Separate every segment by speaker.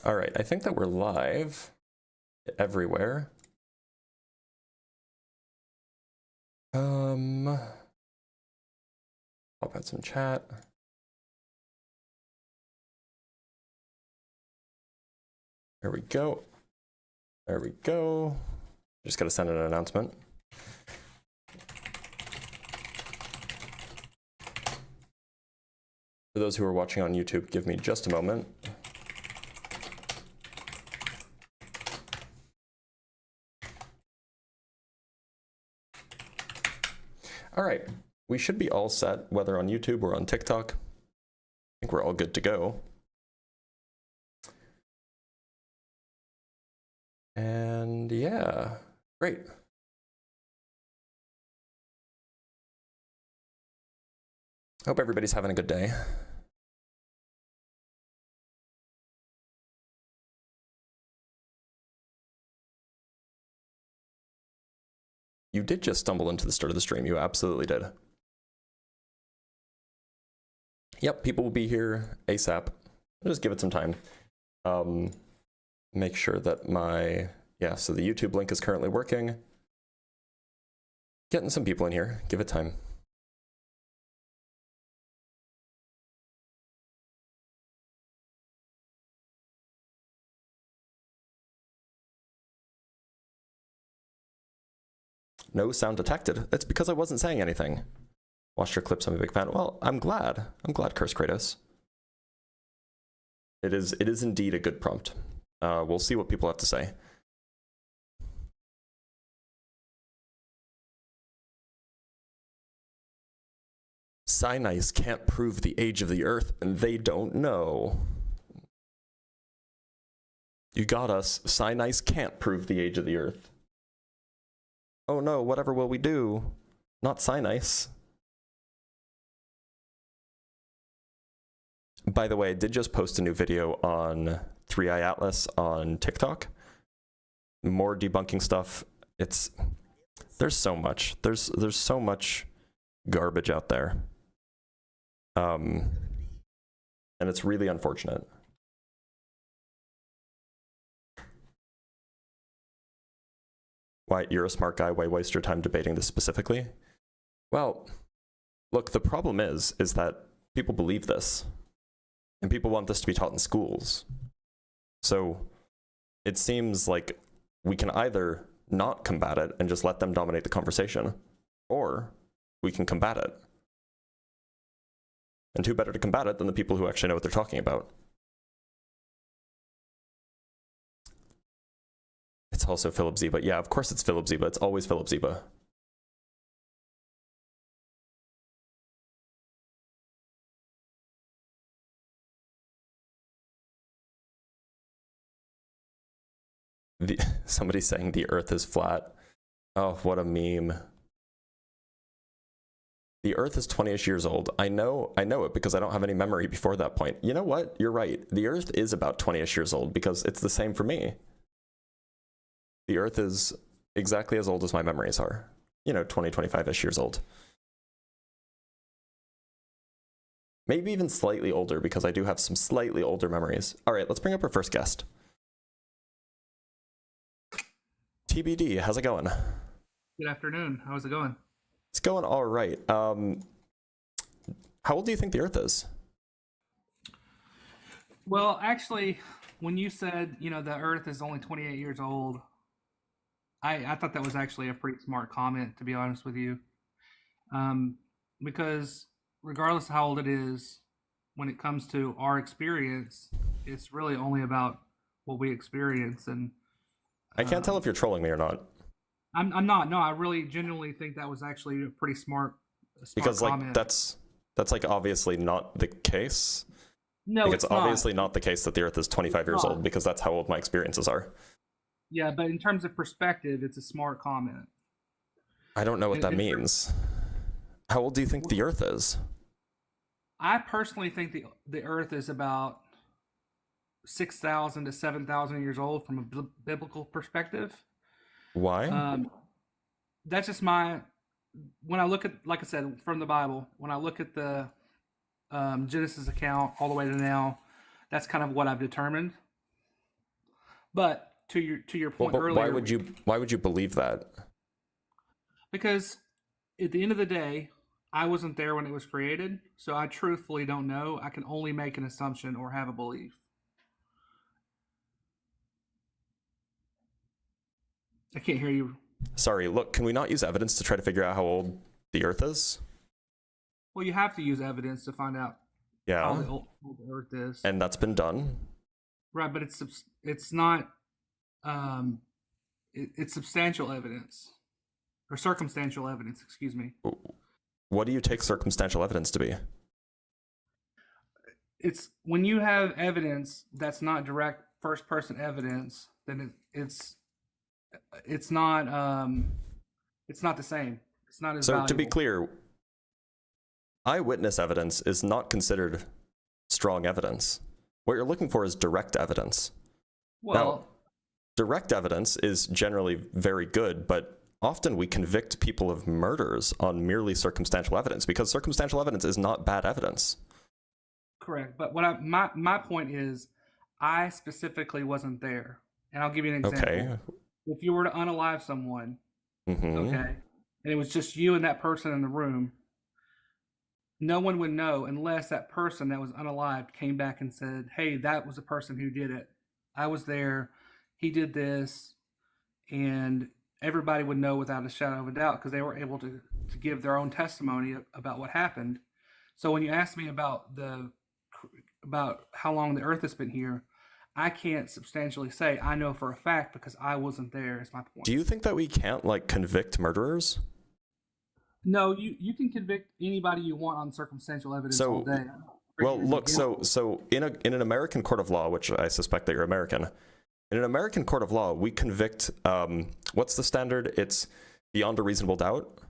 Speaker 1: All right, I think that we're live everywhere. I'll put some chat. There we go. There we go. Just gotta send an announcement. For those who are watching on YouTube, give me just a moment. All right, we should be all set, whether on YouTube or on TikTok. I think we're all good to go. And yeah, great. Hope everybody's having a good day. You did just stumble into the start of the stream. You absolutely did. Yep, people will be here ASAP. I'll just give it some time. Make sure that so the YouTube link is currently working. Getting some people in here. Give it time. No sound detected. That's because I wasn't saying anything. Watched your clips, I'm a big fan. Well, I'm glad. I'm glad, Curse Kratos. It is indeed a good prompt. We'll see what people have to say. Cynice can't prove the age of the Earth, and they don't know. You got us. Cynice can't prove the age of the Earth. Oh no, whatever will we do? Not Cynice. By the way, I did just post a new video on 3i Atlas on TikTok. More debunking stuff. There's so much. There's so much garbage out there. And it's really unfortunate. Why, you're a smart guy, why waste your time debating this specifically? Well, look, the problem is that people believe this, and people want this to be taught in schools. So it seems like we can either not combat it and just let them dominate the conversation, or we can combat it. And who better to combat it than the people who actually know what they're talking about? It's also Philip Zeba. Yeah, of course it's Philip Zeba. It's always Philip Zeba. Somebody's saying the Earth is flat. Oh, what a meme. The Earth is 20-ish years old. I know it because I don't have any memory before that point. You know what? You're right. The Earth is about 20-ish years old because it's the same for me. The Earth is exactly as old as my memories are. You know, 20, 25-ish years old. Maybe even slightly older because I do have some slightly older memories. All right, let's bring up our first guest. TBD, how's it going?
Speaker 2: Good afternoon. How's it going?
Speaker 1: It's going all right. How old do you think the Earth is?
Speaker 2: Well, actually, when you said, the Earth is only 28 years old, I thought that was actually a pretty smart comment, to be honest with you. Because regardless of how old it is, when it comes to our experience, it's really only about what we experience. And
Speaker 1: I can't tell if you're trolling me or not.
Speaker 2: I'm not. No, I really genuinely think that was actually a pretty smart
Speaker 1: because
Speaker 2: comment.
Speaker 1: That's like obviously not the case.
Speaker 2: No,
Speaker 1: like, it's obviously not the case that the Earth is 25 years old because that's how old my experiences are.
Speaker 2: Yeah, but in terms of perspective, it's a smart comment.
Speaker 1: I don't know what that means. How old do you think the Earth is?
Speaker 2: I personally think the Earth is about 6,000 to 7,000 years old from a biblical perspective.
Speaker 1: Why?
Speaker 2: That's just when I look at, like I said, from the Bible, when I look at the Genesis account all the way to now, that's kind of what I've determined. But to your
Speaker 1: Well,
Speaker 2: point
Speaker 1: but
Speaker 2: earlier,
Speaker 1: why would you believe that?
Speaker 2: because at the end of the day, I wasn't there when it was created, so I truthfully don't know. I can only make an assumption or have a belief. I can't hear you.
Speaker 1: Sorry, look, can we not use evidence to try to figure out how old the Earth is?
Speaker 2: Well, you have to use evidence to find out how
Speaker 1: Yeah,
Speaker 2: old the Earth is.
Speaker 1: and that's been done.
Speaker 2: Right, but it's not it's substantial evidence or circumstantial evidence. Excuse me.
Speaker 1: What do you take circumstantial evidence to be?
Speaker 2: It's when you have evidence that's not direct first person evidence, then it's not the same. It's not as
Speaker 1: So
Speaker 2: valuable.
Speaker 1: to be clear, eyewitness evidence is not considered strong evidence. What you're looking for is direct evidence.
Speaker 2: Well,
Speaker 1: Now, direct evidence is generally very good, but often we convict people of murders on merely circumstantial evidence because circumstantial evidence is not bad evidence.
Speaker 2: correct. But my point is, I specifically wasn't there, and I'll give you an example.
Speaker 1: Okay.
Speaker 2: If you were to unalive someone,
Speaker 1: Mm-hmm.
Speaker 2: okay, and it was just you and that person in the room, no one would know unless that person that was unalived came back and said, "Hey, that was the person who did it. I was there. He did this," and everybody would know without a shadow of a doubt because they were able to give their own testimony about what happened. So when you ask me about how long the Earth has been here, I can't substantially say I know for a fact because I wasn't there. Is my point.
Speaker 1: Do you think that we can't convict murderers?
Speaker 2: No, you can convict anybody you want on circumstantial evidence all day.
Speaker 1: Well, look, so in an American court of law, which I suspect that you're American, in an American court of law, we convict. What's the standard? It's beyond a reasonable doubt.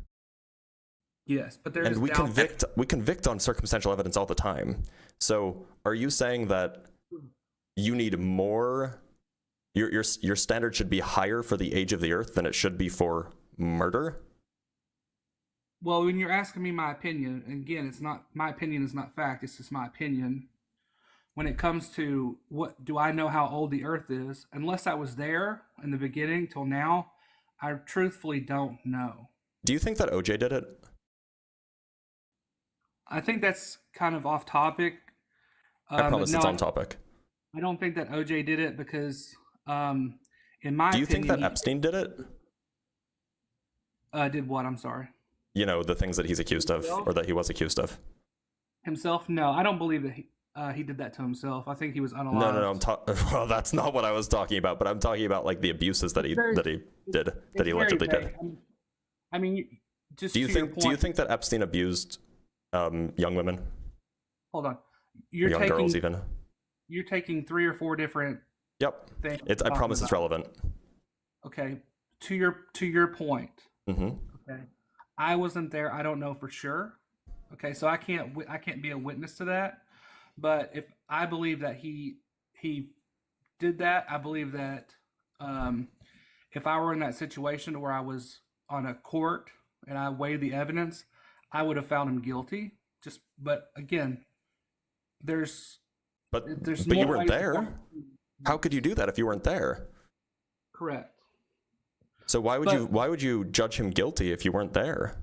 Speaker 2: Yes, but
Speaker 1: and we convict on circumstantial evidence all the time. So, are you saying that you need more? Your standard should be higher for the age of the Earth than it should be for murder?
Speaker 2: Well, when you're asking me my opinion, again, it's not my opinion is not fact. It's just my opinion. When it comes to what do I know how old the Earth is, unless I was there in the beginning till now, I truthfully don't know.
Speaker 1: Do you think that OJ did it?
Speaker 2: I think that's kind of off topic.
Speaker 1: I promise it's on topic.
Speaker 2: I don't think that OJ did it because, in my opinion,
Speaker 1: do you think that Epstein did it?
Speaker 2: Did what? I'm sorry.
Speaker 1: You know, the things that he's accused of, or that he was accused of.
Speaker 2: Himself? No, I don't believe that he did that to himself. I think he was unalive.
Speaker 1: No. Well, that's not what I was talking about. But I'm talking about the abuses that he allegedly did.
Speaker 2: I mean, just
Speaker 1: do you think that Epstein abused young women?
Speaker 2: Hold on,
Speaker 1: young girls even.
Speaker 2: You're taking 3 or 4 different.
Speaker 1: Yep. I promise it's relevant.
Speaker 2: Okay, to your point.
Speaker 1: Mm-hmm.
Speaker 2: Okay, I wasn't there. I don't know for sure. Okay, so I can't be a witness to that. But if I believe that he did that, I believe that if I were in that situation where I was on a court and I weighed the evidence, I would have found him guilty. But again, there's
Speaker 1: you weren't there. How could you do that if you weren't there?
Speaker 2: Correct.
Speaker 1: So why would you judge him guilty if you weren't there?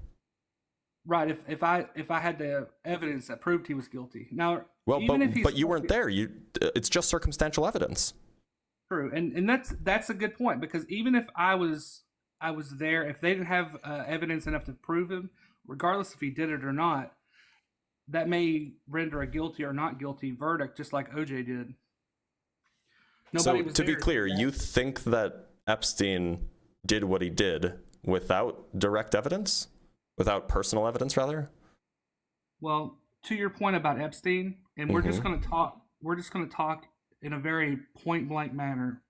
Speaker 2: Right. If I had the evidence that proved he was guilty. Now,
Speaker 1: well, but you weren't there. It's just circumstantial evidence.
Speaker 2: True, and that's a good point because even if I was there, if they didn't have evidence enough to prove him, regardless if he did it or not, that may render a guilty or not guilty verdict, just like OJ did.
Speaker 1: So to be clear, you think that Epstein did what he did without direct evidence? Without personal evidence, rather?
Speaker 2: Well, to your point about Epstein, and we're just going to talk in a very point blank manner.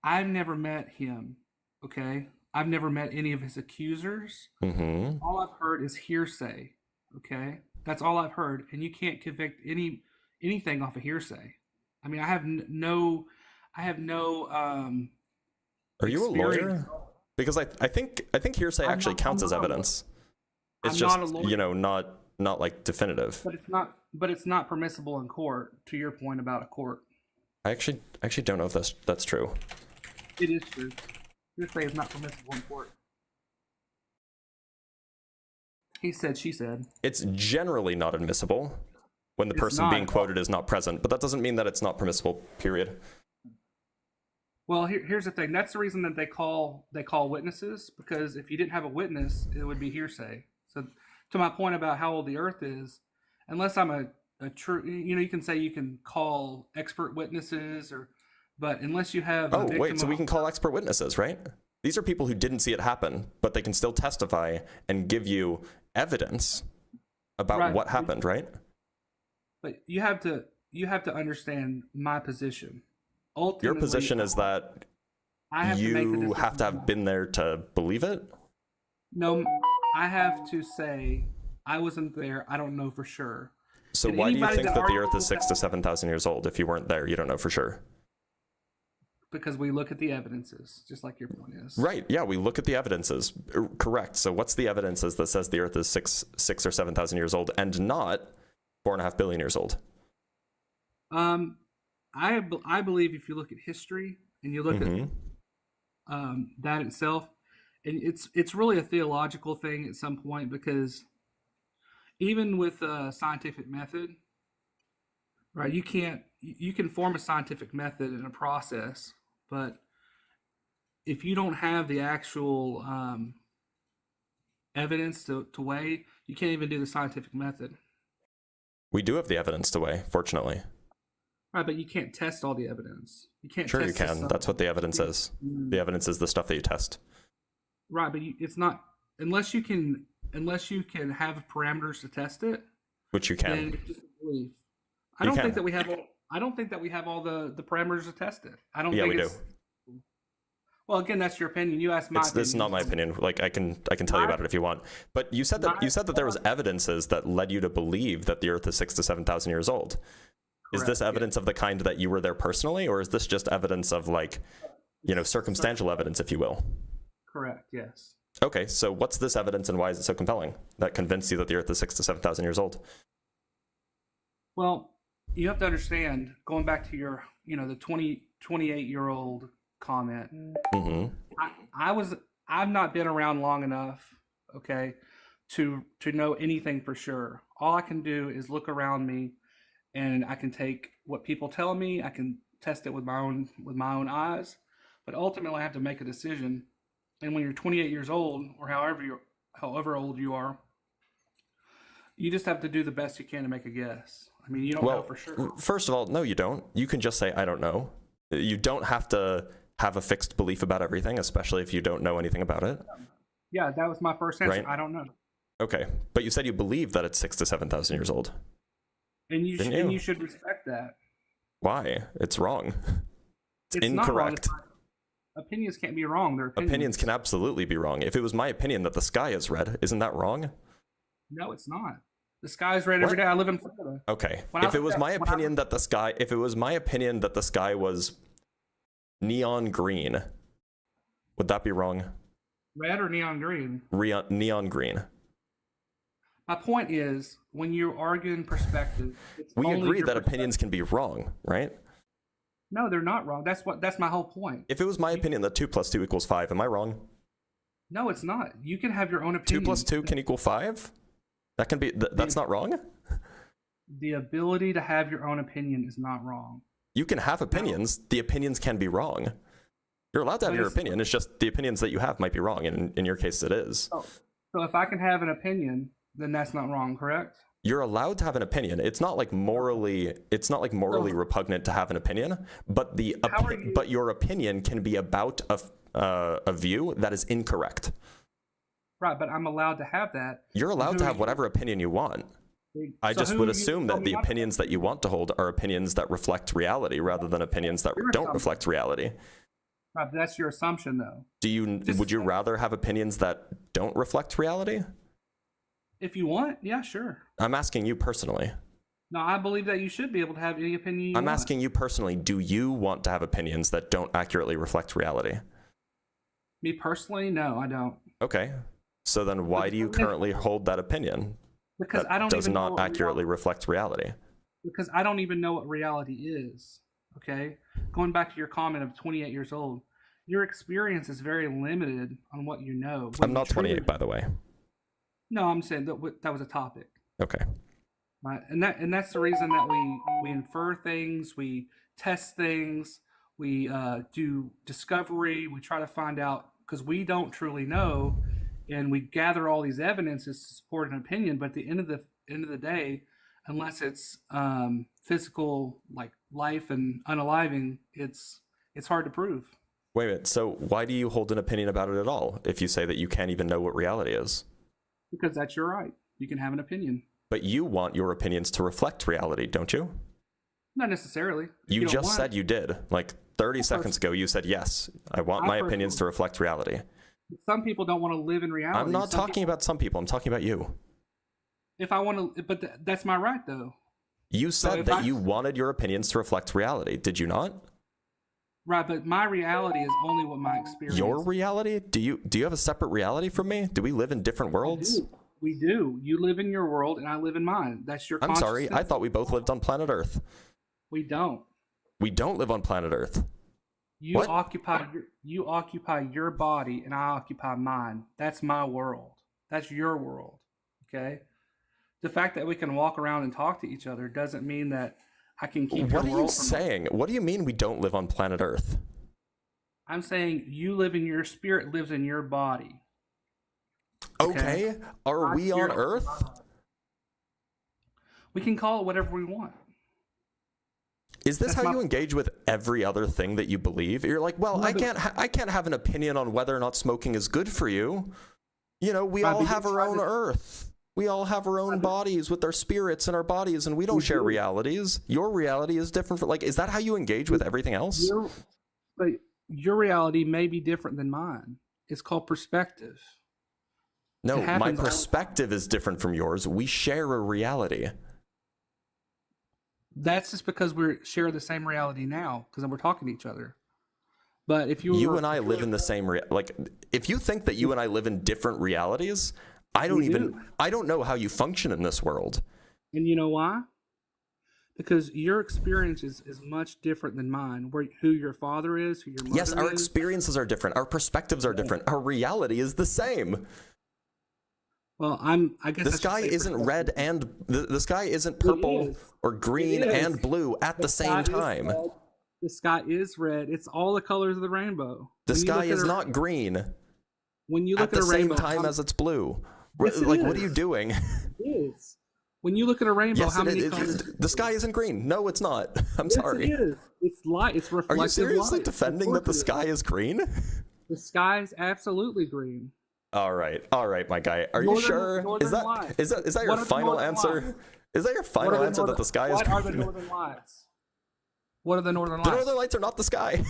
Speaker 2: I've never met him, okay? I've never met any of his accusers.
Speaker 1: Mm-hmm.
Speaker 2: All I've heard is hearsay, okay? That's all I've heard, and you can't convict anything off of hearsay. I mean, I have no.
Speaker 1: Are you a lawyer? Because I think hearsay actually counts as evidence. It's just not like definitive.
Speaker 2: But it's not permissible in court. To your point about a court.
Speaker 1: I actually don't know if that's true.
Speaker 2: It is true. Hearsay is not permissible in court. He said, she said.
Speaker 1: It's generally not admissible when the person being quoted is not present, but that doesn't mean that it's not permissible, period.
Speaker 2: Well, here's the thing. That's the reason that they call witnesses, because if you didn't have a witness, it would be hearsay. So to my point about how old the earth is, unless I'm a true, you can say you can call expert witnesses, but unless you have
Speaker 1: Oh, wait, so we can call expert witnesses, right? These are people who didn't see it happen, but they can still testify and give you evidence about what happened, right?
Speaker 2: But you have to understand my position. Ultimately,
Speaker 1: your position is that you have to have been there to believe it?
Speaker 2: No, I have to say I wasn't there. I don't know for sure.
Speaker 1: So why do you think that the earth is 6,000 to 7,000 years old? If you weren't there, you don't know for sure.
Speaker 2: Because we look at the evidences, just like your point is.
Speaker 1: Right, yeah, we look at the evidences. Correct. So what's the evidences that says the earth is 6 or 7,000 years old and not 4.5 billion years old?
Speaker 2: I believe if you look at history and you look at that itself, and it's really a theological thing at some point, because even with a scientific method, right, you can form a scientific method and a process, but if you don't have the actual evidence to weigh, you can't even do the scientific method.
Speaker 1: We do have the evidence to weigh, fortunately.
Speaker 2: Right, but you can't test all the evidence. You can't.
Speaker 1: Sure, you can. That's what the evidence is. The evidence is the stuff that you test.
Speaker 2: Right, but it's not unless you can have parameters to test it.
Speaker 1: Which you can.
Speaker 2: Then it's just a belief. I don't think that we have all the parameters to test it. I don't.
Speaker 1: Yeah,
Speaker 2: think
Speaker 1: we do.
Speaker 2: Well, again, that's your opinion. You asked my opinion.
Speaker 1: This is not my opinion. Like I can tell you about it if you want. But you said that there was evidences that led you to believe that the Earth is 6,000 to 7,000 years old. Correct, is this evidence of the kind that you were there personally, or is this just evidence of circumstantial evidence, if you will?
Speaker 2: Correct. Yes.
Speaker 1: Okay, so what's this evidence and why is it so compelling that convinced you that the Earth is 6,000 to 7,000 years old?
Speaker 2: Well, you have to understand, going back to your, the 28-year-old comment. I've not been around long enough, okay, to know anything for sure. All I can do is look around me, and I can take what people tell me. I can test it with my own eyes, but ultimately I have to make a decision. And when you're 28 years old, or however old you are, you just have to do the best you can to make a guess. I mean, you don't know for sure.
Speaker 1: First of all, no, you don't. You can just say, I don't know. You don't have to have a fixed belief about everything, especially if you don't know anything about it.
Speaker 2: Yeah, that was my first answer.
Speaker 1: Right?
Speaker 2: I don't know.
Speaker 1: Okay, but you said you believe that it's 6,000 to 7,000 years old.
Speaker 2: And you should respect that.
Speaker 1: Why? It's wrong. It's incorrect.
Speaker 2: Not wrong. Opinions can't be wrong. They're opinions.
Speaker 1: Opinions can absolutely be wrong. If it was my opinion that the sky is red, isn't that wrong?
Speaker 2: No, it's not. The sky is red every day. I live in Florida.
Speaker 1: Okay. If it was my opinion that the sky was neon green, would that be wrong?
Speaker 2: Red or neon green?
Speaker 1: Neon green.
Speaker 2: My point is, when you're arguing perspective,
Speaker 1: we agree that opinions can be wrong, right?
Speaker 2: No, they're not wrong. That's my whole point.
Speaker 1: If it was my opinion that 2 + 2 = 5, am I wrong?
Speaker 2: No, it's not. You can have your own opinion.
Speaker 1: 2 + 2 can equal 5? That can be. That's not wrong.
Speaker 2: The ability to have your own opinion is not wrong.
Speaker 1: You can have opinions. The opinions can be wrong. You're allowed to have your opinion. It's just the opinions that you have might be wrong. And in your case, it is.
Speaker 2: So if I can have an opinion, then that's not wrong, correct?
Speaker 1: You're allowed to have an opinion. It's not like morally repugnant to have an opinion, but but your opinion can be about a view that is incorrect.
Speaker 2: Right, but I'm allowed to have that.
Speaker 1: You're allowed to have whatever opinion you want. I just would assume that the opinions that you want to hold are opinions that reflect reality rather than opinions that don't reflect reality.
Speaker 2: Right, but that's your assumption, though.
Speaker 1: Would you rather have opinions that don't reflect reality?
Speaker 2: If you want, yeah, sure.
Speaker 1: I'm asking you personally.
Speaker 2: No, I believe that you should be able to have any opinion you want.
Speaker 1: I'm asking you personally, do you want to have opinions that don't accurately reflect reality?
Speaker 2: Me personally, no, I don't.
Speaker 1: Okay. So then why do you currently hold that opinion?
Speaker 2: Because I don't
Speaker 1: does not accurately reflect reality.
Speaker 2: Because I don't even know what reality is. Okay, going back to your comment of 28 years old, your experience is very limited on what you know.
Speaker 1: I'm not 28, by the way.
Speaker 2: No, I'm saying that was a topic.
Speaker 1: Okay.
Speaker 2: Right, and that's the reason that we infer things, we test things, we do discovery, we try to find out because we don't truly know, and we gather all these evidences to support an opinion. But at the end of the day, unless it's physical, like life and unaliving, it's hard to prove.
Speaker 1: Wait a minute. So why do you hold an opinion about it at all if you say that you can't even know what reality is?
Speaker 2: Because that's your right. You can have an opinion.
Speaker 1: But you want your opinions to reflect reality, don't you?
Speaker 2: Not necessarily.
Speaker 1: You just said you did. Like 30 seconds ago, you said, yes, I want my opinions to reflect reality.
Speaker 2: Some people don't want to live in reality.
Speaker 1: I'm not talking about some people. I'm talking about you.
Speaker 2: If I want to, but that's my right, though.
Speaker 1: You said that you wanted your opinions to reflect reality. Did you not?
Speaker 2: Right, but my reality is only what my experience.
Speaker 1: Your reality? Do you have a separate reality from me? Do we live in different worlds?
Speaker 2: We do. You live in your world and I live in mine. That's your
Speaker 1: I'm sorry. I thought we both lived on planet Earth.
Speaker 2: We don't.
Speaker 1: We don't live on planet Earth.
Speaker 2: You occupy your body and I occupy mine. That's my world. That's your world. Okay? The fact that we can walk around and talk to each other doesn't mean that I can keep your world.
Speaker 1: What are you saying? What do you mean we don't live on planet Earth?
Speaker 2: I'm saying you live in your spirit lives in your body.
Speaker 1: Okay. Are we on Earth?
Speaker 2: We can call it whatever we want.
Speaker 1: Is this how you engage with every other thing that you believe? You're like, well, I can't have an opinion on whether or not smoking is good for you. You know, we all have our own Earth. We all have our own bodies with our spirits and our bodies, and we don't share realities. Your reality is different. Like, is that how you engage with everything else?
Speaker 2: But your reality may be different than mine. It's called perspective.
Speaker 1: No, my perspective is different from yours. We share a reality.
Speaker 2: That's just because we share the same reality now, because we're talking to each other. But if
Speaker 1: you and I live in the same like, if you think that you and I live in different realities, I don't know how you function in this world.
Speaker 2: And you know why? Because your experience is much different than mine. Who your father is, who your mother is.
Speaker 1: Yes, our experiences are different. Our perspectives are different. Our reality is the same.
Speaker 2: Well, I guess
Speaker 1: the sky isn't red and the sky isn't purple or green and blue at the same time.
Speaker 2: The sky is red. It's all the colors of the rainbow.
Speaker 1: The sky is not green.
Speaker 2: When you look at a rainbow,
Speaker 1: at the same time as it's blue. Like, what are you doing?
Speaker 2: It is. When you look at a rainbow, how many colors?
Speaker 1: The sky isn't green. No, it's not. I'm sorry.
Speaker 2: It is. It's light. It's reflective light.
Speaker 1: Are you seriously defending that the sky is green?
Speaker 2: The sky is absolutely green.
Speaker 1: All right, my guy. Are you sure? Is that your final answer? Is that your final answer that the sky is green?
Speaker 2: What are the northern lights? What are the northern lights?
Speaker 1: The northern lights are not the sky.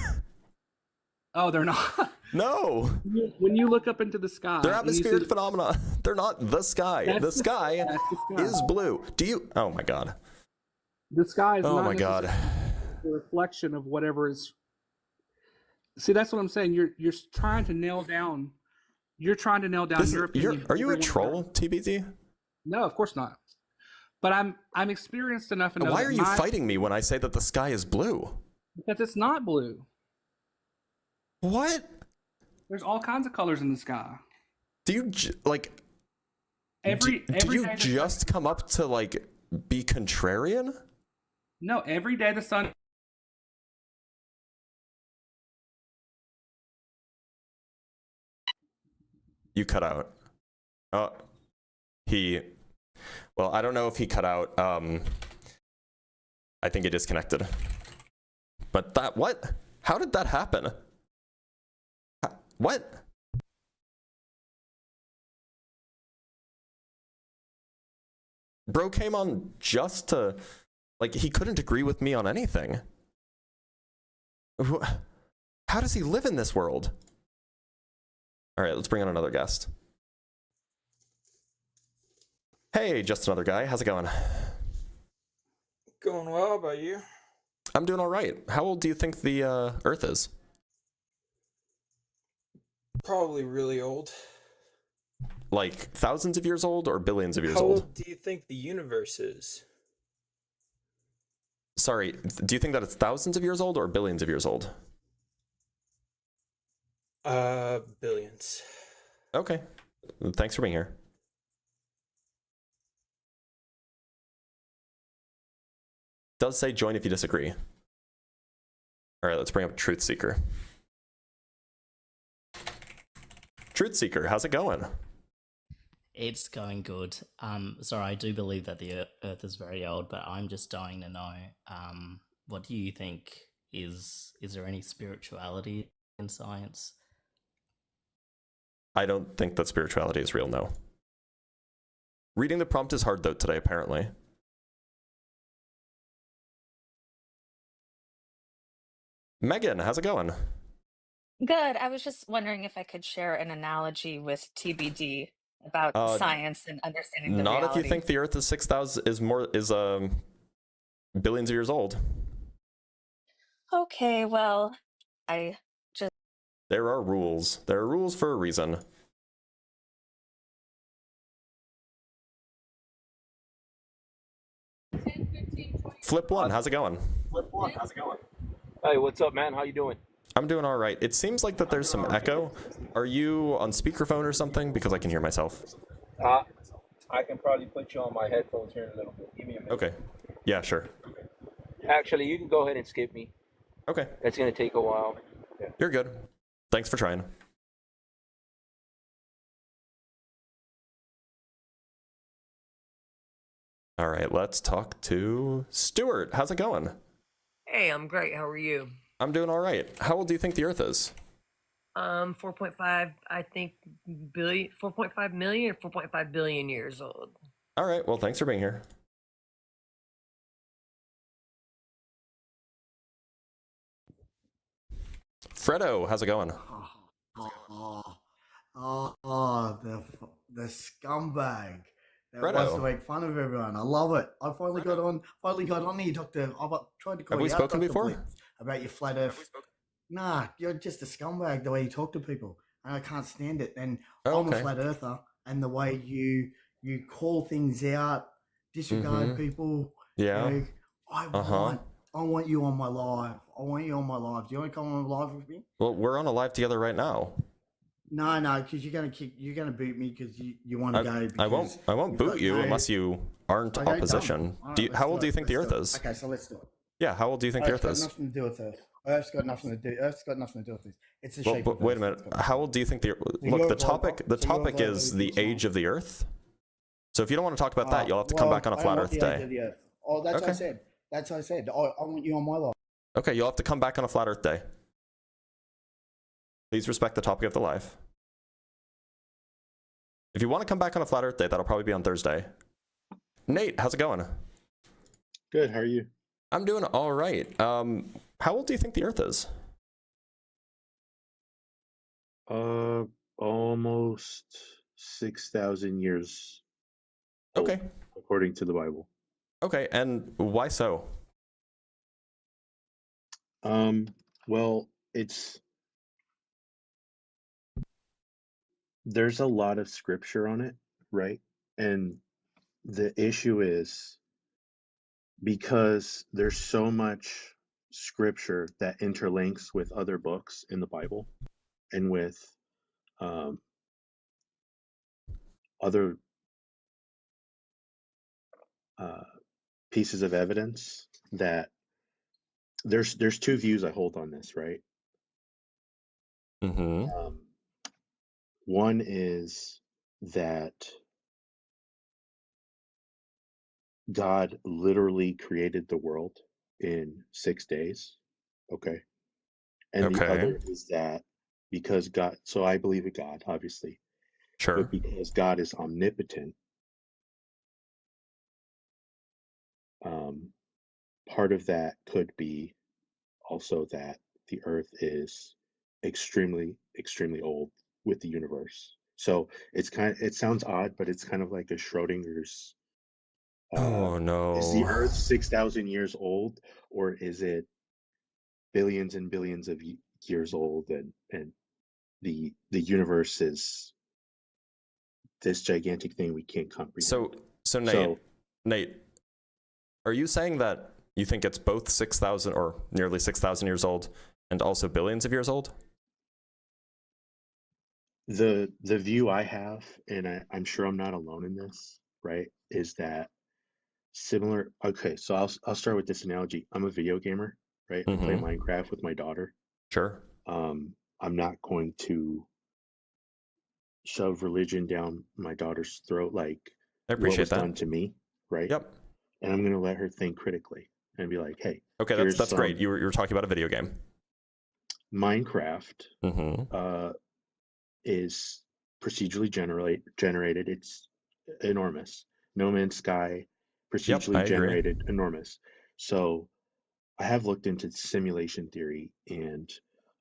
Speaker 2: Oh, they're not.
Speaker 1: No.
Speaker 2: When you look up into the sky,
Speaker 1: they're atmospheric phenomena. They're not the sky. The sky is blue. Do you? Oh my God.
Speaker 2: The sky is.
Speaker 1: Oh my God.
Speaker 2: The reflection of whatever is. See, that's what I'm saying. You're trying to nail down. You're trying to nail down your opinion.
Speaker 1: Are you a troll, TBT?
Speaker 2: No, of course not. But I'm experienced enough to know.
Speaker 1: Why are you fighting me when I say that the sky is blue?
Speaker 2: Because it's not blue.
Speaker 1: What?
Speaker 2: There's all kinds of colors in the sky.
Speaker 1: Do you like? Did you just come up to like be contrarian?
Speaker 2: No, every day the sun.
Speaker 1: You cut out. Oh, well, I don't know if he cut out. I think he disconnected. But what? How did that happen? What? Bro came on just to, like, he couldn't agree with me on anything. How does he live in this world? All right, let's bring on another guest. Hey, just another guy. How's it going?
Speaker 3: Going well. How about you?
Speaker 1: I'm doing all right. How old do you think the Earth is?
Speaker 3: Probably really old.
Speaker 1: Like thousands of years old or billions of years
Speaker 3: How
Speaker 1: old?
Speaker 3: old do you think the universe is?
Speaker 1: Sorry, do you think that it's thousands of years old or billions of years old?
Speaker 3: Billions.
Speaker 1: Okay. Thanks for being here. Does say join if you disagree. All right, let's bring up Truth Seeker. Truth Seeker, how's it going?
Speaker 4: It's going good. Sorry, I do believe that the Earth is very old, but I'm just dying to know. What do you think? Is there any spirituality in science?
Speaker 1: I don't think that spirituality is real, no. Reading the prompt is hard though today, apparently. Megan, how's it going?
Speaker 5: Good. I was just wondering if I could share an analogy with TBD about science and understanding the
Speaker 1: Not
Speaker 5: reality.
Speaker 1: if you think the Earth is 6,000 is billions of years old.
Speaker 5: Okay, well, I just
Speaker 1: There are rules. There are rules for a reason. Flip one, how's it going?
Speaker 6: Hey, what's up, man? How you doing?
Speaker 1: I'm doing all right. It seems like that there's some echo. Are you on speakerphone or something? Because I can hear myself.
Speaker 6: I can probably put you on my headphones here in a little bit. Give me a minute.
Speaker 1: Okay. Yeah, sure.
Speaker 6: Actually, you can go ahead and skip me.
Speaker 1: Okay.
Speaker 6: It's gonna take a while. Yeah.
Speaker 1: You're good. Thanks for trying. All right, let's talk to Stuart. How's it going?
Speaker 7: Hey, I'm great. How are you?
Speaker 1: I'm doing all right. How old do you think the Earth is?
Speaker 7: 4.5, I think, 4.5 million or 4.5 billion years old.
Speaker 1: All right, well, thanks for being here. Fredo, how's it going?
Speaker 8: The scumbag that
Speaker 1: Fredo.
Speaker 8: wants to make fun of everyone. I love it. I finally got on here, Doctor. I've tried to call
Speaker 1: Have we
Speaker 8: you out,
Speaker 1: spoken
Speaker 8: Dr.
Speaker 1: before?
Speaker 8: Blitz, about your flat Earth. Nah, you're just a scumbag the way you talk to people, and I can't stand it. And I'm a flat earther, and the way you call things out, disregard people.
Speaker 1: Yeah.
Speaker 8: You know, I want you on my live. I want you on my live. Do you want to come on live with me?
Speaker 1: Well, we're on a live together right now.
Speaker 8: No, because you're gonna boot me because you want to go.
Speaker 1: I won't boot you unless you aren't
Speaker 8: Okay,
Speaker 1: opposition.
Speaker 8: Right,
Speaker 1: how old do you think the Earth is?
Speaker 8: Okay, so let's do it.
Speaker 1: Yeah, how old do you think the Earth is?
Speaker 8: Earth's got nothing to do with Earth. Earth's got nothing to do with this. It's the shape
Speaker 1: But
Speaker 8: of
Speaker 1: wait a
Speaker 8: Earth.
Speaker 1: minute. How old do you think the
Speaker 8: you're
Speaker 1: look? The
Speaker 8: global.
Speaker 1: topic
Speaker 8: So you're
Speaker 1: is
Speaker 8: global,
Speaker 1: the
Speaker 8: you can
Speaker 1: age of the Earth. So if you don't want to talk about that, you'll have to come back on a flat Earth day.
Speaker 8: Oh, that's what I
Speaker 1: Okay.
Speaker 8: said. That's what I said. I want you on my live.
Speaker 1: Okay, you'll have to come back on a flat Earth day. Please respect the topic of the live. If you want to come back on a flat Earth day, that'll probably be on Thursday. Nate, how's it going?
Speaker 9: Good. How are you?
Speaker 1: I'm doing all right. How old do you think the Earth is?
Speaker 9: Almost 6,000 years old,
Speaker 1: Okay.
Speaker 9: according to the Bible.
Speaker 1: Okay, and why so?
Speaker 9: Well, there's a lot of scripture on it, right? And the issue is because there's so much scripture that interlinks with other books in the Bible and with other pieces of evidence that there's two views I hold on this, right?
Speaker 1: Mm-hmm.
Speaker 9: One is that God literally created the world in 6 days, okay? And the other is that because God, so I believe in God, obviously,
Speaker 1: Sure.
Speaker 9: but because God is omnipotent, part of that could be also that the Earth is extremely, extremely old with the universe. So it sounds odd, but it's kind of like a Schrodinger's.
Speaker 1: Oh no!
Speaker 9: Is the Earth 6,000 years old, or is it billions and billions of years old, and the universe is this gigantic thing we can't comprehend?
Speaker 1: So Nate, are you saying that you think it's both 6,000 or nearly 6,000 years old and also billions of years old?
Speaker 9: The view I have, and I'm sure I'm not alone in this, right, is that similar. Okay, so I'll start with this analogy. I'm a video gamer, right? I play Minecraft with my daughter.
Speaker 1: Sure.
Speaker 9: I'm not going to shove religion down my daughter's throat like
Speaker 1: I
Speaker 9: what
Speaker 1: appreciate
Speaker 9: was
Speaker 1: that.
Speaker 9: done to me, right?
Speaker 1: Yep.
Speaker 9: And I'm going to let her think critically and be like, hey,
Speaker 1: Okay,
Speaker 9: here's
Speaker 1: that's great.
Speaker 9: some
Speaker 1: You were talking about a video game.
Speaker 9: Minecraft
Speaker 1: Mm-hmm.
Speaker 9: is procedurally generated. It's enormous. No Man's Sky, procedurally
Speaker 1: I agree.
Speaker 9: generated, enormous. So I have looked into simulation theory, and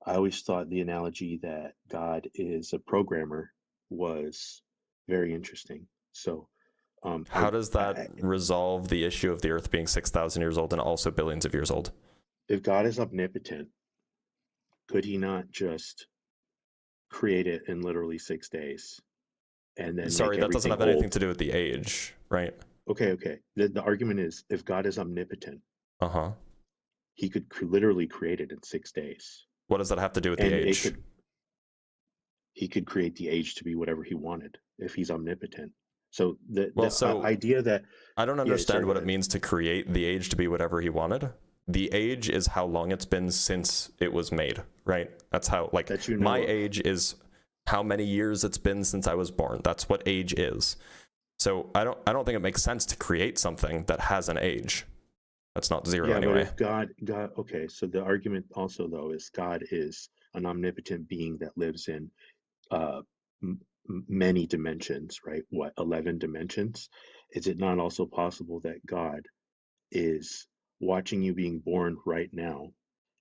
Speaker 9: I always thought the analogy that God is a programmer was very interesting. So
Speaker 1: How does that resolve the issue of the Earth being 6,000 years old and also billions of years old?
Speaker 9: If God is omnipotent, could he not just create it in literally 6 days and then
Speaker 1: Sorry,
Speaker 9: make
Speaker 1: that doesn't have
Speaker 9: everything
Speaker 1: anything
Speaker 9: old?
Speaker 1: to do with the age, right?
Speaker 9: Okay. The argument is, if God is omnipotent,
Speaker 1: Uh-huh.
Speaker 9: he could literally create it in 6 days.
Speaker 1: What does that have to do with
Speaker 9: And
Speaker 1: the age?
Speaker 9: he could create the age to be whatever he wanted if he's omnipotent. So the
Speaker 1: So
Speaker 9: idea that
Speaker 1: I don't
Speaker 9: sorry,
Speaker 1: understand
Speaker 9: go
Speaker 1: what it
Speaker 9: ahead.
Speaker 1: means to create the age to be whatever he wanted. The age is how long it's been since it was made, right? That's how, like,
Speaker 9: That you know
Speaker 1: my
Speaker 9: of.
Speaker 1: age is how many years it's been since I was born. That's what age is. So I don't think it makes sense to create something that has an age. That's not zero
Speaker 9: Yeah,
Speaker 1: anyway.
Speaker 9: but if God, okay, so the argument also though is God is an omnipotent being that lives in uh many dimensions, right? What, 11 dimensions? Is it not also possible that God is watching you being born right now,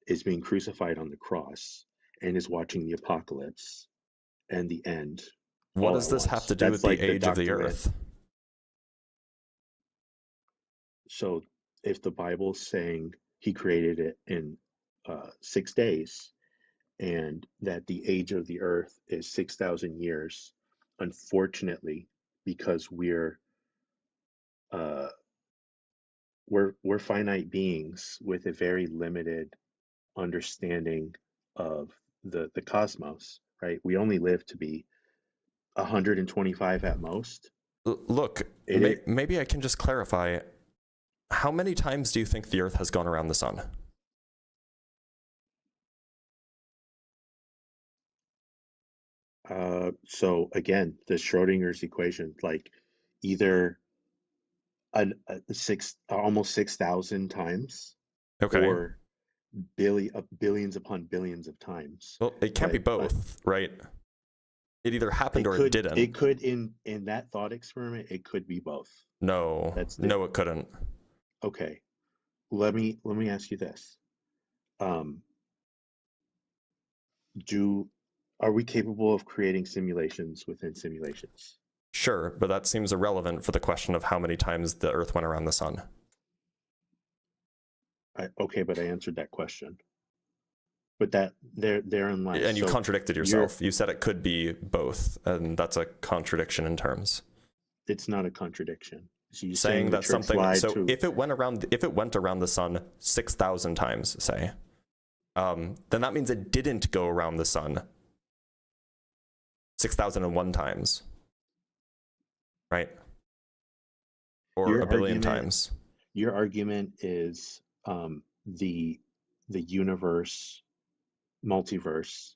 Speaker 9: is being crucified on the cross, and is watching the apocalypse and the end
Speaker 1: What
Speaker 9: all
Speaker 1: does
Speaker 9: at
Speaker 1: this have
Speaker 9: once?
Speaker 1: to do with
Speaker 9: That's
Speaker 1: the
Speaker 9: like the
Speaker 1: age of the
Speaker 9: Dr. Ed.
Speaker 1: Earth?
Speaker 9: So if the Bible's saying he created it in 6 days, and that the age of the earth is 6,000 years, unfortunately, because uh, we're finite beings with a very limited understanding of the cosmos, right? We only live to be 125 at most.
Speaker 1: Look, maybe I can just clarify. How many times do you think the Earth has gone around the sun?
Speaker 9: So again, the Schrodinger's equation, like either almost 6,000 times,
Speaker 1: Okay.
Speaker 9: or billions upon billions of times.
Speaker 1: Well, it can't be both, right? It either happened or it didn't.
Speaker 9: It could, in that thought experiment, it could be both.
Speaker 1: No, no, it couldn't.
Speaker 9: Okay, let me ask you this: are we capable of creating simulations within simulations?
Speaker 1: Sure, but that seems irrelevant for the question of how many times the Earth went around the sun.
Speaker 9: Okay, but I answered that question. But that therein lies.
Speaker 1: And you contradicted yourself. You said it could be both, and that's a contradiction in terms.
Speaker 9: It's not a contradiction. So you're
Speaker 1: saying that something. So if it went around the sun 6,000 times, say, then that means it didn't go around the sun 6,001 times, right? Or a billion times.
Speaker 9: Your argument is the universe, multiverse,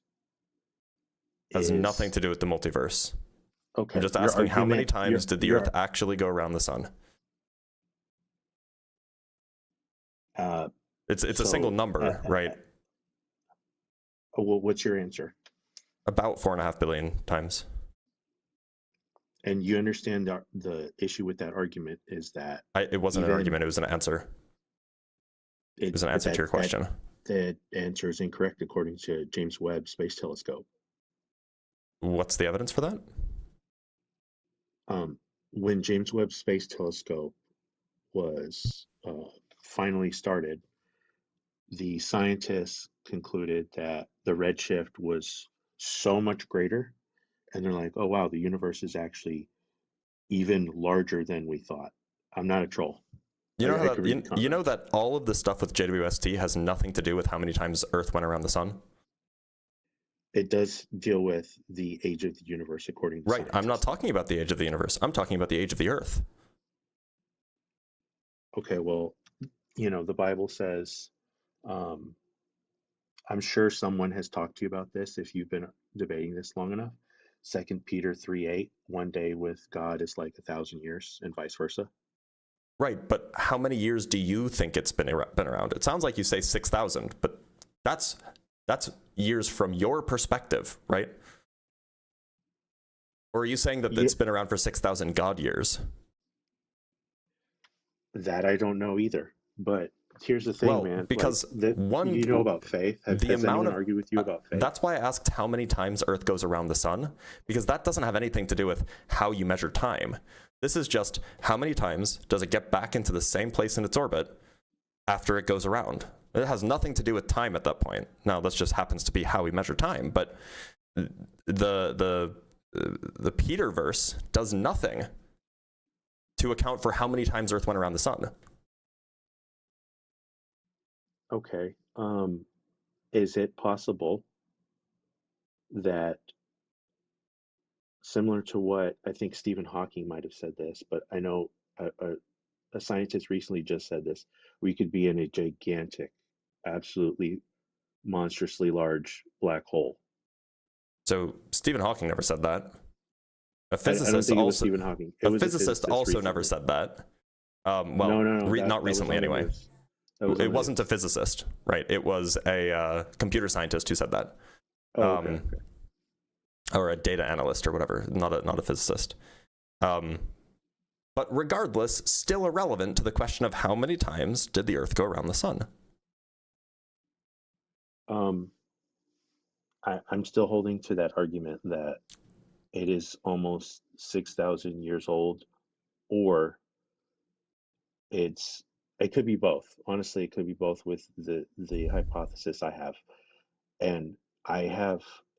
Speaker 1: has nothing to do with the multiverse.
Speaker 9: Okay.
Speaker 1: I'm just asking, how many times did the Earth actually go around the sun? It's a single number, right?
Speaker 9: Well, what's your answer?
Speaker 1: About 4.5 billion times.
Speaker 9: And you understand the issue with that argument is that
Speaker 1: it wasn't an argument; it was an answer. It was an answer to your question.
Speaker 9: The answer is incorrect according to James Webb Space Telescope.
Speaker 1: What's the evidence for that?
Speaker 9: When James Webb Space Telescope was finally started, the scientists concluded that the redshift was so much greater, and they're like, oh wow, the universe is actually even larger than we thought. I'm not a troll.
Speaker 1: You know
Speaker 9: I
Speaker 1: how
Speaker 9: could
Speaker 1: that,
Speaker 9: read the
Speaker 1: you know
Speaker 9: comments.
Speaker 1: that all of the stuff with JWST has nothing to do with how many times Earth went around the sun?
Speaker 9: It does deal with the age of the universe according to
Speaker 1: Right. I'm not
Speaker 9: scientists.
Speaker 1: talking about the age of the universe. I'm talking about the age of the Earth.
Speaker 9: Okay, well, you know, the Bible says, um, I'm sure someone has talked to you about this if you've been debating this long enough. 2 Peter 3:8, one day with God is like 1,000 years, and vice versa.
Speaker 1: Right, but how many years do you think it's been around? It sounds like you say 6,000, but that's years from your perspective, right? Or are you saying that it's been around for 6,000 God years?
Speaker 9: That I don't know either. But here's the thing, man.
Speaker 1: Because
Speaker 9: like, you know about faith. Has anyone argued with you about faith?
Speaker 1: That's why I asked how many times Earth goes around the sun, because that doesn't have anything to do with how you measure time. This is just how many times does it get back into the same place in its orbit after it goes around. It has nothing to do with time at that point. Now, this just happens to be how we measure time, but the Peter verse does nothing to account for how many times Earth went around the sun.
Speaker 9: Okay. Is it possible that, similar to what I think Stephen Hawking might have said this, but I know a scientist recently just said this, we could be in a gigantic, absolutely monstrously large black hole.
Speaker 1: So Stephen Hawking never said that. A
Speaker 9: I don't
Speaker 1: physicist
Speaker 9: think it was
Speaker 1: also,
Speaker 9: Stephen Hawking.
Speaker 1: a physicist also never
Speaker 9: recently.
Speaker 1: said that.
Speaker 9: No,
Speaker 1: Not recently anyway. It wasn't
Speaker 9: a
Speaker 1: a physicist, right? It was a computer scientist who said that.
Speaker 9: okay.
Speaker 1: Or a data analyst or whatever, not a physicist. But regardless, still irrelevant to the question of how many times did the Earth go around the sun?
Speaker 9: I'm still holding to that argument that it is almost 6,000 years old, or it could be both. Honestly, it could be both with the hypothesis I have. And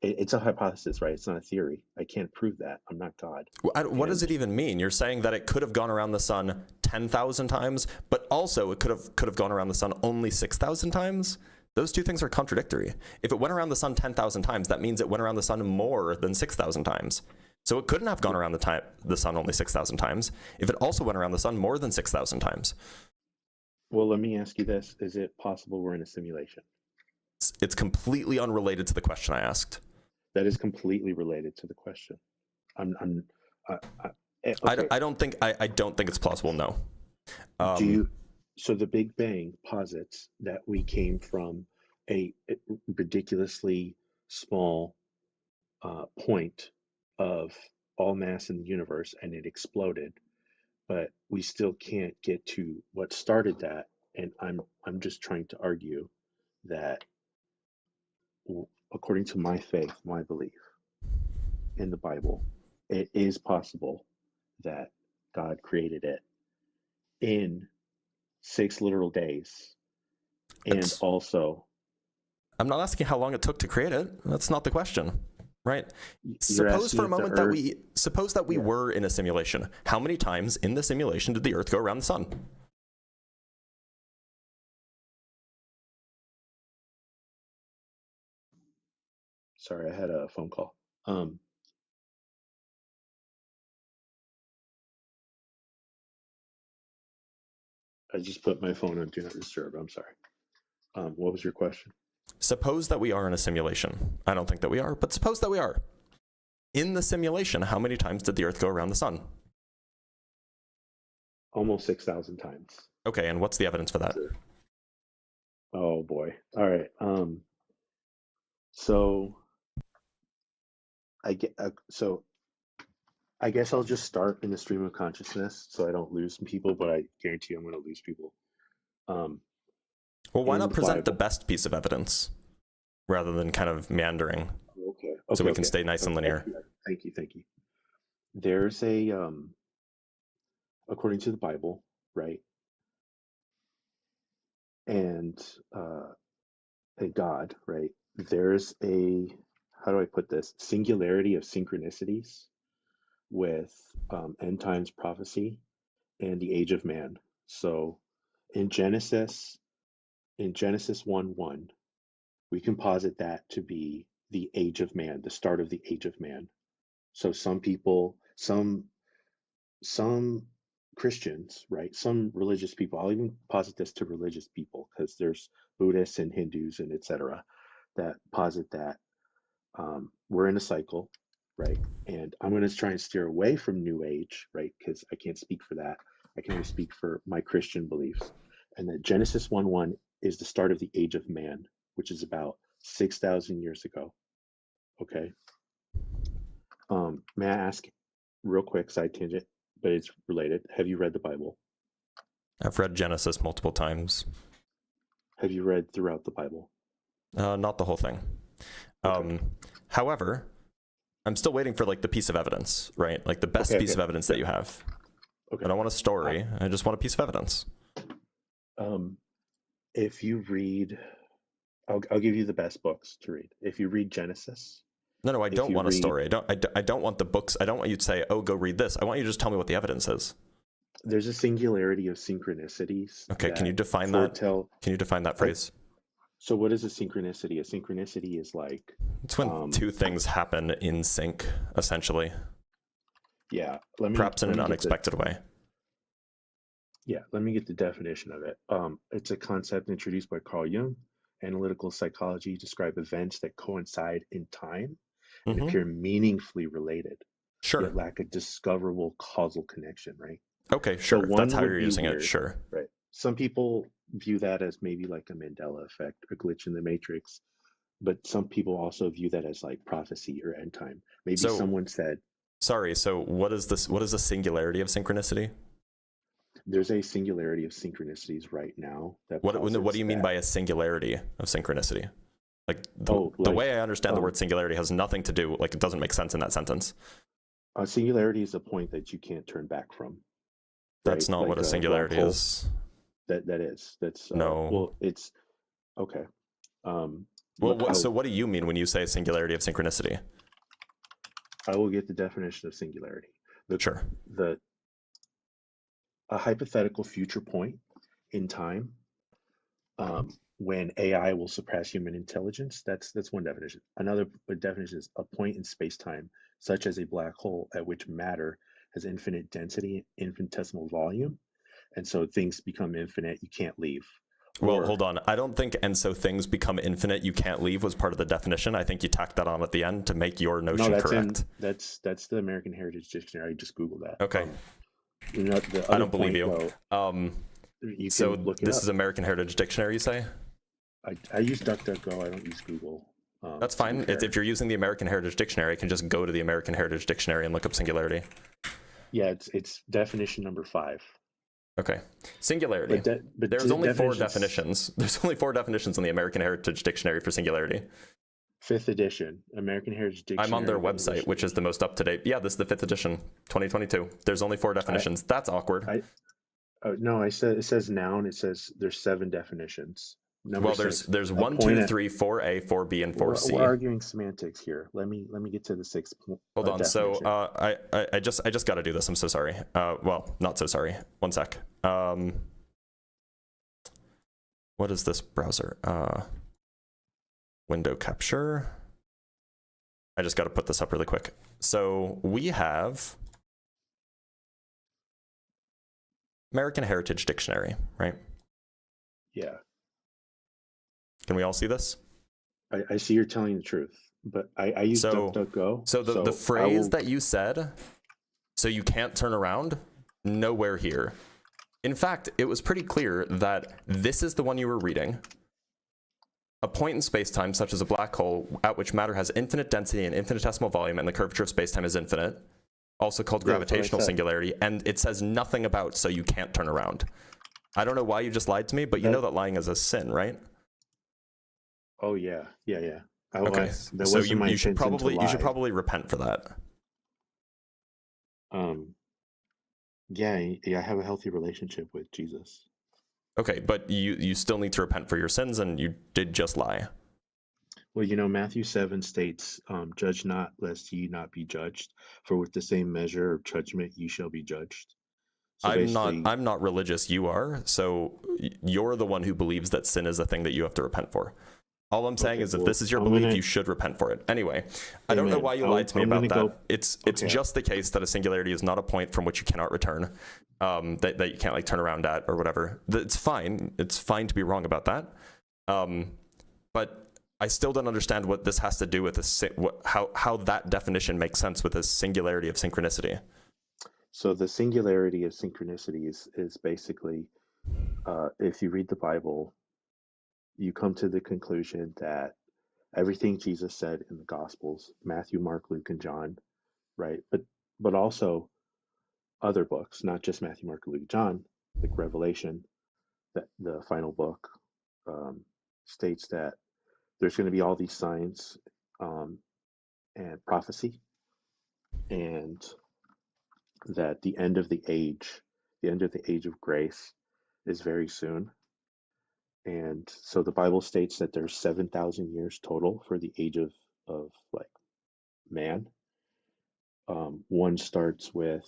Speaker 9: it's a hypothesis, right? It's not a theory. I can't prove that. I'm not God.
Speaker 1: What does it even mean? You're saying that it could have gone around the sun 10,000 times, but also it could have gone around the sun only 6,000 times? Those two things are contradictory. If it went around the sun 10,000 times, that means it went around the sun more than 6,000 times. So it couldn't have gone around the sun only 6,000 times if it also went around the sun more than 6,000 times.
Speaker 9: Well, let me ask you this. Is it possible we're in a simulation?
Speaker 1: It's completely unrelated to the question I asked.
Speaker 9: That is completely related to the question. Okay.
Speaker 1: I don't think it's plausible, no.
Speaker 9: So the Big Bang posits that we came from a ridiculously small point of all mass in the universe, and it exploded, but we still can't get to what started that. And I'm just trying to argue that, according to my faith, my belief in the Bible, it is possible that God created it in 6 literal days. And also,
Speaker 1: I'm not asking how long it took to create it. That's not the question, right?
Speaker 9: You're
Speaker 1: Suppose for a moment that we
Speaker 9: Yeah.
Speaker 1: were in a simulation. How many times in the simulation did the Earth go around the sun?
Speaker 9: Sorry, I had a phone call. I just put my phone on Do Not Disturb. I'm sorry. What was your question?
Speaker 1: Suppose that we are in a simulation. I don't think that we are, but suppose that we are. In the simulation, how many times did the Earth go around the sun?
Speaker 9: Almost 6,000 times.
Speaker 1: Okay, and what's the evidence for that?
Speaker 9: Oh boy. All right. So I guess I'll just start in the stream of consciousness so I don't lose people, but I guarantee I'm going to lose people.
Speaker 1: Well, why not present the best piece of evidence rather than kind of meandering?
Speaker 9: Okay.
Speaker 1: So we can stay nice and linear.
Speaker 9: Thank you. There's according to the Bible, right? And God, right? There's how do I put this? Singularity of synchronicities with end times prophecy and the age of man. So in Genesis 1:1, we can posit that to be the age of man, the start of the age of man. So some people, some Christians, right? Some religious people, I'll even posit this to religious people because there's Buddhists and Hindus and etc. that posit that we're in a cycle, right? And I'm going to try and steer away from New Age, right? Because I can't speak for that. I can only speak for my Christian beliefs. And that Genesis 1:1 is the start of the age of man, which is about 6,000 years ago. Okay. May I ask, real quick, side tangent, but it's related. Have you read the Bible?
Speaker 1: I've read Genesis multiple times.
Speaker 9: Have you read throughout the Bible?
Speaker 1: Not the whole thing.
Speaker 9: Okay.
Speaker 1: However, I'm still waiting for like the piece of evidence, right? Like the best piece of evidence that you have.
Speaker 9: Okay.
Speaker 1: I don't want a story. I just want a piece of evidence.
Speaker 9: If you read, I'll give you the best books to read. If you read Genesis.
Speaker 1: No, I don't want a story. I don't want the books. I don't want you to say, oh, go read this. I want you to just tell me what the evidence is.
Speaker 9: There's a singularity of synchronicities.
Speaker 1: Okay, can you define that? Can you define that phrase?
Speaker 9: So what is a synchronicity? A synchronicity is like...
Speaker 1: It's when two things happen in sync, essentially.
Speaker 9: Yeah.
Speaker 1: Perhaps in an unexpected way.
Speaker 9: Yeah, let me get the definition of it. It's a concept introduced by Carl Jung. Analytical psychology describe events that coincide in time and appear meaningfully related.
Speaker 1: Sure.
Speaker 9: Yet lack a discoverable causal connection, right?
Speaker 1: Okay, sure.
Speaker 9: So
Speaker 1: That's how you're using it, sure.
Speaker 9: Right. Some people view that as maybe like a Mandela effect, a glitch in the matrix, but some people also view that as like prophecy or end time. Maybe someone said... Sorry,
Speaker 1: so what is this? What is the singularity of synchronicity?
Speaker 9: There's a singularity of synchronicities right now.
Speaker 1: What do you mean by a singularity of synchronicity? Like the way I understand the word singularity has nothing to do, like it doesn't make sense in that sentence.
Speaker 9: A singularity is a point that you can't turn back from.
Speaker 1: That's not what a singularity is.
Speaker 9: That's
Speaker 1: no.
Speaker 9: Well, it's okay.
Speaker 1: So what do you mean when you say singularity of synchronicity?
Speaker 9: I will get the definition of singularity.
Speaker 1: Sure.
Speaker 9: A hypothetical future point in time when AI will surpass human intelligence. That's one definition. Another definition is a point in space-time, such as a black hole at which matter has infinite density, infinitesimal volume, and so things become infinite, you can't leave.
Speaker 1: Well, hold on. I don't think "and so things become infinite, you can't leave" was part of the definition. I think you tacked that on at the end to make your notion correct.
Speaker 9: That's the American Heritage Dictionary. I just Googled that.
Speaker 1: Okay.
Speaker 9: I
Speaker 1: don't believe you. So this is American Heritage Dictionary, you say?
Speaker 9: I use DuckDuckGo. I don't use Google.
Speaker 1: That's fine. If you're using the American Heritage Dictionary, I can just go to the American Heritage Dictionary and look up singularity.
Speaker 9: Yeah, it's definition number 5.
Speaker 1: Okay. Singularity. But there's only 4 definitions. There's only 4 definitions in the American Heritage Dictionary for singularity.
Speaker 9: 5th edition, American Heritage Dictionary.
Speaker 1: I'm on their website, which is the most up-to-date. Yeah, this is the 5th edition, 2022. There's only 4 definitions. That's awkward.
Speaker 9: No, it says noun. It says there's 7 definitions.
Speaker 1: There's 1, 2, 3, 4A, 4B, and 4C.
Speaker 9: We're arguing semantics here. Let me get to the 6th.
Speaker 1: Hold on. So I just got to do this. I'm so sorry. Well, not so sorry. One sec. What is this browser? Window capture. I just got to put this up really quick. So we have American Heritage Dictionary, right?
Speaker 9: Yeah.
Speaker 1: Can we all see this?
Speaker 9: I see you're telling the truth, but I use DuckDuckGo.
Speaker 1: So the phrase that you said, so you can't turn around, nowhere here. In fact, it was pretty clear that this is the one you were reading. A point in space-time, such as a black hole, at which matter has infinite density and infinitesimal volume, and the curvature of space-time is infinite, also called gravitational singularity, and it says nothing about so you can't turn around. I don't know why you just lied to me, but you know that lying is a sin, right?
Speaker 9: Oh yeah.
Speaker 1: Okay, so you should probably repent for that.
Speaker 9: Yeah, I have a healthy relationship with Jesus.
Speaker 1: Okay, but you still need to repent for your sins, and you did just lie.
Speaker 9: Well, Matthew 7 states, "Judge not, lest ye not be judged. For with the same measure of judgment ye shall be judged." So
Speaker 1: I'm not religious, you are, so you're the one who believes that sin is a thing that you have to repent for. All I'm saying is if this is your belief, you should repent for it. Anyway, I don't know why you lied to me about that. It's just the case that a singularity is not a point from which you cannot return, that you can't like turn around at or whatever. It's fine. It's fine to be wrong about that. But I still don't understand what this has to do with how that definition makes sense with a singularity of synchronicity.
Speaker 9: So the singularity of synchronicity is basically, if you read the Bible, you come to the conclusion that everything Jesus said in the Gospels, Matthew, Mark, Luke, and John, right? But also other books, not just Matthew, Mark, Luke, John, like Revelation, that the final book states that there's going to be all these signs and prophecy, and that the end of the age of grace is very soon. And so the Bible states that there's 7,000 years total for the age of like man. One starts with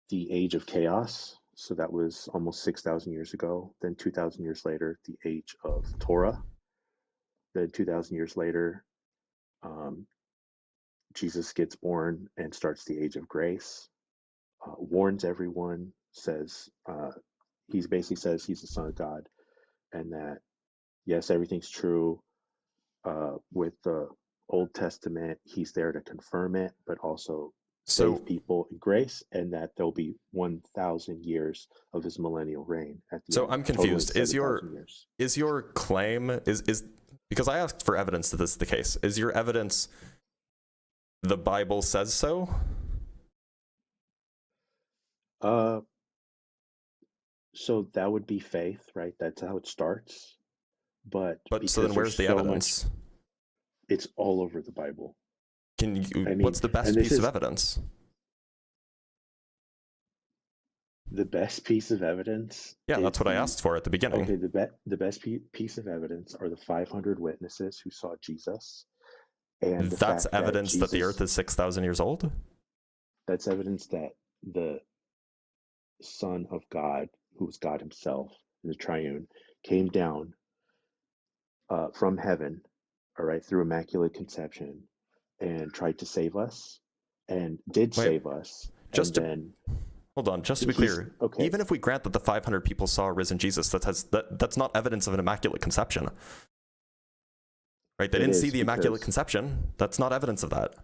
Speaker 9: the age of chaos. So that was almost 6,000 years ago. Then 2,000 years later, the age of Torah. Then 2,000 years later, Jesus gets born and starts the age of grace. Warns everyone, says he basically says he's the Son of God, and that yes, everything's true with the Old Testament. He's there to confirm it, but also save people in grace, and that there'll be 1,000 years of his millennial reign at the end.
Speaker 1: I'm confused. Is your claim is because I asked for evidence that this is the case? Is your evidence the Bible says so?
Speaker 9: So that would be faith, right? That's how it starts. But
Speaker 1: so then where's the evidence?
Speaker 9: It's all over the Bible.
Speaker 1: What's the best piece of evidence?
Speaker 9: The best piece of evidence?
Speaker 1: Yeah, that's what I asked for at the beginning.
Speaker 9: Okay, the best piece of evidence are the 500 witnesses who saw Jesus. And
Speaker 1: that's evidence that the earth is 6,000 years old?
Speaker 9: That's evidence that the Son of God, who was God himself in the triune, came down from heaven, all right, through immaculate conception, and tried to save us, and did save us.
Speaker 1: Hold on, just to be clear, even if we grant that the 500 people saw a risen Jesus, that's not evidence of an immaculate conception. Right? They didn't see the immaculate conception. That's not evidence of that.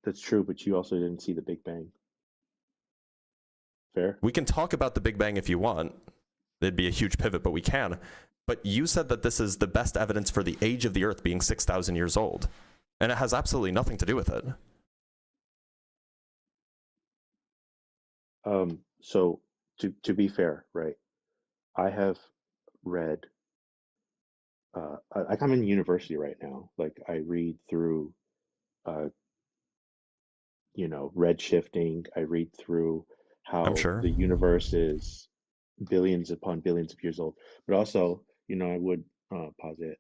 Speaker 9: That's true, but you also didn't see the Big Bang. Fair?
Speaker 1: We can talk about the Big Bang if you want. It'd be a huge pivot, but we can. But you said that this is the best evidence for the age of the earth being 6,000 years old. And it has absolutely nothing to do with it.
Speaker 9: So to be fair, right, I have read, I'm in university right now. Like I read through, red shifting. I read through how the universe is billions upon billions of years old. But also, I would posit,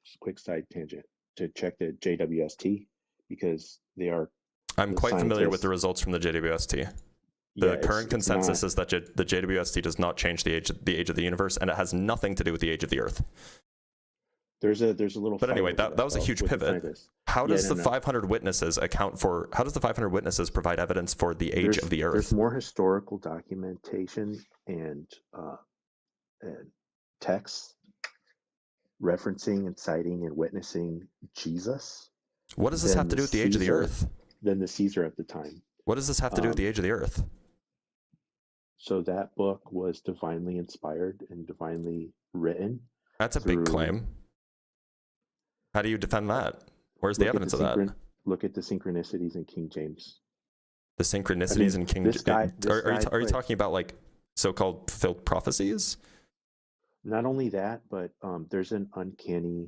Speaker 9: just a quick side tangent, to check the JWST, because they are.
Speaker 1: I'm quite familiar with the results from the JWST. The current consensus is that the JWST does not change the age of the universe, and it has nothing to do with the age of the Earth.
Speaker 9: There's a little.
Speaker 1: But anyway, that was a huge pivot. How does the 500 witnesses account for? How does the 500 witnesses provide evidence for the age of the Earth?
Speaker 9: There's more historical documentation and texts referencing and citing and witnessing Jesus.
Speaker 1: What does this have to do with the age of the Earth?
Speaker 9: Than the Caesar at the time.
Speaker 1: What does this have to do with the age of the Earth?
Speaker 9: So that book was divinely inspired and divinely written.
Speaker 1: That's a big claim. How do you defend that? Where's the evidence of that?
Speaker 9: Look at the synchronicities in King James.
Speaker 1: The synchronicities in King James. Are you talking about like so-called fulfilled prophecies?
Speaker 9: Not only that, but there's an uncanny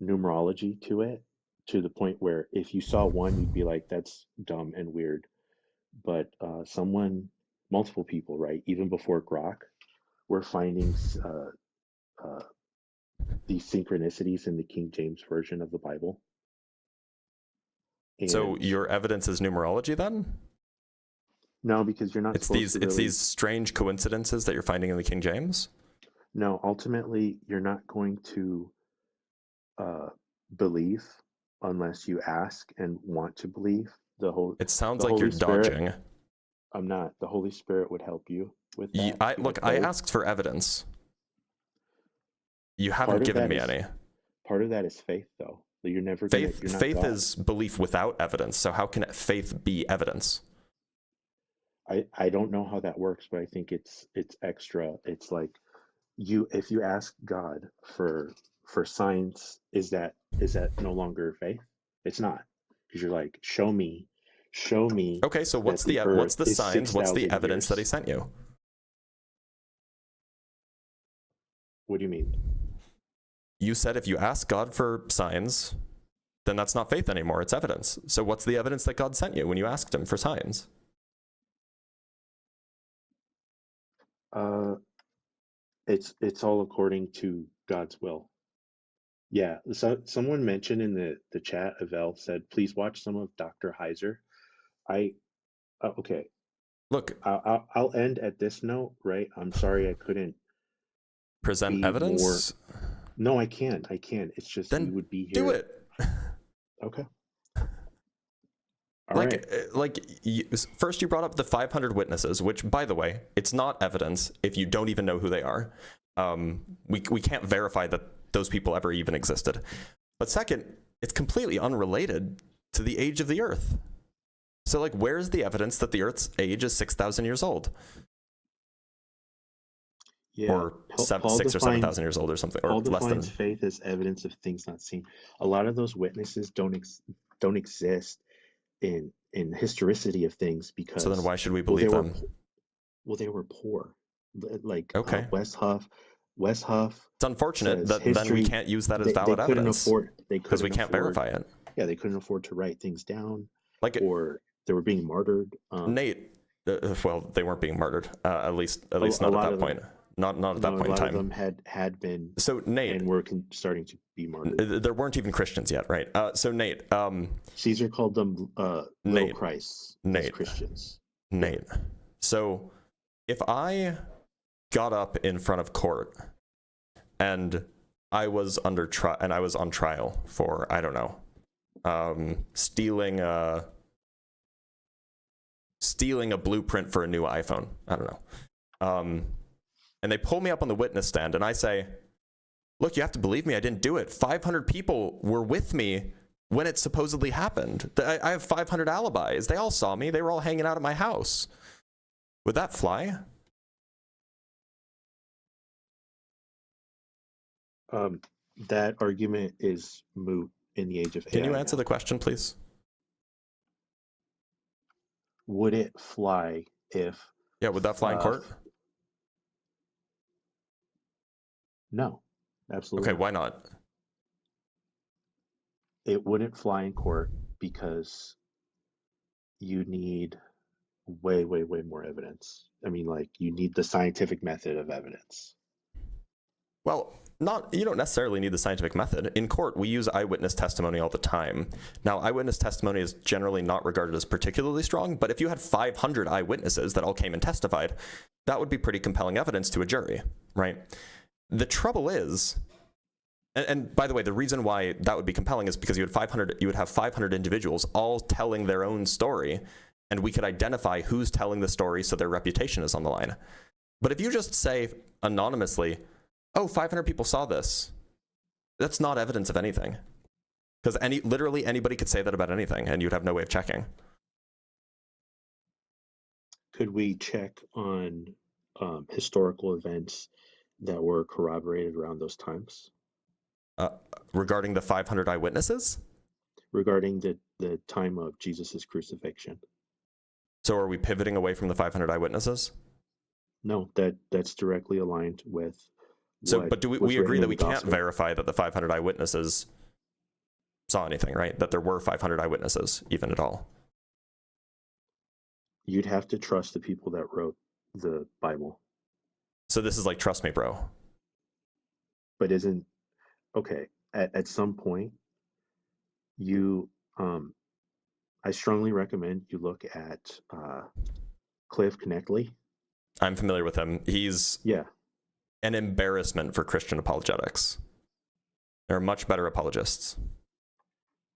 Speaker 9: numerology to it, to the point where if you saw one, you'd be like, that's dumb and weird. But multiple people, right, even before Grok, were finding these synchronicities in the King James version of the Bible. And
Speaker 1: so your evidence is numerology then?
Speaker 9: No, because you're not
Speaker 1: It's
Speaker 9: supposed
Speaker 1: these
Speaker 9: to
Speaker 1: it's
Speaker 9: really.
Speaker 1: these strange coincidences that you're finding in the King James.
Speaker 9: No, ultimately, you're not going to believe unless you ask and want to believe.
Speaker 1: It sounds
Speaker 9: The
Speaker 1: like you're
Speaker 9: Holy Spirit.
Speaker 1: dodging.
Speaker 9: I'm not. The Holy Spirit would help you with that. He
Speaker 1: Look,
Speaker 9: would
Speaker 1: I
Speaker 9: guide.
Speaker 1: asked for evidence. You haven't
Speaker 9: Part of
Speaker 1: given
Speaker 9: that
Speaker 1: me
Speaker 9: is
Speaker 1: any.
Speaker 9: part of that is faith, though. That you're never gonna. You're not
Speaker 1: Faith
Speaker 9: God.
Speaker 1: is belief without evidence. So how can faith be evidence?
Speaker 9: I don't know how that works, but I think it's extra. It's like if you ask God for signs, is that no longer faith? It's not, because you're like, show me
Speaker 1: Okay, so what's
Speaker 9: that the
Speaker 1: the
Speaker 9: earth is
Speaker 1: signs? What's the
Speaker 9: 6,000
Speaker 1: evidence that he
Speaker 9: years.
Speaker 1: sent you?
Speaker 9: What do you mean?
Speaker 1: You said if you ask God for signs, then that's not faith anymore. It's evidence. So what's the evidence that God sent you when you asked him for signs?
Speaker 9: It's all according to God's will. Yeah. So someone mentioned in the chat, Avel said, please watch some of Dr. Heiser. Okay.
Speaker 1: Look,
Speaker 9: I'll end at this note, right? I'm sorry I couldn't
Speaker 1: present
Speaker 9: be more.
Speaker 1: evidence?
Speaker 9: No, I can. It's just
Speaker 1: Then
Speaker 9: we would be here.
Speaker 1: do it.
Speaker 9: Okay. All right.
Speaker 1: First you brought up the 500 witnesses, which, by the way, it's not evidence if you don't even know who they are. We can't verify that those people ever even existed. But second, it's completely unrelated to the age of the Earth. So, like, where's the evidence that the Earth's age is 6,000 years old?
Speaker 9: Yeah.
Speaker 1: Or 6 or 7,000 years old or something, or
Speaker 9: Paul
Speaker 1: less than.
Speaker 9: defines faith as evidence of things not seen. A lot of those witnesses don't exist in historicity of things, because
Speaker 1: So then why should we believe them?
Speaker 9: They were poor. Like,
Speaker 1: okay.
Speaker 9: West Huff.
Speaker 1: It's unfortunate that then we can't use that as valid evidence because we can't verify it.
Speaker 9: Yeah, they couldn't afford to write things down,
Speaker 1: or
Speaker 9: they were being martyred.
Speaker 1: Nate, well, they weren't being martyred. At least not at that point. Not at that point in time.
Speaker 9: A lot of them had been.
Speaker 1: So Nate,
Speaker 9: and were starting to be martyred.
Speaker 1: There weren't even Christians yet, right? So Nate,
Speaker 9: Caesar called them little Christ. Nate, Christians.
Speaker 1: Nate. So if I got up in front of court and I was on trial for, I don't know, stealing a blueprint for a new iPhone, I don't know. And they pull me up on the witness stand and I say, look, you have to believe me, I didn't do it. 500 people were with me when it supposedly happened. I have 500 alibis. They all saw me. They were all hanging out at my house. Would that fly?
Speaker 9: That argument is moot in the age of AI.
Speaker 1: Can you answer the question, please?
Speaker 9: Would it fly if...
Speaker 1: Yeah, would that fly in court?
Speaker 9: No, absolutely.
Speaker 1: Okay, why not?
Speaker 9: It wouldn't fly in court because you need way more evidence. I mean, like, you need the scientific method of evidence.
Speaker 1: Well, you don't necessarily need the scientific method. In court, we use eyewitness testimony all the time. Now, eyewitness testimony is generally not regarded as particularly strong, but if you had 500 eyewitnesses that all came and testified, that would be pretty compelling evidence to a jury, right? The trouble is, and by the way, the reason why that would be compelling is because you would have 500 individuals all telling their own story, and we could identify who's telling the story so their reputation is on the line. But if you just say anonymously, oh, 500 people saw this, that's not evidence of anything. Because literally anybody could say that about anything, and you'd have no way of checking.
Speaker 9: Could we check on historical events that were corroborated around those times?
Speaker 1: Regarding the 500 eyewitnesses?
Speaker 9: Regarding the time of Jesus's crucifixion.
Speaker 1: So are we pivoting away from the 500 eyewitnesses?
Speaker 9: No, that's directly aligned with...
Speaker 1: So, but do we agree that we can't verify that the 500 eyewitnesses saw anything, right? That there were 500 eyewitnesses, even at all?
Speaker 9: You'd have to trust the people that wrote the Bible.
Speaker 1: So this is like, trust me, bro.
Speaker 9: But okay, at some point, I strongly recommend you look at Cliff Knechtley?
Speaker 1: I'm familiar with him. He's an embarrassment for Christian apologetics. There are much better apologists.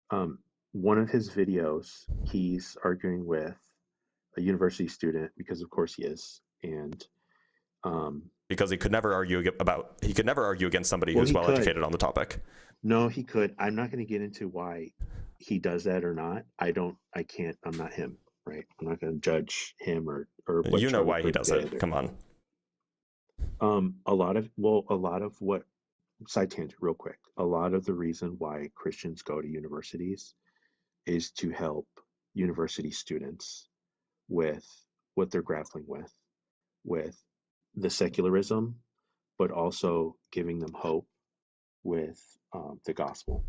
Speaker 9: One of his videos, he's arguing with a university student, because of course he is, and
Speaker 1: because he could never argue against somebody who's well educated on the topic.
Speaker 9: No, he could. I'm not going to get into why he does that or not. I'm not him, right? I'm not going to judge him or what
Speaker 1: you know why he does it.
Speaker 9: Either.
Speaker 1: Come on.
Speaker 9: A lot of what, side tangent real quick. A lot of the reason why Christians go to universities is to help university students with what they're grappling with the secularism, but also giving them hope with the gospel.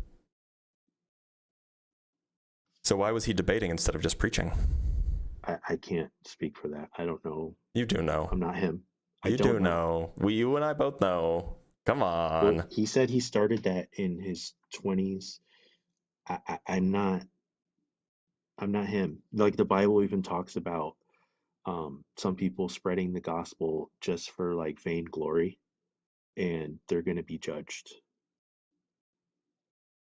Speaker 1: So why was he debating instead of just preaching?
Speaker 9: I can't speak for that. I don't know.
Speaker 1: You do know.
Speaker 9: I'm not him.
Speaker 1: You do know. You and I both know. Come on.
Speaker 9: Well, he said he started that in his 20s. I'm not him. Like the Bible even talks about some people spreading the gospel just for like vainglory, and they're going to be judged.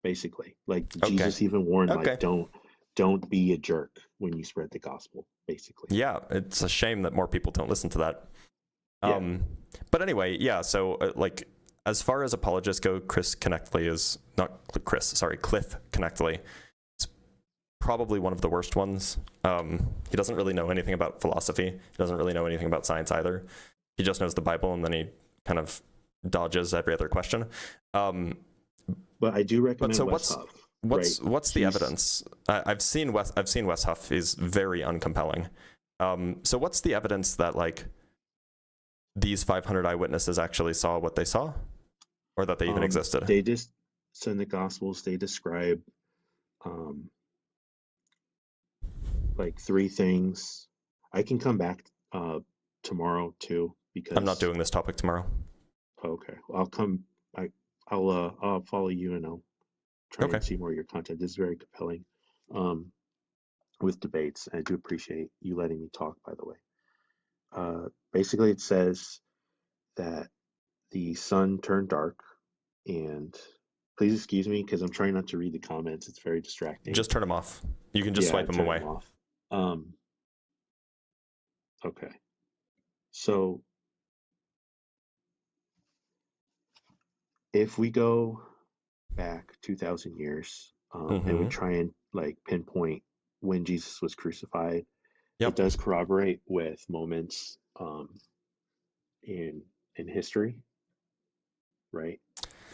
Speaker 9: Basically, like Jesus even warned, like don't be a jerk when you spread the gospel. Basically,
Speaker 1: yeah, it's a shame that more people don't listen to that. But anyway, yeah. So like, as far as apologists go, Cliff Knechtley is probably one of the worst ones. He doesn't really know anything about philosophy. He doesn't really know anything about science either. He just knows the Bible, and then he kind of dodges every other question.
Speaker 9: But I do recommend Wes Huff.
Speaker 1: What's the evidence? I've seen Wes Huff. He's very uncompelling. So what's the evidence that like these 500 eyewitnesses actually saw what they saw, or that they even existed?
Speaker 9: They just in the Gospels they describe like 3 things. I can come back tomorrow too, because
Speaker 1: I'm not doing this topic tomorrow.
Speaker 9: Okay, I'll follow you, and I'll try and see more of your content. This is very compelling with debates. I do appreciate you letting me talk, by the way. Basically, it says that the sun turned dark, and please excuse me because I'm trying not to read the comments. It's very distracting.
Speaker 1: Just turn them off. You can just swipe them away.
Speaker 9: Okay. So if we go back 2,000 years and we try and like pinpoint when Jesus was crucified, it does corroborate with moments in history, right?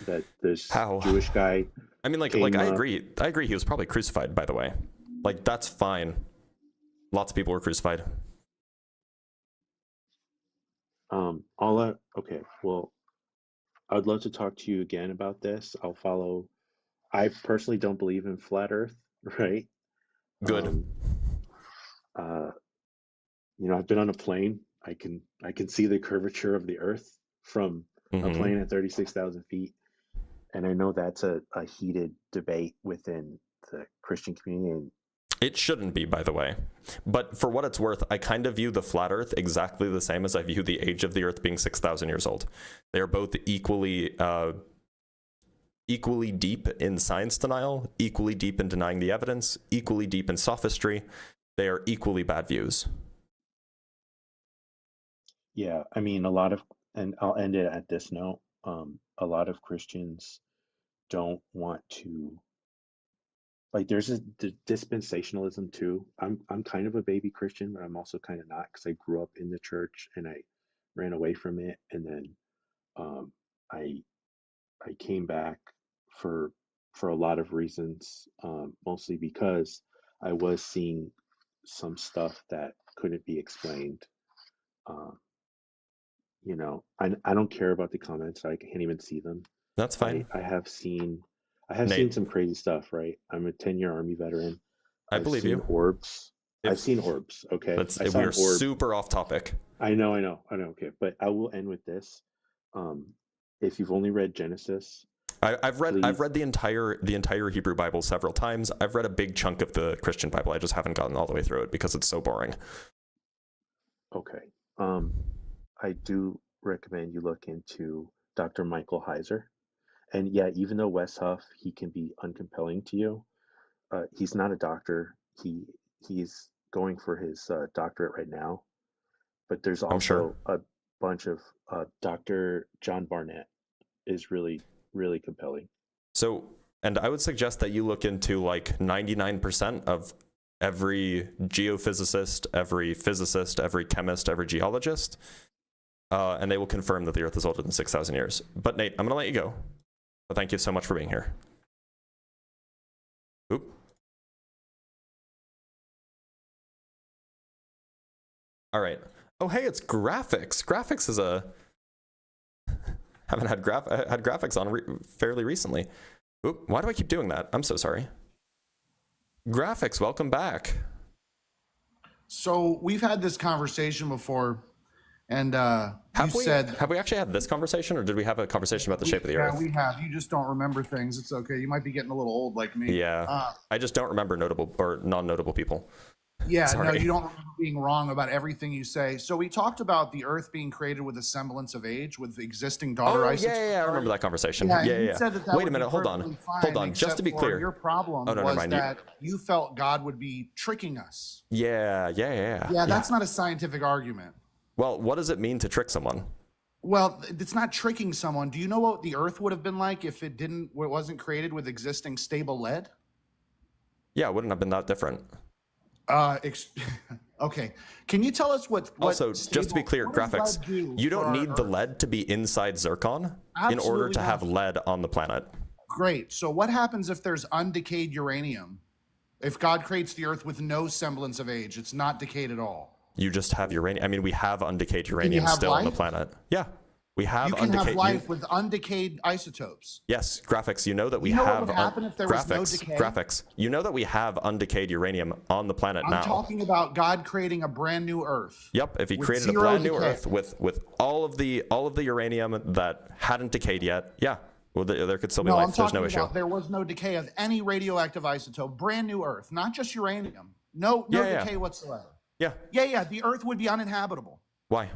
Speaker 9: That this Jewish guy.
Speaker 1: I mean, I agree. He was probably crucified, by the way. Like, that's fine. Lots of people were crucified.
Speaker 9: Okay. Well, I'd love to talk to you again about this. I'll follow. I personally don't believe in flat Earth, right?
Speaker 1: Good.
Speaker 9: I've been on a plane. I can see the curvature of the Earth from a plane at 36,000 feet, and I know that's a heated debate within the Christian community. And
Speaker 1: it shouldn't be, by the way. But for what it's worth, I kind of view the flat Earth exactly the same as I view the age of the Earth being 6,000 years old. They are both equally deep in science denial, equally deep in denying the evidence, equally deep in sophistry. They are equally bad views.
Speaker 9: Yeah, I mean, and I'll end it at this note. A lot of Christians don't want to. Like, there's a dispensationalism too. I'm kind of a baby Christian, but I'm also kind of not, because I grew up in the church and I ran away from it, and then I came back for a lot of reasons, mostly because I was seeing some stuff that couldn't be explained. I don't care about the comments. I can't even see them.
Speaker 1: That's fine.
Speaker 9: I have seen some crazy stuff, right? I'm a 10-year Army veteran.
Speaker 1: I believe you.
Speaker 9: Orbs. I've seen orbs, okay?
Speaker 1: We're super off topic.
Speaker 9: I know, okay. But I will end with this. If you've only read Genesis,
Speaker 1: I've read the entire Hebrew Bible several times. I've read a big chunk of the Christian Bible. I just haven't gotten all the way through it because it's so boring.
Speaker 9: Okay. I do recommend you look into Dr. Michael Heiser. And yeah, even though Wes Huff, he can be uncompelling to you, he's not a doctor. He's going for his doctorate right now. But there's
Speaker 1: I'm sure.
Speaker 9: also a bunch of Dr. John Barnett is really, really compelling.
Speaker 1: So, and I would suggest that you look into like 99% of every geophysicist, every physicist, every chemist, every geologist, and they will confirm that the Earth is older than 6,000 years. But Nate, I'm going to let you go. But thank you so much for being here. Oop. All right. Oh, hey, it's graphics. Graphics is a... haven't had graphics on fairly recently. Oop, why do I keep doing that? I'm so sorry. Graphics, welcome back.
Speaker 10: So we've had this conversation before, and
Speaker 1: have we actually had this conversation, or did we have a conversation about the shape of the Earth?
Speaker 10: Yeah, we have. You just don't remember things. It's okay. You might be getting a little old like me.
Speaker 1: Yeah, I just don't remember notable or non-notable people.
Speaker 10: Yeah,
Speaker 1: Sorry.
Speaker 10: no, you don't remember being wrong about everything you say. So we talked about the Earth being created with a semblance of age, with existing daughter isotopes.
Speaker 1: Yeah, I remember that conversation.
Speaker 10: Yeah,
Speaker 1: Yeah.
Speaker 10: Said that
Speaker 1: Wait a minute, hold on. Just to be clear,
Speaker 10: your problem was that you felt God would be tricking us.
Speaker 1: Yeah.
Speaker 10: Yeah, that's not a scientific argument.
Speaker 1: Well, what does it mean to trick someone?
Speaker 10: Well, it's not tricking someone. Do you know what the Earth would have been like if it wasn't created with existing stable lead?
Speaker 1: Yeah, it wouldn't have been that different.
Speaker 10: Okay. Can you tell us what
Speaker 1: also, just to be clear, graphics, you don't need the lead to be inside zircon in order to have lead on the planet.
Speaker 10: Great. So what happens if there's undecayed uranium? If God creates the Earth with no semblance of age, it's not decayed at all.
Speaker 1: You just have uranium. I mean, we have undecayed uranium still on the planet. Yeah. We have
Speaker 10: undecayed. You can have life with undecayed isotopes.
Speaker 1: Yes, graphics. You know that we have. What would happen if there was no decay? Graphics. You know that we have undecayed uranium on the planet now.
Speaker 10: I'm talking about God creating a brand new Earth.
Speaker 1: Yep. If He created a brand new Earth with all of the uranium that hadn't decayed yet, yeah, well, there could still be life. There's no issue.
Speaker 10: There was no decay of any radioactive isotope. Brand new Earth, not just uranium. No decay whatsoever.
Speaker 1: Yeah.
Speaker 10: Yeah. The Earth would be uninhabitable.
Speaker 1: Why?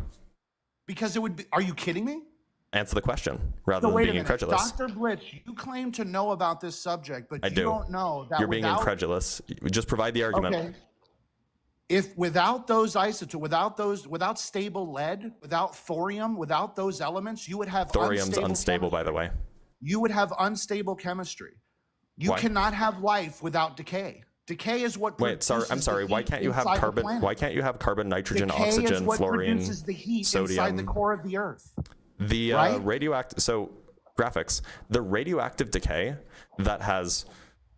Speaker 10: Because it would be. Are you kidding me?
Speaker 1: Answer the question rather than being incredulous.
Speaker 10: Dr. Blitz, you claim to know about this subject, but you don't know that
Speaker 1: you're being incredulous. Just provide the argument.
Speaker 10: Okay. If without those isotopes, without stable lead, without thorium, without those elements, you would have
Speaker 1: thorium's unstable, by the way.
Speaker 10: You would have unstable chemistry. You cannot have life without decay. Decay is what.
Speaker 1: Wait, sorry. I'm sorry. Why can't you have carbon? Why can't you have carbon, nitrogen, oxygen, fluorine,
Speaker 10: produces the heat
Speaker 1: sodium
Speaker 10: inside the core of the Earth?
Speaker 1: The radioactive. So graphics. The radioactive decay that has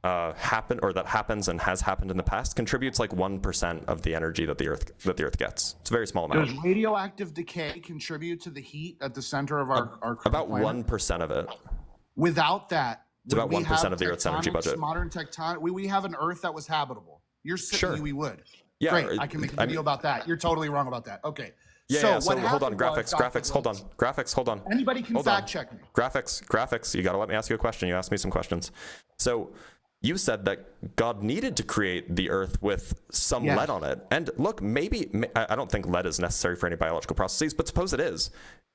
Speaker 1: happened, or that happens and has happened in the past, contributes like 1% of the energy that the Earth gets. It's a very small amount.
Speaker 10: Does radioactive decay contribute to the heat at the center of our
Speaker 1: about
Speaker 10: planet?
Speaker 1: 1% of it.
Speaker 10: Without that.
Speaker 1: It's about 1% of the Earth's energy budget.
Speaker 10: Modern tectonic. We have an Earth that was habitable. You're saying we would.
Speaker 1: Yeah.
Speaker 10: Great. I can make a video about that. You're totally wrong about that. Okay.
Speaker 1: Yeah. So hold on. Graphics. Hold on.
Speaker 10: Anybody can fact check me.
Speaker 1: Graphics. You got to let me ask you a question. You asked me some questions. So you said that God needed to create the Earth with some lead on it. And look, maybe I don't think lead is necessary for any biological processes, but suppose it is.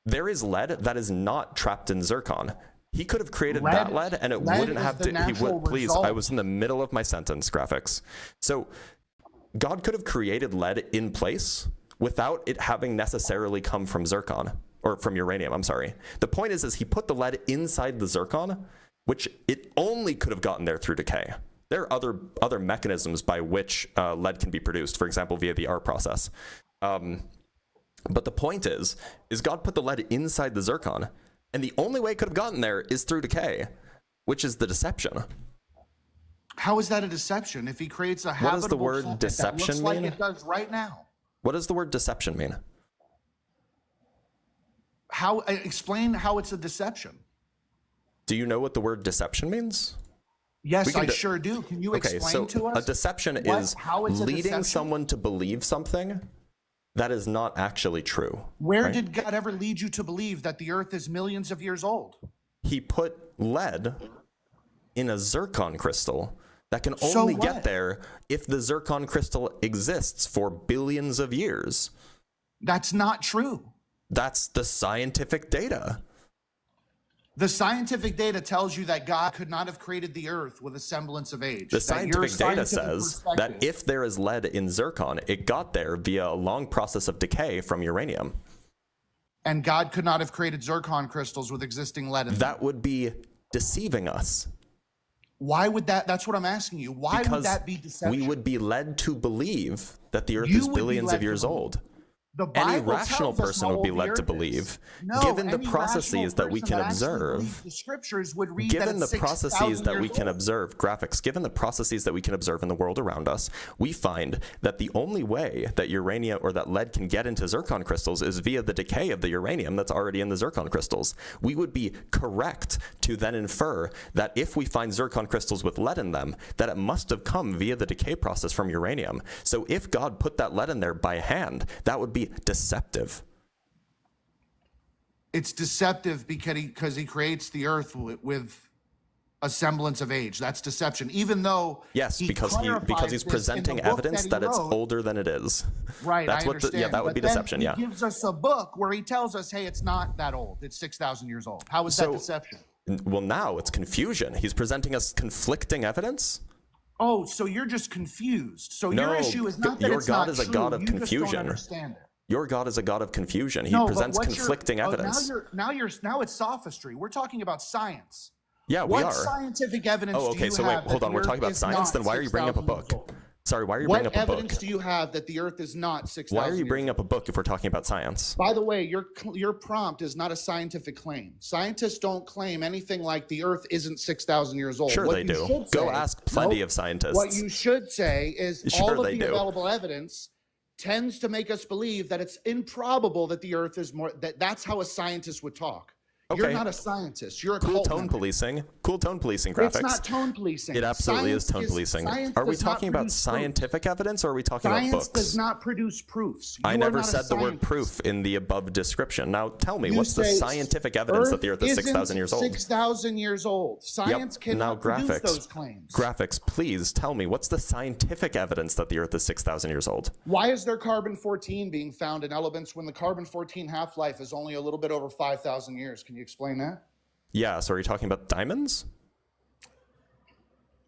Speaker 1: There is lead that is not trapped in zircon. He could have created that lead, and it wouldn't have to. He would. Please, I was in the middle of my sentence. Graphics. So, God could have created lead in place without it having necessarily come from zircon or from uranium. I'm sorry. The point is He put the lead inside the zircon, which it only could have gotten there through decay. There are other mechanisms by which lead can be produced. For example, via the R process. But the point is God put the lead inside the zircon. And the only way it could have gotten there is through decay, which is the deception.
Speaker 10: How is that a deception? If He creates a habitable
Speaker 1: what does the word deception
Speaker 10: that looks
Speaker 1: mean?
Speaker 10: Like it does right now.
Speaker 1: What does the word deception mean?
Speaker 10: Explain how it's a deception.
Speaker 1: Do you know what the word deception means?
Speaker 10: Yes, I sure do. Can you explain to us?
Speaker 1: A deception is leading someone to believe something that is not actually true.
Speaker 10: Where did God ever lead you to believe that the Earth is millions of years old?
Speaker 1: He put lead in a zircon crystal that can only get there if the zircon crystal exists for billions of years.
Speaker 10: That's not true.
Speaker 1: That's the scientific data.
Speaker 10: The scientific data tells you that God could not have created the earth with a semblance of age.
Speaker 1: The scientific data says that if there is lead in zircon, it got there via a long process of decay from uranium.
Speaker 10: And God could not have created zircon crystals with existing lead in them.
Speaker 1: That would be deceiving us.
Speaker 10: Why would that? That's what I'm asking you. Why would that be deception?
Speaker 1: We would be led to believe that the earth is billions of years old. Any rational person would be led to believe, given the processes that we can observe,
Speaker 10: the scriptures would read
Speaker 1: given
Speaker 10: that
Speaker 1: the processes that we can observe, graphics, given the processes that we can observe in the world around us, we find that the only way that uranium or that lead can get into zircon crystals is via the decay of the uranium that's already in the zircon crystals. We would be correct to then infer that if we find zircon crystals with lead in them, that it must have come via the decay process from uranium. So if God put that lead in there by hand, that would be deceptive.
Speaker 10: It's deceptive because he creates the earth with a semblance of age. That's deception. Even though
Speaker 1: because he's presenting evidence that it's older than it is.
Speaker 10: Right.
Speaker 1: That's
Speaker 10: I understand.
Speaker 1: that would be deception.
Speaker 10: He gives us a book where he tells us, hey, it's not that old. It's 6,000 years old. How is that deception?
Speaker 1: Well, now it's confusion. He's presenting us conflicting evidence.
Speaker 10: Oh, so you're just confused. So your issue is not that
Speaker 1: your
Speaker 10: it's
Speaker 1: God
Speaker 10: not
Speaker 1: is a
Speaker 10: true.
Speaker 1: God of
Speaker 10: You
Speaker 1: confusion.
Speaker 10: just don't understand it.
Speaker 1: Your God is a God of confusion. He
Speaker 10: No,
Speaker 1: presents
Speaker 10: but
Speaker 1: conflicting evidence.
Speaker 10: Now it's sophistry. We're talking about science.
Speaker 1: Yeah, we are.
Speaker 10: What scientific evidence
Speaker 1: okay,
Speaker 10: do you
Speaker 1: so
Speaker 10: have?
Speaker 1: wait, hold on. We're talking about science. Then why are you bringing up a book? Sorry, why are you bringing up a book?
Speaker 10: What evidence do you have that the Earth is not 6,000
Speaker 1: Why are you bringing up a book if we're talking about science?
Speaker 10: By the way, your prompt is not a scientific claim. Scientists don't claim anything like the Earth isn't 6,000 years old.
Speaker 1: Sure, they do. Go ask plenty of scientists.
Speaker 10: What you should say is all of the available evidence tends to make us believe that it's improbable that the Earth is more. That's how a scientist would talk.
Speaker 1: Okay.
Speaker 10: You're not a scientist. You're a
Speaker 1: cool
Speaker 10: cult
Speaker 1: tone
Speaker 10: member.
Speaker 1: policing. Cool tone policing graphics.
Speaker 10: It's not tone policing.
Speaker 1: It absolutely is tone policing. Are we talking about scientific evidence or are we talking about books?
Speaker 10: Science does not produce proofs.
Speaker 1: I never said the word proof in the above description. Now tell me, what's the scientific evidence that the Earth is 6,000 years old?
Speaker 10: 6,000 years old. Science cannot produce those claims.
Speaker 1: Graphics, please tell me, what's the scientific evidence that the Earth is 6,000 years old?
Speaker 10: Why is there carbon-14 being found in elements when the carbon-14 half-life is only a little bit over 5,000 years? Can you explain that?
Speaker 1: Yeah, so are you talking about diamonds?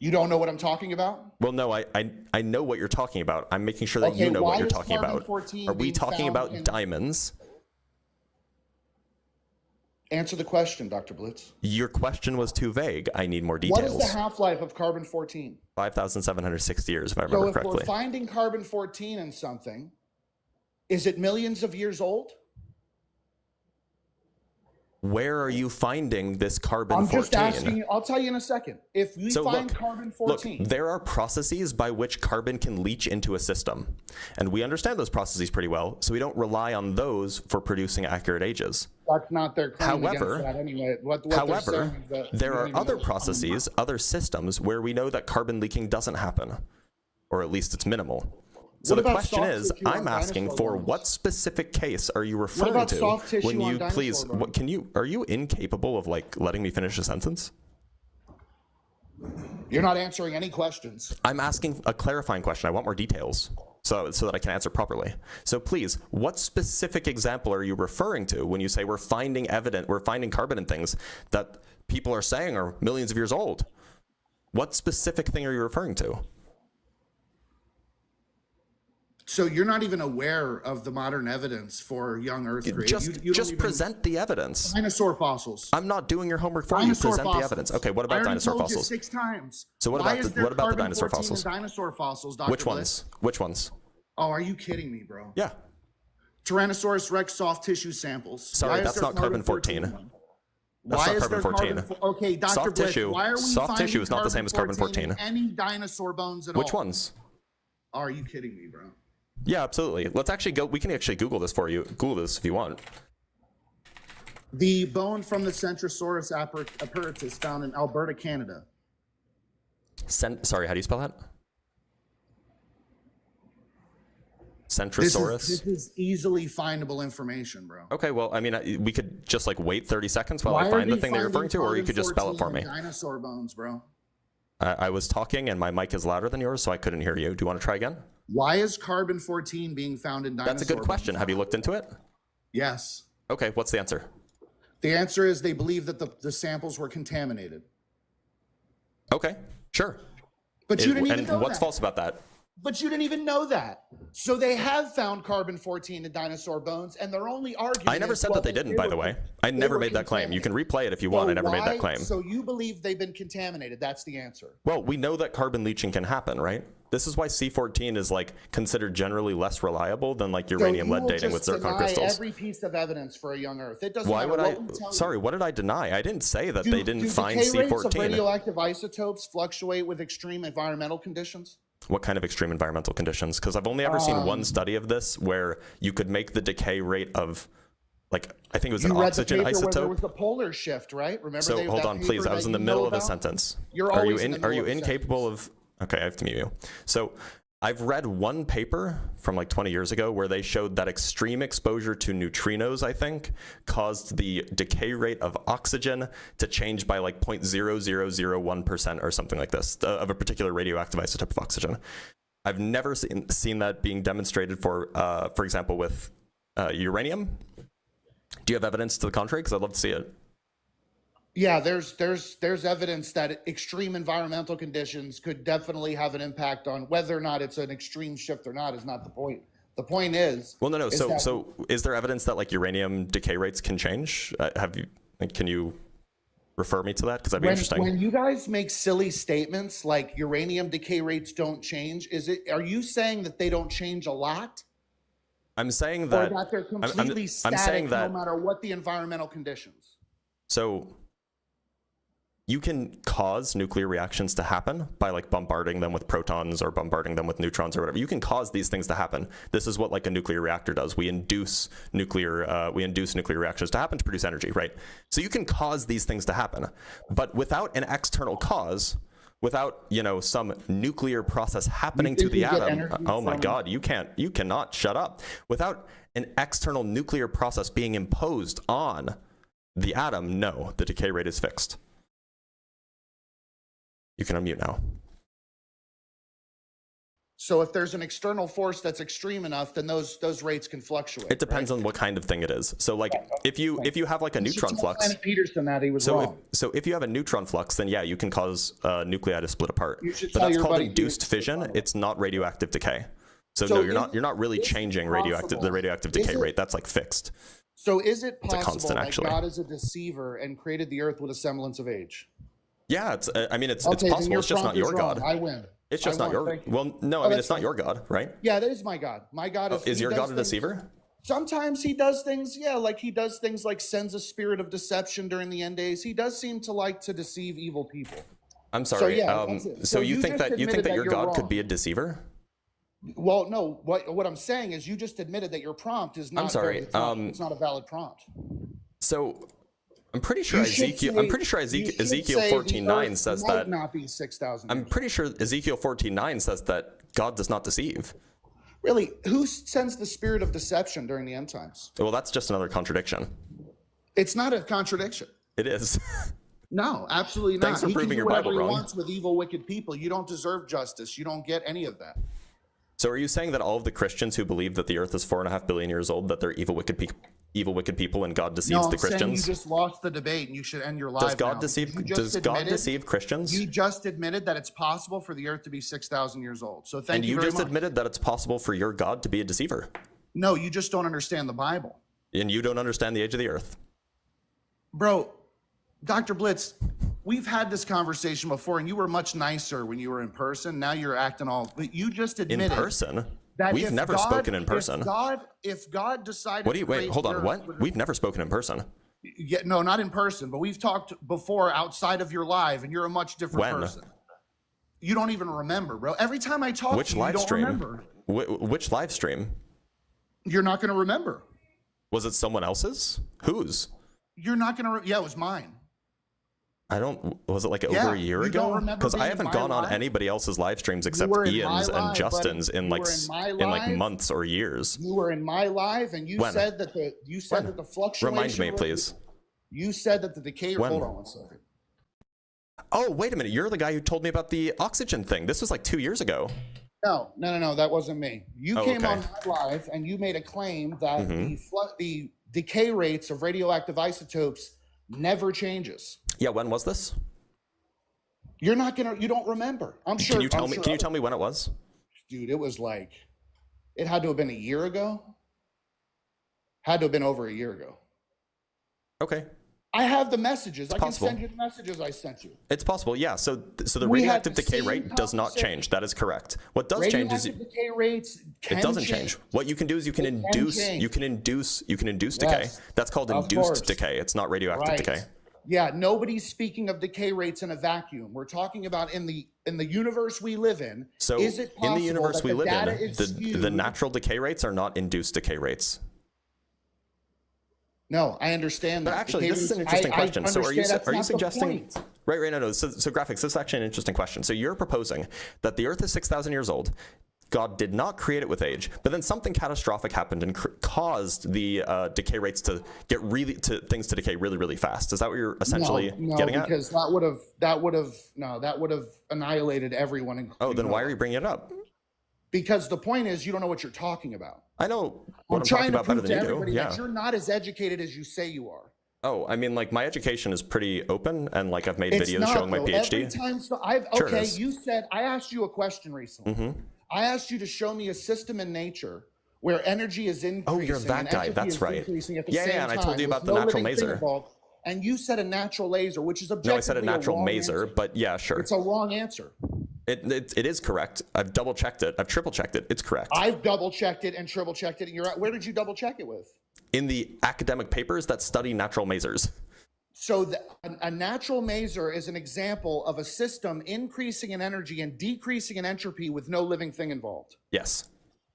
Speaker 10: You don't know what I'm talking about?
Speaker 1: Well, no, I know what you're talking about. I'm making sure that you know what you're talking about. Are we talking about diamonds?
Speaker 10: Answer the question, Dr. Blitz.
Speaker 1: Your question was too vague. I need more details.
Speaker 10: What is the half-life of carbon-14?
Speaker 1: 5,760 years, if I remember correctly.
Speaker 10: So if we're finding carbon-14 in something, is it millions of years old?
Speaker 1: Where are you finding this carbon-14?
Speaker 10: I'm just asking you. I'll tell you in a second. If we find carbon-14...
Speaker 1: Look, there are processes by which carbon can leach into a system. And we understand those processes pretty well, so we don't rely on those for producing accurate ages.
Speaker 10: That's not their claim
Speaker 1: However,
Speaker 10: against that anyway. What
Speaker 1: there are other processes, other systems, where we know that carbon leaking doesn't happen. Or at least it's minimal. So the question is, I'm asking for what specific case are you referring to when you please, are you incapable of letting me finish a sentence?
Speaker 10: You're not answering any questions.
Speaker 1: I'm asking a clarifying question. I want more details so that I can answer properly. So please, what specific example are you referring to when you say we're finding carbon in things that people are saying are millions of years old? What specific thing are you referring to?
Speaker 10: So you're not even aware of the modern evidence for young Earth creation.
Speaker 1: Just present the evidence.
Speaker 10: Dinosaur fossils.
Speaker 1: I'm not doing your homework for you. Present the evidence. Okay, what about dinosaur fossils?
Speaker 10: I already told you 6 times.
Speaker 1: So what about the dinosaur fossils?
Speaker 10: Dinosaur fossils, Dr.
Speaker 1: Which ones? Which ones?
Speaker 10: Oh, are you kidding me, bro?
Speaker 1: Yeah.
Speaker 10: Tyrannosaurus Rex soft tissue samples.
Speaker 1: Sorry, that's not carbon-14. That's not carbon-14.
Speaker 10: Okay, Dr.
Speaker 1: Soft
Speaker 10: Blitz,
Speaker 1: tissue.
Speaker 10: why are we
Speaker 1: Soft tissue is not the same as carbon-14.
Speaker 10: Any dinosaur bones at all?
Speaker 1: Which ones?
Speaker 10: Are you kidding me, bro?
Speaker 1: Yeah, absolutely. Let's actually go. We can actually Google this for you. Google this if you want.
Speaker 10: The bone from the Centrosaurus apparatus found in Alberta, Canada.
Speaker 1: Sorry, how do you spell that? Centrosaurus?
Speaker 10: This is easily findable information, bro.
Speaker 1: Okay, well, I mean, we could just wait 30 seconds while I find the thing they're referring to, or you could just spell it for me.
Speaker 10: Dinosaur bones, bro.
Speaker 1: I was talking and my mic is louder than yours, so I couldn't hear you. Do you want to try again?
Speaker 10: Why is carbon-14 being found in dinosaur
Speaker 1: That's a good question. Have you looked into it?
Speaker 10: Yes.
Speaker 1: Okay, what's the answer?
Speaker 10: The answer is they believe that the samples were contaminated.
Speaker 1: Okay, sure.
Speaker 10: But you didn't even
Speaker 1: and
Speaker 10: know
Speaker 1: what's
Speaker 10: that.
Speaker 1: false about that?
Speaker 10: But you didn't even know that. So they have found carbon-14 in dinosaur bones, and their only argument
Speaker 1: I never said that they didn't, by the way. I never made that claim. You can replay it if you want. I never made that claim.
Speaker 10: So you believe they've been contaminated. That's the answer.
Speaker 1: Well, we know that carbon leaching can happen, right? This is why C14 is like considered generally less reliable than like uranium lead dating with zircon crystals.
Speaker 10: Every piece of evidence for a young Earth. It doesn't
Speaker 1: Why
Speaker 10: matter
Speaker 1: would
Speaker 10: what
Speaker 1: I?
Speaker 10: we tell
Speaker 1: Sorry,
Speaker 10: you.
Speaker 1: what did I deny? I didn't say that they didn't find
Speaker 10: decay rates of
Speaker 1: C14.
Speaker 10: radioactive isotopes fluctuate with extreme environmental conditions?
Speaker 1: What kind of extreme environmental conditions? Because I've only ever seen one study of this where you could make the decay rate of, like, I think it was an oxygen
Speaker 10: Where there was
Speaker 1: isotope.
Speaker 10: the polar shift, right? Remember?
Speaker 1: So hold on, please. I was in the middle of a sentence. Are you incapable of? Okay, I have to mute you. So I've read one paper from like 20 years ago where they showed that extreme exposure to neutrinos, I think, caused the decay rate of oxygen to change by like 0.0001% or something like this of a particular radioactive isotope of oxygen. I've never seen that being demonstrated for example, with uranium. Do you have evidence to the contrary? Because I'd love to see it.
Speaker 10: Yeah, there's evidence that extreme environmental conditions could definitely have an impact on whether or not it's an extreme shift or not is not the point. The point is,
Speaker 1: well, no. So is there evidence that like uranium decay rates can change? Can you refer me to that? Because that'd be interesting.
Speaker 10: When you guys make silly statements like uranium decay rates don't change, are you saying that they don't change a lot?
Speaker 1: I'm saying that,
Speaker 10: or that they're completely static
Speaker 1: I'm saying that,
Speaker 10: no matter what the environmental conditions.
Speaker 1: So you can cause nuclear reactions to happen by like bombarding them with protons or bombarding them with neutrons or whatever. You can cause these things to happen. This is what like a nuclear reactor does. We induce nuclear reactions to happen to produce energy, right? So you can cause these things to happen, but without an external cause, without, you know, some nuclear process happening to the atom. Oh my God, you cannot shut up. Without an external nuclear process being imposed on the atom, no, the decay rate is fixed. You can unmute now.
Speaker 10: So if there's an external force that's extreme enough, then those rates can fluctuate.
Speaker 1: It depends on what kind of thing it is. So like if you have like a neutron flux.
Speaker 10: Planet Peterson that he was wrong.
Speaker 1: So if you have a neutron flux, then yeah, you can cause nuclei to split apart.
Speaker 10: But
Speaker 1: that's called induced fission. It's not radioactive decay. So no, you're not really changing the radioactive decay rate. That's like fixed.
Speaker 10: So is it possible
Speaker 1: that
Speaker 10: God is a deceiver and created the earth with a semblance of age?
Speaker 1: Yeah, it's possible. It's just not your God.
Speaker 10: I win.
Speaker 1: It's just not your. Well, no, I mean it's not your God, right?
Speaker 10: Yeah, that is my God. My God
Speaker 1: is your God a deceiver?
Speaker 10: Sometimes he does things, like he does things like sends a spirit of deception during the end days. He does seem to like to deceive evil people.
Speaker 1: I'm sorry. So you think that your God could be a deceiver?
Speaker 10: Well, no. What I'm saying is you just admitted that your prompt is not.
Speaker 1: I'm sorry.
Speaker 10: It's not a valid prompt.
Speaker 1: So I'm pretty sure Ezekiel 14:9 says that.
Speaker 10: Not be 6,000.
Speaker 1: I'm pretty sure Ezekiel 14:9 says that God does not deceive.
Speaker 10: Really? Who sends the spirit of deception during the end times?
Speaker 1: Well, that's just another contradiction.
Speaker 10: It's not a contradiction.
Speaker 1: It is.
Speaker 10: No, absolutely not.
Speaker 1: Thanks for proving your Bible wrong.
Speaker 10: He wants with evil, wicked people. You don't deserve justice. You don't get any of that.
Speaker 1: So are you saying that all of the Christians who believe that the earth is 4.5 billion years old, that they're evil, wicked people and God deceives the Christians?
Speaker 10: No, I'm saying you just lost the debate and you should end your life.
Speaker 1: Does God deceive Christians?
Speaker 10: You just admitted that it's possible for the earth to be 6,000 years old. So thank you very much.
Speaker 1: And you just admitted that it's possible for your God to be a deceiver.
Speaker 10: No, you just don't understand the Bible.
Speaker 1: And you don't understand the age of the earth.
Speaker 10: Bro, Dr. Blitz, we've had this conversation before, and you were much nicer when you were in person. Now you're acting all. But you just admitted
Speaker 1: in person. We've never spoken in person.
Speaker 10: If God decided.
Speaker 1: What do you wait? Hold on. What? We've never spoken in person.
Speaker 10: Yeah, no, not in person. But we've talked before outside of your live, and you're a much different person. You don't even remember, bro. Every time I talk to you, you don't remember.
Speaker 1: Which live stream?
Speaker 10: You're not going to remember.
Speaker 1: Was it someone else's? Whose?
Speaker 10: You're not going to. Yeah, it was mine.
Speaker 1: Was it like over a year ago? Because I haven't gone on anybody else's live streams except Ian's and Justin's in like months or years.
Speaker 10: You were in my live, and you said that the fluctuation.
Speaker 1: Remind me, please.
Speaker 10: You said that the decay. Hold on one second.
Speaker 1: Oh, wait a minute. You're the guy who told me about the oxygen thing. This was like 2 years ago.
Speaker 10: No, that wasn't me. You
Speaker 1: Oh,
Speaker 10: came
Speaker 1: okay.
Speaker 10: on my live and you made a claim that
Speaker 1: Mhm.
Speaker 10: the decay rates of radioactive isotopes never changes.
Speaker 1: Yeah, when was this?
Speaker 10: You don't remember. I'm sure.
Speaker 1: Can you tell me when it was?
Speaker 10: Dude, it was like, it had to have been a year ago. Had to have been over a year ago.
Speaker 1: Okay.
Speaker 10: I have the messages. I can
Speaker 1: possible.
Speaker 10: send you the messages I sent you.
Speaker 1: It's possible, yeah. So the
Speaker 10: We had
Speaker 1: radioactive
Speaker 10: the
Speaker 1: decay
Speaker 10: same
Speaker 1: rate does not
Speaker 10: conversation.
Speaker 1: change. That is correct. What does change is
Speaker 10: Radioactive decay rates can
Speaker 1: it doesn't change. What you can do is you can
Speaker 10: It can
Speaker 1: induce
Speaker 10: change.
Speaker 1: you can induce decay.
Speaker 10: Yes,
Speaker 1: That's called
Speaker 10: of
Speaker 1: induced
Speaker 10: course.
Speaker 1: decay. It's not radioactive
Speaker 10: Right.
Speaker 1: decay.
Speaker 10: Yeah, nobody's speaking of decay rates in a vacuum. We're talking about in the universe we live in.
Speaker 1: So
Speaker 10: is it possible
Speaker 1: in the universe
Speaker 10: that
Speaker 1: we
Speaker 10: the
Speaker 1: live
Speaker 10: data
Speaker 1: in,
Speaker 10: is
Speaker 1: the
Speaker 10: skewed?
Speaker 1: natural decay rates are not induced decay rates.
Speaker 10: No, I understand that.
Speaker 1: But actually,
Speaker 10: Decay
Speaker 1: this is an
Speaker 10: rates-
Speaker 1: interesting
Speaker 10: I
Speaker 1: question. So are you
Speaker 10: understand. That's not the
Speaker 1: suggesting?
Speaker 10: point.
Speaker 1: Right, no. So graphics. This is actually an interesting question. So you're proposing that the Earth is 6,000 years old. God did not create it with age, but then something catastrophic happened and caused the decay rates to get things to decay really, really fast. Is that what you're essentially getting at?
Speaker 10: Because that would have annihilated everyone.
Speaker 1: Oh, then why are you bringing it up?
Speaker 10: Because the point is, you don't know what you're talking about.
Speaker 1: I know what I'm talking
Speaker 10: trying to
Speaker 1: about better
Speaker 10: prove
Speaker 1: than
Speaker 10: to
Speaker 1: you do.
Speaker 10: everybody
Speaker 1: Yeah.
Speaker 10: that you're not as educated as you say you are.
Speaker 1: Oh, I mean, like my education is pretty open, and like I've made
Speaker 10: It's
Speaker 1: videos
Speaker 10: not,
Speaker 1: showing my
Speaker 10: though.
Speaker 1: PhD.
Speaker 10: Every time,
Speaker 1: Sure it
Speaker 10: okay,
Speaker 1: is.
Speaker 10: you said, I asked you a question recently. I asked you to show me a system in nature where energy is increasing.
Speaker 1: Oh, you're that
Speaker 10: and
Speaker 1: guy.
Speaker 10: entropy
Speaker 1: That's
Speaker 10: is
Speaker 1: right.
Speaker 10: increasing at the
Speaker 1: Yeah,
Speaker 10: same
Speaker 1: and I
Speaker 10: time
Speaker 1: told you
Speaker 10: with
Speaker 1: about the
Speaker 10: no
Speaker 1: natural
Speaker 10: living thing
Speaker 1: maser.
Speaker 10: involved. And you said a natural laser, which is objectively
Speaker 1: No, I said a natural
Speaker 10: wrong
Speaker 1: maser,
Speaker 10: answer.
Speaker 1: but yeah, sure.
Speaker 10: It's a wrong answer.
Speaker 1: It is correct. I've double checked it. I've triple checked it. It's correct.
Speaker 10: I've double checked it and triple checked it. And where did you double check it with?
Speaker 1: In the academic papers that study natural masers.
Speaker 10: So a natural maser is an example of a system increasing in energy and decreasing in entropy with no living thing involved.
Speaker 1: Yes.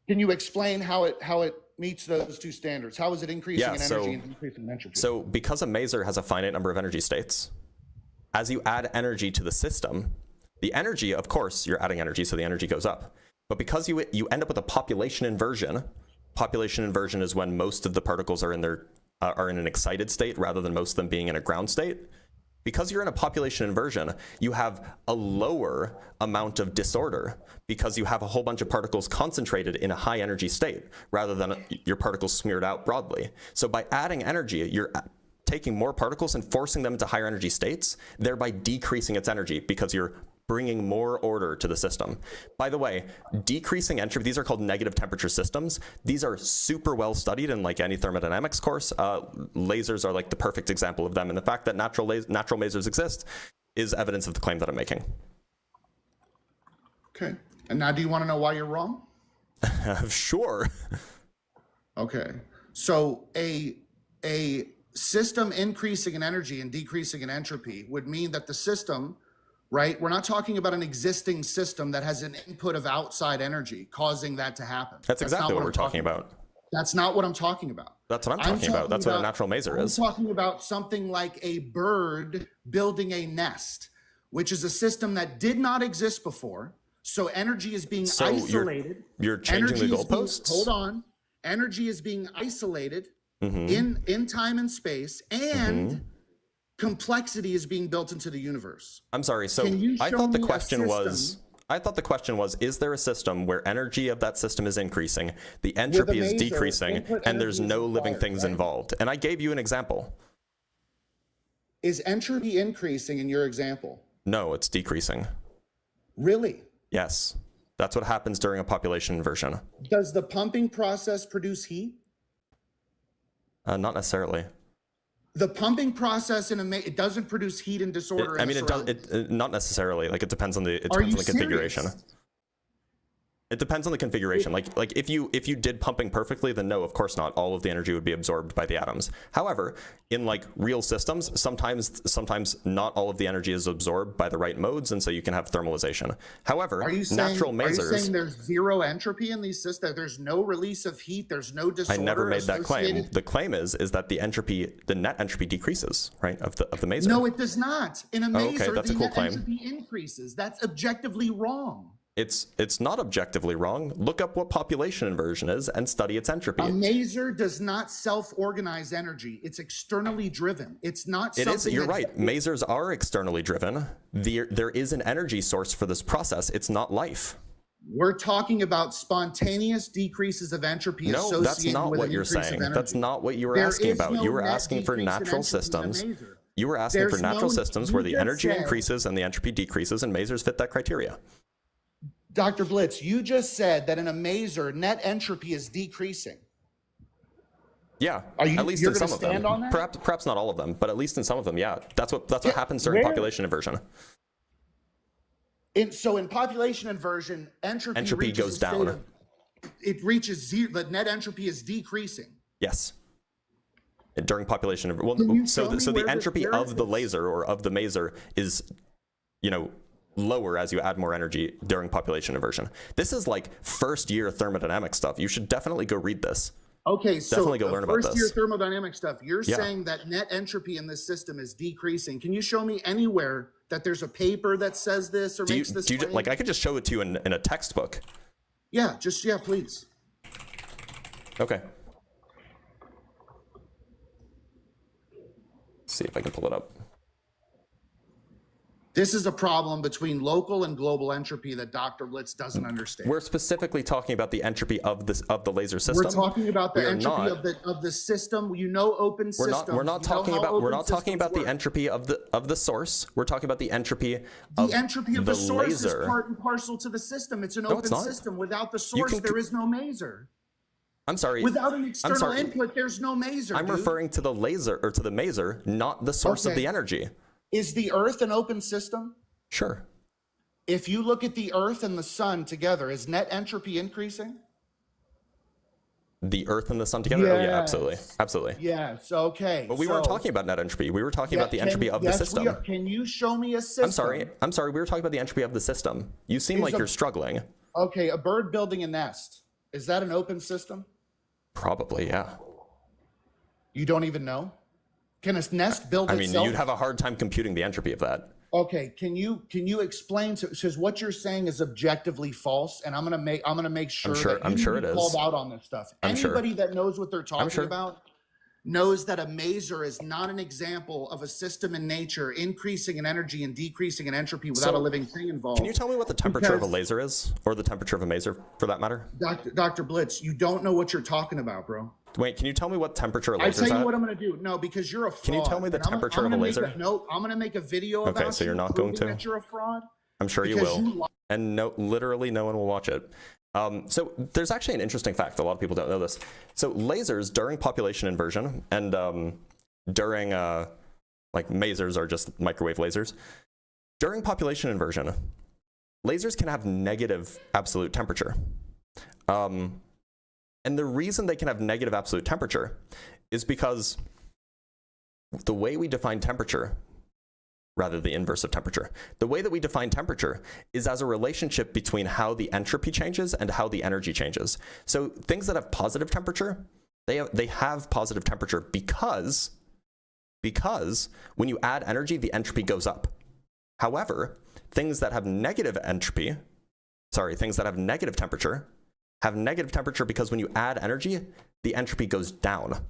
Speaker 10: Can you explain how it meets those two standards? How is it increasing in energy and decreasing in entropy?
Speaker 1: So because a maser has a finite number of energy states, as you add energy to the system, the energy, of course, you're adding energy, so the energy goes up. But because you end up with a population inversion is when most of the particles are in an excited state rather than most of them being in a ground state. Because you're in a population inversion, you have a lower amount of disorder because you have a whole bunch of particles concentrated in a high energy state rather than your particles smeared out broadly. So by adding energy, you're taking more particles and forcing them into higher energy states, thereby decreasing its energy because you're bringing more order to the system. By the way, decreasing entropy, these are called negative temperature systems. These are super well studied in like any thermodynamics course. Lasers are like the perfect example of them. And the fact that natural masers exist is evidence of the claim that I'm making.
Speaker 10: Okay. And now do you want to know why you're wrong?
Speaker 1: Sure.
Speaker 10: Okay. So a system increasing in energy and decreasing in entropy would mean that the system, right? We're not talking about an existing system that has an input of outside energy causing that to happen.
Speaker 1: That's exactly what we're talking about.
Speaker 10: That's not what I'm talking about.
Speaker 1: That's what I'm talking about. That's what a natural maser is.
Speaker 10: I'm talking about something like a bird building a nest, which is a system that did not exist before. So energy is being isolated.
Speaker 1: You're changing the goalposts?
Speaker 10: Hold on. Energy is being isolated in time and space, and complexity is being built into the universe.
Speaker 1: I'm sorry. So I thought the question was, is there a system where energy of that system is increasing, the entropy is decreasing, and there's no living things involved? And I gave you an example.
Speaker 10: Is entropy increasing in your example?
Speaker 1: No, it's decreasing.
Speaker 10: Really?
Speaker 1: Yes. That's what happens during a population inversion.
Speaker 10: Does the pumping process produce heat?
Speaker 1: Not necessarily.
Speaker 10: The pumping process it doesn't produce heat and disorder.
Speaker 1: It does. Not necessarily. Like it depends on the configuration.
Speaker 10: Serious?
Speaker 1: It depends on the configuration. Like if you did pumping perfectly, then no, of course not. All of the energy would be absorbed by the atoms. However, in like real systems, sometimes not all of the energy is absorbed by the right modes, and so you can have thermalization. However, natural masers.
Speaker 10: Are you saying there's zero entropy in these systems? There's no release of heat. There's no disorder.
Speaker 1: I never made that claim. The claim is that the net entropy decreases, right, of the maser.
Speaker 10: No, it does not. In a maser,
Speaker 1: okay, that's a cool claim.
Speaker 10: Entropy increases. That's objectively wrong.
Speaker 1: It's not objectively wrong. Look up what population inversion is and study its entropy.
Speaker 10: A maser does not self-organize energy. It's externally driven. It's not something.
Speaker 1: It is. You're right. Masers are externally driven. There is an energy source for this process. It's not life.
Speaker 10: We're talking about spontaneous decreases of entropy
Speaker 1: No,
Speaker 10: associated
Speaker 1: that's not
Speaker 10: with
Speaker 1: what
Speaker 10: an
Speaker 1: you're
Speaker 10: increase
Speaker 1: saying.
Speaker 10: of energy.
Speaker 1: That's not what you were
Speaker 10: There
Speaker 1: asking
Speaker 10: is
Speaker 1: about.
Speaker 10: no
Speaker 1: You were
Speaker 10: net
Speaker 1: asking for
Speaker 10: decrease in
Speaker 1: natural
Speaker 10: entropy in a
Speaker 1: systems.
Speaker 10: maser.
Speaker 1: You were asking for
Speaker 10: There's
Speaker 1: natural
Speaker 10: no-
Speaker 1: systems
Speaker 10: you
Speaker 1: where the
Speaker 10: just
Speaker 1: energy
Speaker 10: said-
Speaker 1: increases and the entropy decreases, and masers fit that criteria.
Speaker 10: Dr. Blitz, you just said that in a maser, net entropy is decreasing.
Speaker 1: Yeah,
Speaker 10: Are you-
Speaker 1: at least
Speaker 10: you're
Speaker 1: in some
Speaker 10: gonna
Speaker 1: of them.
Speaker 10: stand on that?
Speaker 1: Perhaps not all of them, but at least in some of them, yeah. That's what happens during
Speaker 10: where-
Speaker 1: population inversion.
Speaker 10: So in population inversion, entropy reaches
Speaker 1: goes
Speaker 10: a state
Speaker 1: down.
Speaker 10: of- it reaches zero. The net entropy is decreasing.
Speaker 1: Yes. During population inversion.
Speaker 10: Can you
Speaker 1: Well, so
Speaker 10: show me
Speaker 1: the
Speaker 10: where
Speaker 1: entropy
Speaker 10: where
Speaker 1: of
Speaker 10: is
Speaker 1: the
Speaker 10: this?
Speaker 1: laser or of the maser is, lower as you add more energy during population inversion. This is like first year thermodynamics stuff. You should definitely go read this.
Speaker 10: Okay, so
Speaker 1: Definitely go learn about
Speaker 10: first year
Speaker 1: this.
Speaker 10: thermodynamic stuff, you're
Speaker 1: Yeah.
Speaker 10: saying that net entropy in this system is decreasing. Can you show me anywhere that there's a paper that says this or makes this claim?
Speaker 1: Like I could just show it to you in a textbook.
Speaker 10: Yeah, please.
Speaker 1: Okay. See if I can pull it up.
Speaker 10: This is a problem between local and global entropy that Dr. Blitz doesn't understand.
Speaker 1: We're specifically talking about the entropy of the laser system.
Speaker 10: We're talking about the
Speaker 1: We are
Speaker 10: entropy
Speaker 1: not-
Speaker 10: of the system. Open systems.
Speaker 1: We're not talking about the entropy of the source. We're talking about the entropy of
Speaker 10: The entropy of the source
Speaker 1: laser.
Speaker 10: is part and parcel to the system. It's an
Speaker 1: No, it's
Speaker 10: open
Speaker 1: not.
Speaker 10: system. Without the source,
Speaker 1: can-
Speaker 10: there is no maser.
Speaker 1: I'm sorry.
Speaker 10: Without an external
Speaker 1: sorry.
Speaker 10: input, there's no maser.
Speaker 1: I'm
Speaker 10: dude.
Speaker 1: referring to the laser or to the maser, not the source of
Speaker 10: Okay.
Speaker 1: the energy.
Speaker 10: Is the Earth an open system?
Speaker 1: Sure.
Speaker 10: If you look at the Earth and the Sun together, is net entropy increasing?
Speaker 1: The Earth and the Sun together? Oh, yeah,
Speaker 10: Yes.
Speaker 1: absolutely. Absolutely.
Speaker 10: Yes. Okay.
Speaker 1: But we weren't talking about net entropy. We were talking about the entropy of the system.
Speaker 10: Can you show me a system?
Speaker 1: I'm sorry. We were talking about the entropy of the system. You seem like you're struggling.
Speaker 10: Okay, a bird building a nest. Is that an open system?
Speaker 1: Probably, yeah.
Speaker 10: You don't even know? Can a nest build
Speaker 1: I mean,
Speaker 10: itself?
Speaker 1: you'd have a hard time computing the entropy of that.
Speaker 10: Okay, can you explain to, because what you're saying is objectively false, and I'm gonna make sure that
Speaker 1: I'm
Speaker 10: you
Speaker 1: sure
Speaker 10: need to
Speaker 1: it
Speaker 10: be
Speaker 1: is.
Speaker 10: called out on this stuff.
Speaker 1: I'm sure.
Speaker 10: Anybody that knows what they're talking
Speaker 1: sure.
Speaker 10: about knows that a maser is not an example of a system in nature increasing in energy and decreasing in entropy without
Speaker 1: So,
Speaker 10: a living thing involved.
Speaker 1: Can you tell me what the temperature of a
Speaker 10: Because-
Speaker 1: laser is? Or the temperature of a maser, for that matter?
Speaker 10: Dr. Blitz, you don't know what you're talking about, bro.
Speaker 1: Wait, can you tell me what temperature a
Speaker 10: I
Speaker 1: laser's
Speaker 10: tell you
Speaker 1: at?
Speaker 10: what I'm going to do. No, because you're a fraud.
Speaker 1: Can you tell me the
Speaker 10: And I'm
Speaker 1: temperature of a
Speaker 10: gonna make
Speaker 1: laser?
Speaker 10: No, I'm going to make a video
Speaker 1: Okay,
Speaker 10: about
Speaker 1: so you're
Speaker 10: you
Speaker 1: not going
Speaker 10: proving
Speaker 1: to?
Speaker 10: that you're a fraud.
Speaker 1: I'm sure you
Speaker 10: because
Speaker 1: will.
Speaker 10: you
Speaker 1: And literally no one will watch it. So there's actually an interesting fact. A lot of people don't know this. So lasers during population inversion and during like masers are just microwave lasers. During population inversion, lasers can have negative absolute temperature. And the reason they can have negative absolute temperature is because the way we define temperature, rather the inverse of temperature, the way that we define temperature is as a relationship between how the entropy changes and how the energy changes. So things that have positive temperature, they have positive temperature because when you add energy, the entropy goes up. However, things that have negative temperature have negative temperature because when you add energy, the entropy goes down.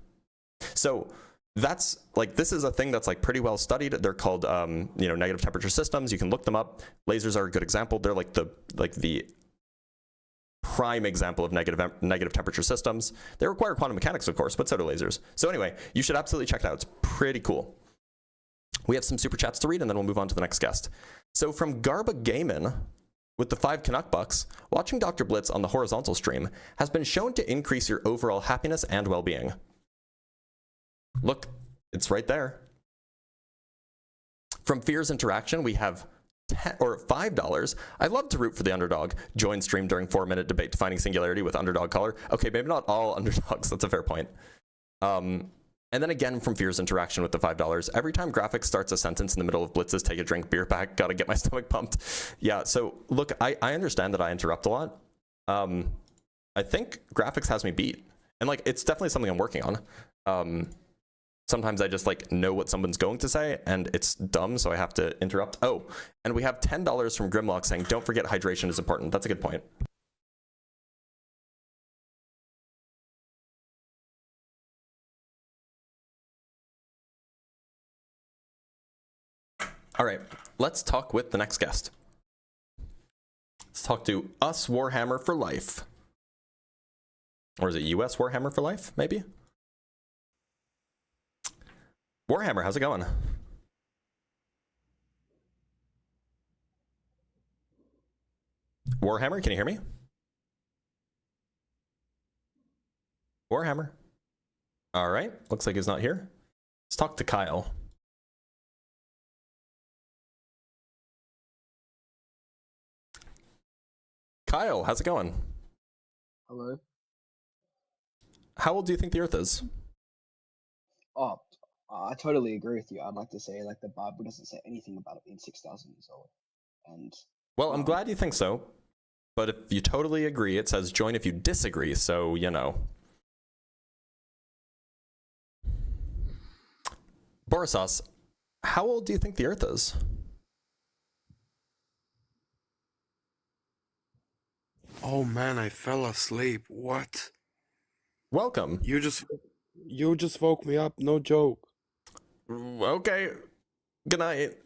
Speaker 1: So that's like, this is a thing that's like pretty well studied. They're called, negative temperature systems. You can look them up. Lasers are a good example. They're like the prime example of negative temperature systems. They require quantum mechanics, of course, but so do lasers. So anyway, you should absolutely check it out. It's pretty cool. We have some super chats to read, and then we'll move on to the next guest. So from Garba Gaiman, with the 5 Canuck bucks, watching Dr. Blitz on the horizontal stream has been shown to increase your overall happiness and well-being. Look, it's right there. From Fears Interaction, we have $5. I'd love to root for the underdog. Join stream during 4-minute debate defining singularity with underdog caller. Okay, maybe not all underdogs. That's a fair point. And then again from Fears Interaction with the $5. Every time Graphics starts a sentence in the middle of Blitz's take a drink, beer back, gotta get my stomach pumped. Yeah, so look, I understand that I interrupt a lot. I think Graphics has me beat. And like, it's definitely something I'm working on. Sometimes I just like know what someone's going to say and it's dumb, so I have to interrupt. Oh, and we have $10 from Grimlock saying, don't forget hydration is important. That's a good point. All right, let's talk with the next guest. Let's talk to us Warhammer for life. Or is it US Warhammer for life, maybe? Warhammer, how's it going? Warhammer, can you hear me? Warhammer. All right, looks like he's not here. Let's talk to Kyle. Kyle, how's it going?
Speaker 11: Hello.
Speaker 1: How old do you think the Earth is?
Speaker 11: Oh, I totally agree with you. I'd like to say, like, the Bible doesn't say anything about it being 6,000 years old. And
Speaker 1: well, I'm glad you think so. But if you totally agree, it says join if you disagree. So, you know. Borisas, how old do you think the Earth is?
Speaker 12: Oh man, I fell asleep. What?
Speaker 1: Welcome.
Speaker 12: You just woke me up, no joke.
Speaker 1: Okay. Good night.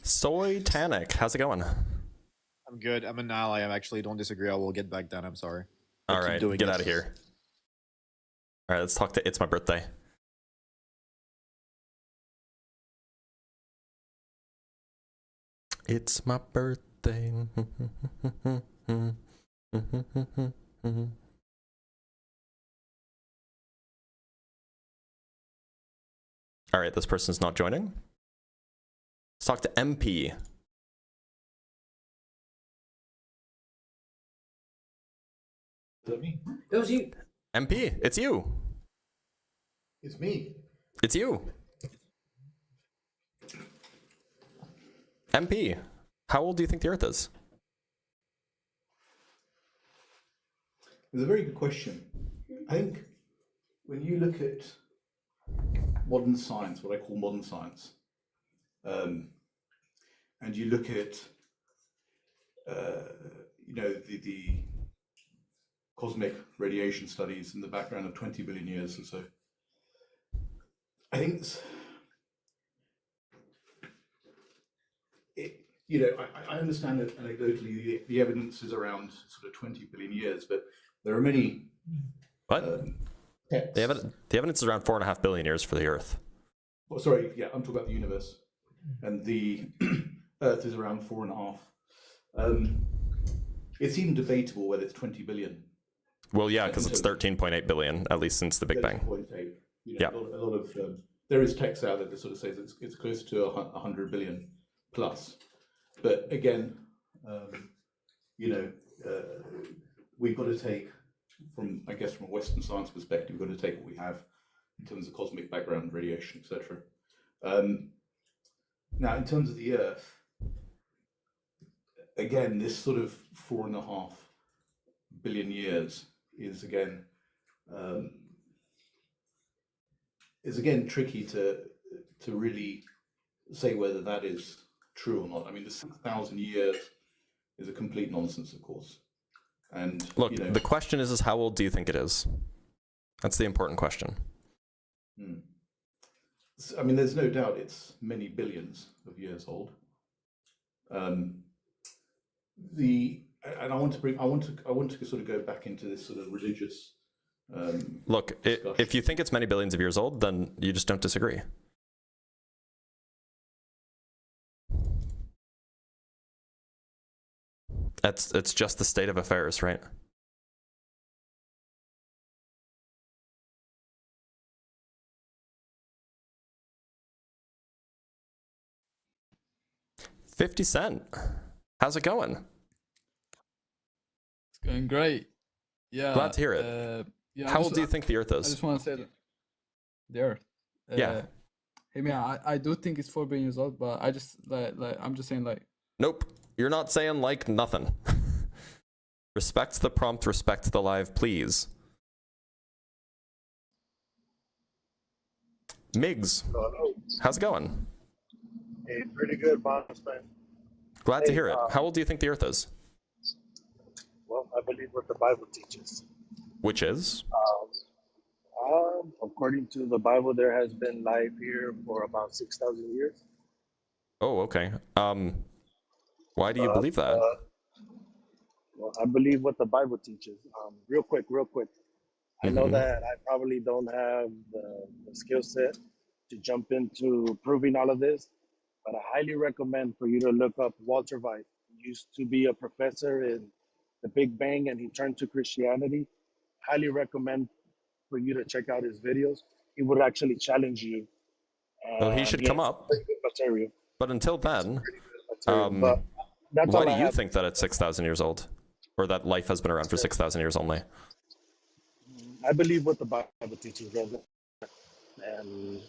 Speaker 1: Soy Tanic, how's it going?
Speaker 13: I'm good. I'm an ally. I actually don't disagree. I will get back down. I'm sorry.
Speaker 1: All right, get out of here. All right, let's talk to It's My Birthday. It's my birthday. All right, this person's not joining. Let's talk to MP.
Speaker 14: That me? That was you.
Speaker 1: MP, it's you.
Speaker 14: It's me.
Speaker 1: It's you. MP, how old do you think the Earth is?
Speaker 14: It's a very good question. I think when you look at modern science, what I call modern science, and you look at, you know, the cosmic radiation studies in the background of 20 billion years or so, I think you know, I understand that anecdotally the evidence is around sort of 20 billion years, but there are many.
Speaker 1: What? The evidence is around 4.5 billion years for the Earth.
Speaker 14: Oh, sorry, yeah, I'm talking about the universe, and the Earth is around 4.5. It's even debatable whether it's 20 billion.
Speaker 1: Well, yeah, because it's 13.8 billion, at least since the Big Bang.
Speaker 14: You know, a lot of there is text out there that sort of says it's close to 100 billion plus. But again, you know, we've got to take, from I guess from a Western science perspective, we've got to take what we have in terms of cosmic background, radiation, etc. Now, in terms of the Earth, again, this sort of 4.5 billion years is again tricky to really say whether that is true or not. I mean, the 6,000 years is a complete nonsense, of course. And
Speaker 1: look,
Speaker 14: you know,
Speaker 1: the question is how old do you think it is? That's the important question.
Speaker 14: I mean, there's no doubt it's many billions of years old. And I want to sort of go back into this sort of religious.
Speaker 1: Look, if you think it's many billions of years old, then you just don't disagree. It's just the state of affairs, right? $50 how's it going?
Speaker 15: It's going great. Yeah.
Speaker 1: Glad to hear it.
Speaker 15: Yeah,
Speaker 1: how old do you think the Earth is?
Speaker 15: I just want to say that the Earth.
Speaker 1: Yeah.
Speaker 15: Hey man, I do think it's 4 billion years old, but I just I'm just saying like.
Speaker 1: Nope, you're not saying like nothing. Respect the prompt, respect the live, please. Migs, how's it going?
Speaker 16: Hey, pretty good, boss man.
Speaker 1: Glad to hear it. How old do you think the Earth is?
Speaker 16: Well, I believe what the Bible teaches.
Speaker 1: Which is?
Speaker 16: According to the Bible, there has been life here for about 6,000 years.
Speaker 1: Oh, okay. Why do you believe that?
Speaker 16: Well, I believe what the Bible teaches. Real quick. I know that I probably don't have the skill set to jump into proving all of this, but I highly recommend for you to look up Walter White. He used to be a professor in the Big Bang, and he turned to Christianity. Highly recommend for you to check out his videos. He would actually challenge you.
Speaker 1: Well, he should come up.
Speaker 16: Pretty good material.
Speaker 1: But until then,
Speaker 16: But that's
Speaker 1: why
Speaker 16: all
Speaker 1: do
Speaker 16: I
Speaker 1: you
Speaker 16: have.
Speaker 1: think that it's 6,000 years old? Or that life has been around for 6,000 years only?
Speaker 16: I believe what the Bible teaches, brother.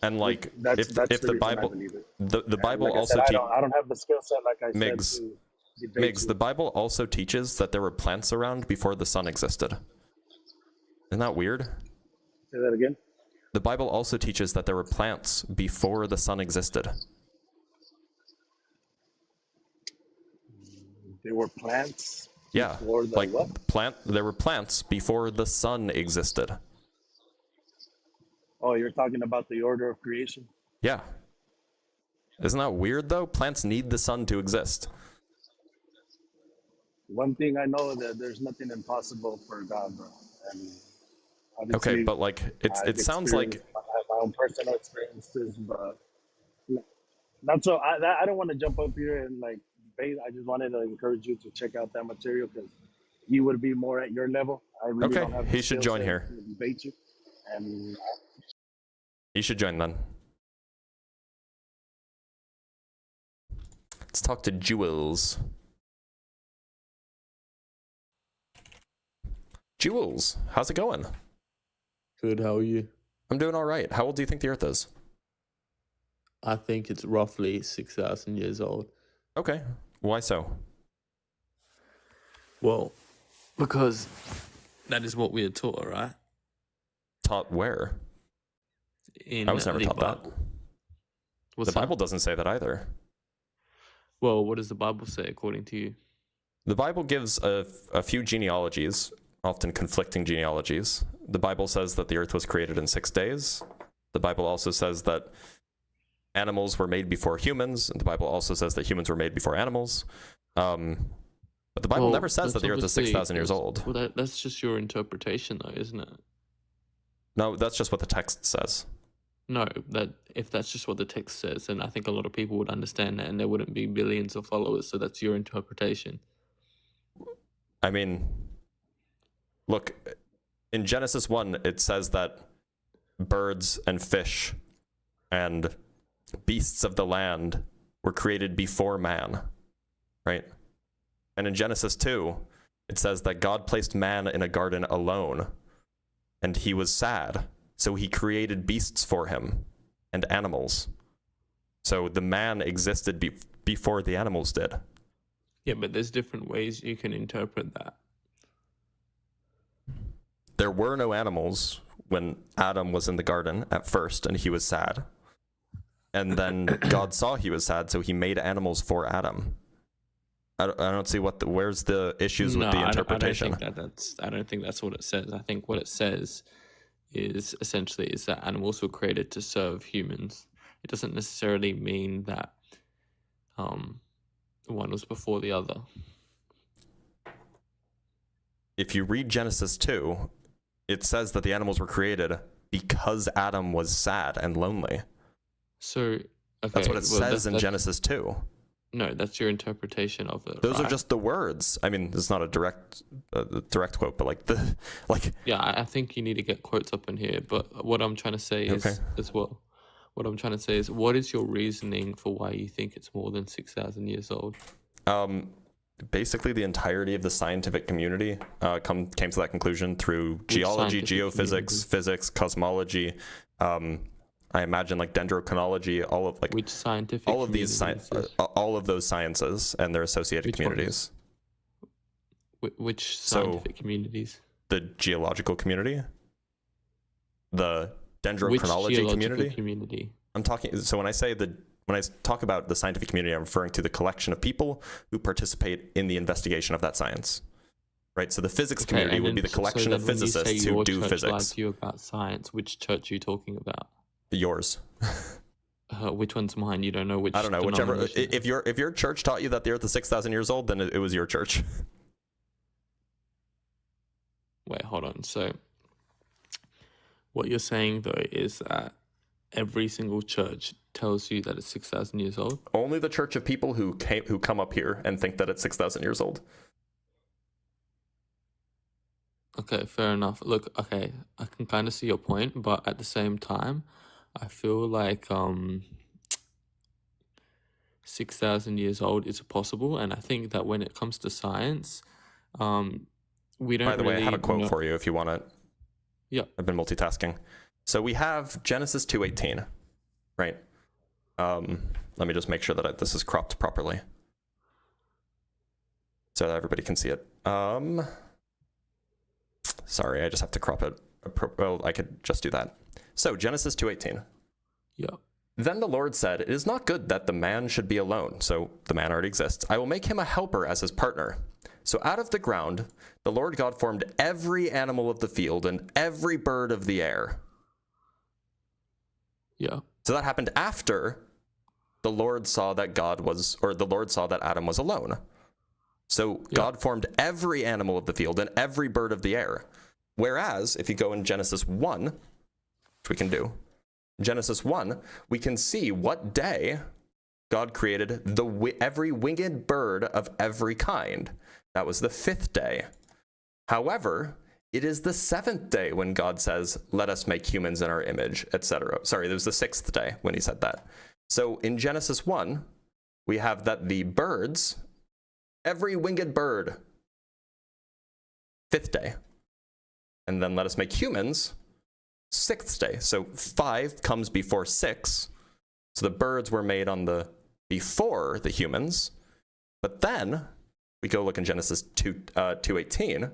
Speaker 1: And like,
Speaker 16: that's
Speaker 1: if
Speaker 16: the
Speaker 1: the
Speaker 16: reason I
Speaker 1: Bible,
Speaker 16: believe it.
Speaker 1: the Bible
Speaker 16: Like I
Speaker 1: also
Speaker 16: said,
Speaker 1: teaches.
Speaker 16: I don't have the skill set, like I
Speaker 1: Migs,
Speaker 16: said, to debate
Speaker 1: Migs,
Speaker 16: you.
Speaker 1: the Bible also teaches that there were plants around before the sun existed. Isn't that weird?
Speaker 16: Say that again?
Speaker 1: The Bible also teaches that there were plants before the sun existed.
Speaker 16: There were plants
Speaker 1: Yeah,
Speaker 16: before the
Speaker 1: like
Speaker 16: what?
Speaker 1: there were plants before the sun existed.
Speaker 16: Oh, you're talking about the order of creation?
Speaker 1: Yeah. Isn't that weird though? Plants need the sun to exist.
Speaker 16: One thing I know that there's nothing impossible for God, bro. And obviously,
Speaker 1: Okay, but like it sounds like
Speaker 16: I have my own personal experiences, but not so. I don't want to jump up here and like debate. I just wanted to encourage you to check out that material because he would be more at your level. I really
Speaker 1: okay,
Speaker 16: don't have the
Speaker 1: he should
Speaker 16: skill
Speaker 1: join
Speaker 16: set
Speaker 1: here.
Speaker 16: to debate you, and
Speaker 1: He should join then. Let's talk to Jules. Jules, how's it going?
Speaker 17: Good, how are you?
Speaker 1: I'm doing all right. How old do you think the Earth is?
Speaker 17: I think it's roughly 6,000 years old.
Speaker 1: Okay, why so?
Speaker 17: Well, because that is what we are taught, right?
Speaker 1: Taught where?
Speaker 17: In
Speaker 1: I was never
Speaker 17: the
Speaker 1: taught
Speaker 17: Bible.
Speaker 1: that. The Bible doesn't say that either.
Speaker 17: Well, what does the Bible say according to you?
Speaker 1: The Bible gives a few genealogies, often conflicting genealogies. The Bible says that the Earth was created in 6 days. The Bible also says that animals were made before humans. And the Bible also says that humans were made before animals. But the Bible never says that the Earth is 6,000 years old.
Speaker 17: Well, that's just your interpretation, though, isn't it?
Speaker 1: No, that's just what the text says.
Speaker 17: No, that if that's just what the text says, then I think a lot of people would understand that, and there wouldn't be billions of followers. So that's your interpretation.
Speaker 1: I mean, look, in Genesis 1, it says that birds and fish and beasts of the land were created before man, right? And in Genesis 2, it says that God placed man in a garden alone, and he was sad, so he created beasts for him and animals. So the man existed before the animals did.
Speaker 17: Yeah, but there's different ways you can interpret that.
Speaker 1: There were no animals when Adam was in the garden at first, and he was sad. And then God saw he was sad, so he made animals for Adam. I don't see where's the issues with the interpretation.
Speaker 17: I don't think that's what it says. I think what it says is essentially is that animals were created to serve humans. It doesn't necessarily mean that one was before the other.
Speaker 1: If you read Genesis 2, it says that the animals were created because Adam was sad and lonely.
Speaker 17: So, okay,
Speaker 1: that's what it says in Genesis 2.
Speaker 17: No, that's your interpretation of it.
Speaker 1: Those are
Speaker 17: right?
Speaker 1: just the words. I mean, it's not a direct quote, but
Speaker 17: Yeah, I think you need to get quotes up in here. But what I'm trying to say is as well. What I'm trying to say is, what is your reasoning for why you think it's more than 6,000 years old?
Speaker 1: Basically, the entirety of the scientific community came to that conclusion through geology, geophysics, physics, cosmology. I imagine like dendrochronology, all of like
Speaker 17: which scientific
Speaker 1: all of these all of those sciences and their associated communities.
Speaker 17: Which scientific communities?
Speaker 1: The geological community, the dendrochronology
Speaker 17: geological
Speaker 1: community? I'm talking, so when I talk about the scientific community, I'm referring to the collection of people who participate in the investigation of that science. Right, so the physics community would be the collection of physicists who do physics.
Speaker 17: Lied to you about science. Which church are you talking about?
Speaker 1: Yours.
Speaker 17: Which one's mine? You don't know which.
Speaker 1: I don't know. Whichever. If your church taught you that the Earth is 6,000 years old, then it was your church.
Speaker 17: Wait, hold on. So, what you're saying though is that every single church tells you that it's 6,000 years old.
Speaker 1: Only the church of people who come up here and think that it's 6,000 years old.
Speaker 17: Okay, fair enough. Look, okay, I can kind of see your point, but at the same time, I feel like 6,000 years old is possible, and I think that when it comes to science, we don't.
Speaker 1: By the way, I have a quote for you if you want it.
Speaker 17: Yeah,
Speaker 1: I've been multitasking. So we have Genesis 2:18, right? Let me just make sure that this is cropped properly, so that everybody can see it. Sorry, I just have to crop it. Well, I could just do that. So Genesis 2:18.
Speaker 17: Yeah.
Speaker 1: Then the Lord said, "It is not good that the man should be alone." So the man already exists. "I will make him a helper as his partner." So out of the ground, the Lord God formed every animal of the field and every bird of the air.
Speaker 17: Yeah.
Speaker 1: So that happened after the Lord saw that the Lord saw that Adam was alone. So God formed every animal of the field and every bird of the air. Whereas, if you go in Genesis 1, which we can do, Genesis 1, we can see what day God created every winged bird of every kind. That was the 5th day. However, it is the 7th day when God says, "Let us make humans in our image," etc. Sorry, it was the 6th day when he said that. So in Genesis 1, we have that the birds, every winged bird, 5th day. And then let us make humans, 6th day. So 5 comes before 6. So the birds were made before the humans. But then we go look in Genesis 2:18.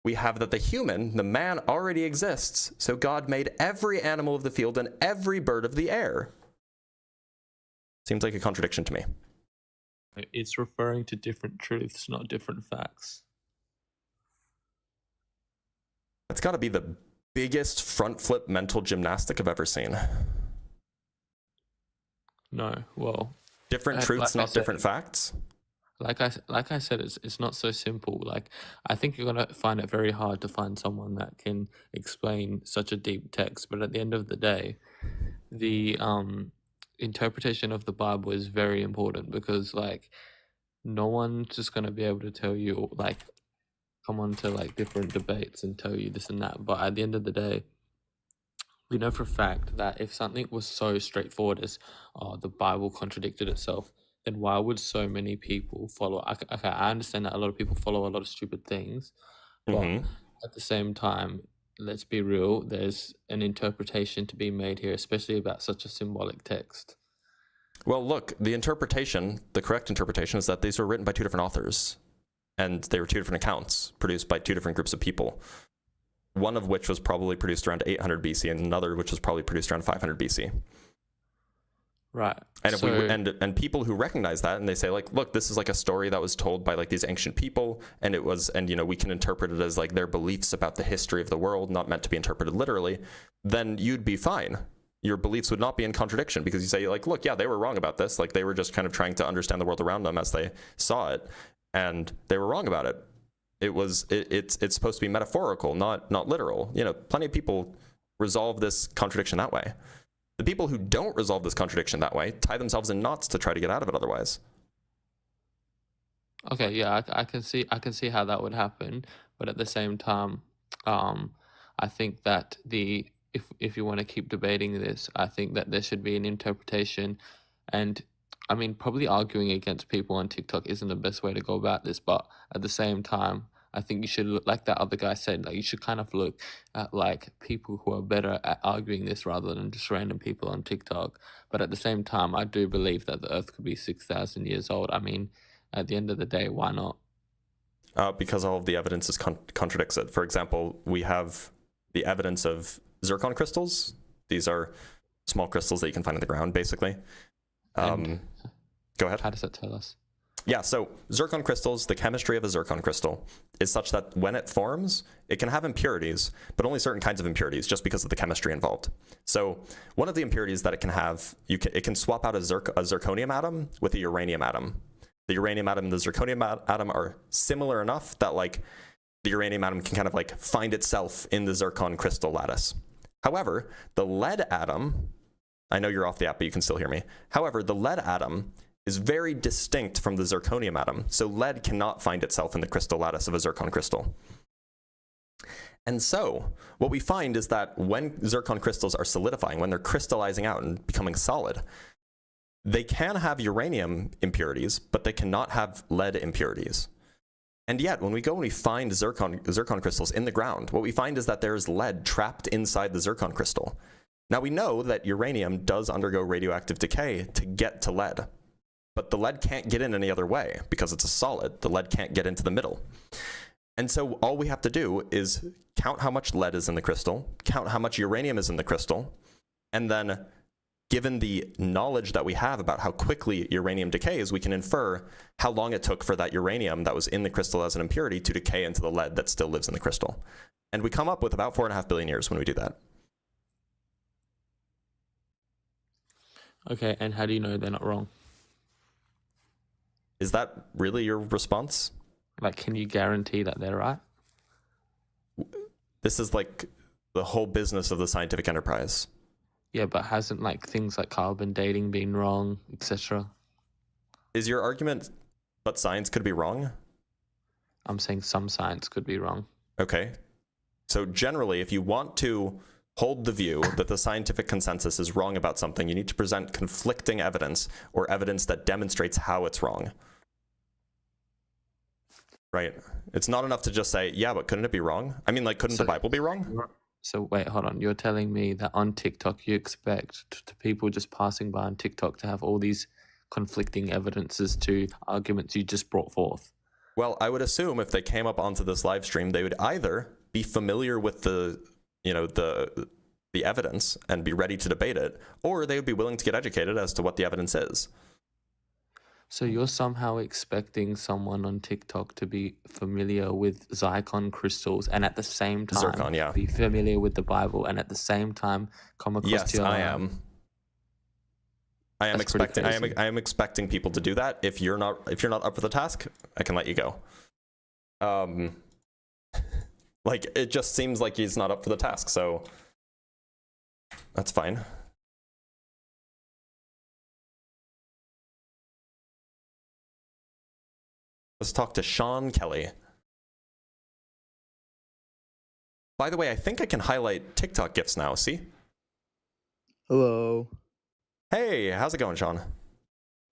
Speaker 1: We have that the man already exists. So God made every animal of the field and every bird of the air. Seems like a contradiction to me.
Speaker 17: It's referring to different truths, not different facts.
Speaker 1: That's got to be the biggest front flip mental gymnastic I've ever seen.
Speaker 17: No, well,
Speaker 1: different truths, not different facts.
Speaker 17: Like I said, it's not so simple. Like, I think you're gonna find it very hard to find someone that can explain such a deep text. But at the end of the day, the interpretation of the Bible is very important, because like no one's just gonna be able to tell you, like, come on to like different debates and tell you this and that. But at the end of the day, we know for a fact that if something was so straightforward as the Bible contradicted itself, then why would so many people follow? Okay, I understand that a lot of people follow a lot of stupid things, but at the same time, let's be real, there's an interpretation to be made here, especially about such a symbolic text.
Speaker 1: Well, look, the correct interpretation is that these were written by 2 different authors, and they were 2 different accounts produced by 2 different groups of people. One of which was probably produced around 800 BC, and another which was probably produced around 500 BC.
Speaker 17: Right.
Speaker 1: And if and people who recognize that and they say, like, look, this is like a story that was told by like these ancient people, and we can interpret it as like their beliefs about the history of the world, not meant to be interpreted literally, then you'd be fine. Your beliefs would not be in contradiction, because you say, like, look, yeah, they were wrong about this. Like, they were just kind of trying to understand the world around them as they saw it, and they were wrong about it. It's supposed to be metaphorical, not literal. Plenty of people resolve this contradiction that way. The people who don't resolve this contradiction that way tie themselves in knots to try to get out of it otherwise.
Speaker 17: Okay, yeah, I can see how that would happen, but at the same time, I think that if you want to keep debating this, I think that there should be an interpretation, and I mean, probably arguing against people on TikTok isn't the best way to go about this, but at the same time, I think you should look, like that other guy said, like you should kind of look at like people who are better at arguing this rather than just random people on TikTok. But at the same time, I do believe that the Earth could be 6,000 years old. I mean, at the end of the day, why not?
Speaker 1: Because all of the evidence contradicts it. For example, we have the evidence of zircon crystals. These are small crystals that you can find in the ground, basically. Go ahead.
Speaker 17: How does that tell us?
Speaker 1: Yeah, so zircon crystals, the chemistry of a zircon crystal is such that when it forms, it can have impurities, but only certain kinds of impurities just because of the chemistry involved. So one of the impurities that it can have, it can swap out a zirconium atom with a uranium atom. The uranium atom and the zirconium atom are similar enough that like the uranium atom can kind of like find itself in the zircon crystal lattice. However, the lead atom, I know you're off the app, but you can still hear me. However, the lead atom is very distinct from the zirconium atom, so lead cannot find itself in the crystal lattice of a zircon crystal. And so what we find is that when zircon crystals are solidifying, when they're crystallizing out and becoming solid, they can have uranium impurities, but they cannot have lead impurities. And yet, when we go and we find zircon crystals in the ground, what we find is that there's lead trapped inside the zircon crystal. Now we know that uranium does undergo radioactive decay to get to lead, but the lead can't get in any other way because it's a solid. The lead can't get into the middle. And so all we have to do is count how much lead is in the crystal, count how much uranium is in the crystal, and then given the knowledge that we have about how quickly uranium decays, we can infer how long it took for that uranium that was in the crystal as an impurity to decay into the lead that still lives in the crystal. And we come up with about 4.5 billion years when we do that.
Speaker 17: Okay, and how do you know they're not wrong?
Speaker 1: Is that really your response?
Speaker 17: Like, can you guarantee that they're right?
Speaker 1: This is like the whole business of the scientific enterprise.
Speaker 17: Yeah, but hasn't like things like carbon dating been wrong, etc.?
Speaker 1: Is your argument, but science could be wrong?
Speaker 17: I'm saying some science could be wrong.
Speaker 1: Okay. So generally, if you want to hold the view that the scientific consensus is wrong about something, you need to present conflicting evidence or evidence that demonstrates how it's wrong. Right? It's not enough to just say, yeah, but couldn't it be wrong? I mean, like, couldn't the Bible be wrong?
Speaker 17: So wait, hold on. You're telling me that on TikTok you expect to people just passing by on TikTok to have all these conflicting evidences to arguments you just brought forth?
Speaker 1: Well, I would assume if they came up onto this live stream, they would either be familiar with the evidence and be ready to debate it, or they would be willing to get educated as to what the evidence is.
Speaker 17: So you're somehow expecting someone on TikTok to be familiar with zircon crystals and at the same time
Speaker 1: Zircon, yeah.
Speaker 17: be familiar with the Bible and at the same time come across
Speaker 1: Yes,
Speaker 17: your...
Speaker 1: I am. I am expecting people to do that. If you're not up for the task, I can let you go. Like, it just seems like he's not up for the task, so that's fine. Let's talk to Sean Kelly. By the way, I think I can highlight TikTok GIFs now, see?
Speaker 18: Hello.
Speaker 1: Hey, how's it going, Sean?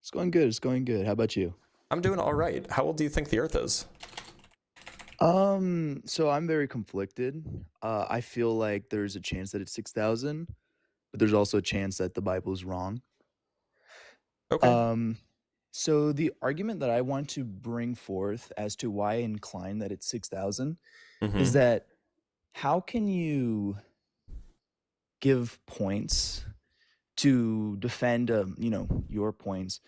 Speaker 18: It's going good. It's going good. How about you?
Speaker 1: I'm doing all right. How old do you think the Earth is?
Speaker 18: So I'm very conflicted. I feel like there's a chance that it's 6,000, but there's also a chance that the Bible is wrong.
Speaker 1: Okay.
Speaker 18: So the argument that I want to bring forth as to why I incline that it's 6,000 is that how can you give points to defend, your points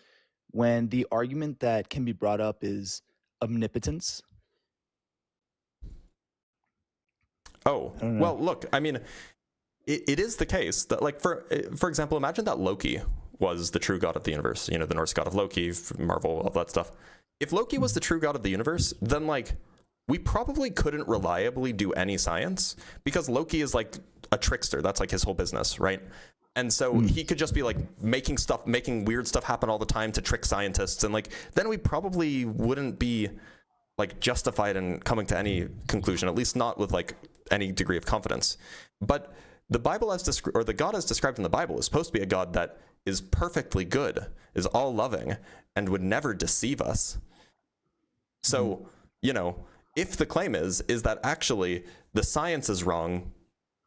Speaker 18: when the argument that can be brought up is omnipotence?
Speaker 1: Oh, well, look, I mean, it is the case that, like, for example, imagine that Loki was the true god of the universe, the Norse god of Loki, Marvel, all that stuff. If Loki was the true god of the universe, then, like, we probably couldn't reliably do any science because Loki is, like, a trickster. That's, like, his whole business, right? And so he could just be, like, making weird stuff happen all the time to trick scientists. And, like, then we probably wouldn't be, like, justified in coming to any conclusion, at least not with, like, any degree of confidence. But the Bible the God as described in the Bible is supposed to be a God that is perfectly good, is all loving, and would never deceive us. So, if the claim is that actually the science is wrong,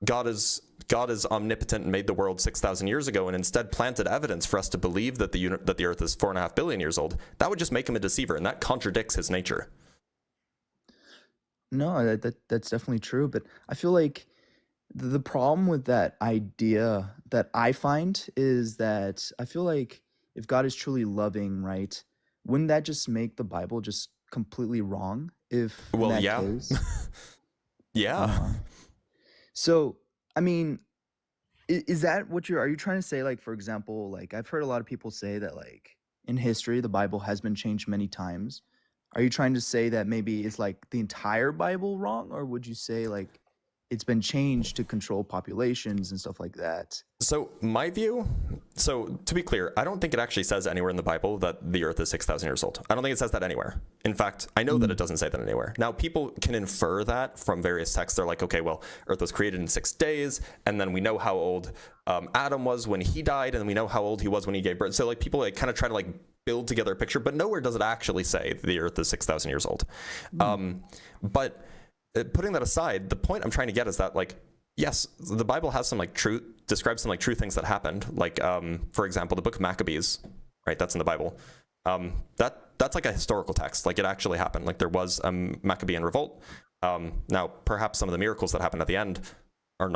Speaker 1: God is omnipotent and made the world 6,000 years ago and instead planted evidence for us to believe that the Earth is 4.5 billion years old, that would just make him a deceiver, and that contradicts his nature.
Speaker 18: No, that's definitely true, but I feel like the problem with that idea that I find is that I feel like if God is truly loving, right, wouldn't that just make the Bible just completely wrong if in
Speaker 1: Well,
Speaker 18: that
Speaker 1: yeah.
Speaker 18: case?
Speaker 1: Yeah.
Speaker 18: So, I mean, is that what are you trying to say? Like, for example, like I've heard a lot of people say that like in history, the Bible has been changed many times. Are you trying to say that maybe it's like the entire Bible wrong? Or would you say like it's been changed to control populations and stuff like that?
Speaker 1: So my view, so to be clear, I don't think it actually says anywhere in the Bible that the earth is 6,000 years old. I don't think it says that anywhere. In fact, I know that it doesn't say that anywhere. Now, people can infer that from various texts. They're like, okay, well, earth was created in 6 days, and then we know how old Adam was when he died, and we know how old he was when he gave birth. So like people like kind of try to like build together a picture, but nowhere does it actually say the earth is 6,000 years old. But putting that aside, the point I'm trying to get is that like, yes, the Bible has some like describes some like true things that happened. Like, for example, the book of Maccabees, right? That's in the Bible. That's like a historical text. Like it actually happened. Like there was a Maccabean revolt. Now, perhaps some of the miracles that happened at the end did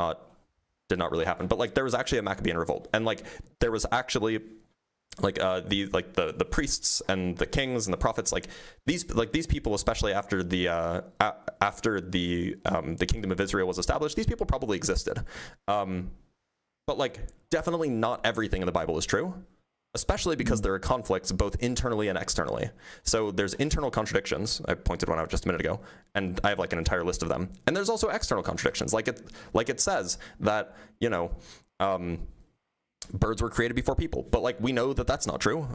Speaker 1: not really happen. But like there was actually a Maccabean revolt, and like there was actually like the priests and the kings and the prophets, like these people, especially after the kingdom of Israel was established, these people probably existed. But like definitely not everything in the Bible is true, especially because there are conflicts both internally and externally. So there's internal contradictions. I pointed one out just a minute ago, and I have like an entire list of them. And there's also external contradictions. Like it says that, you know, birds were created before people, but like we know that that's not true.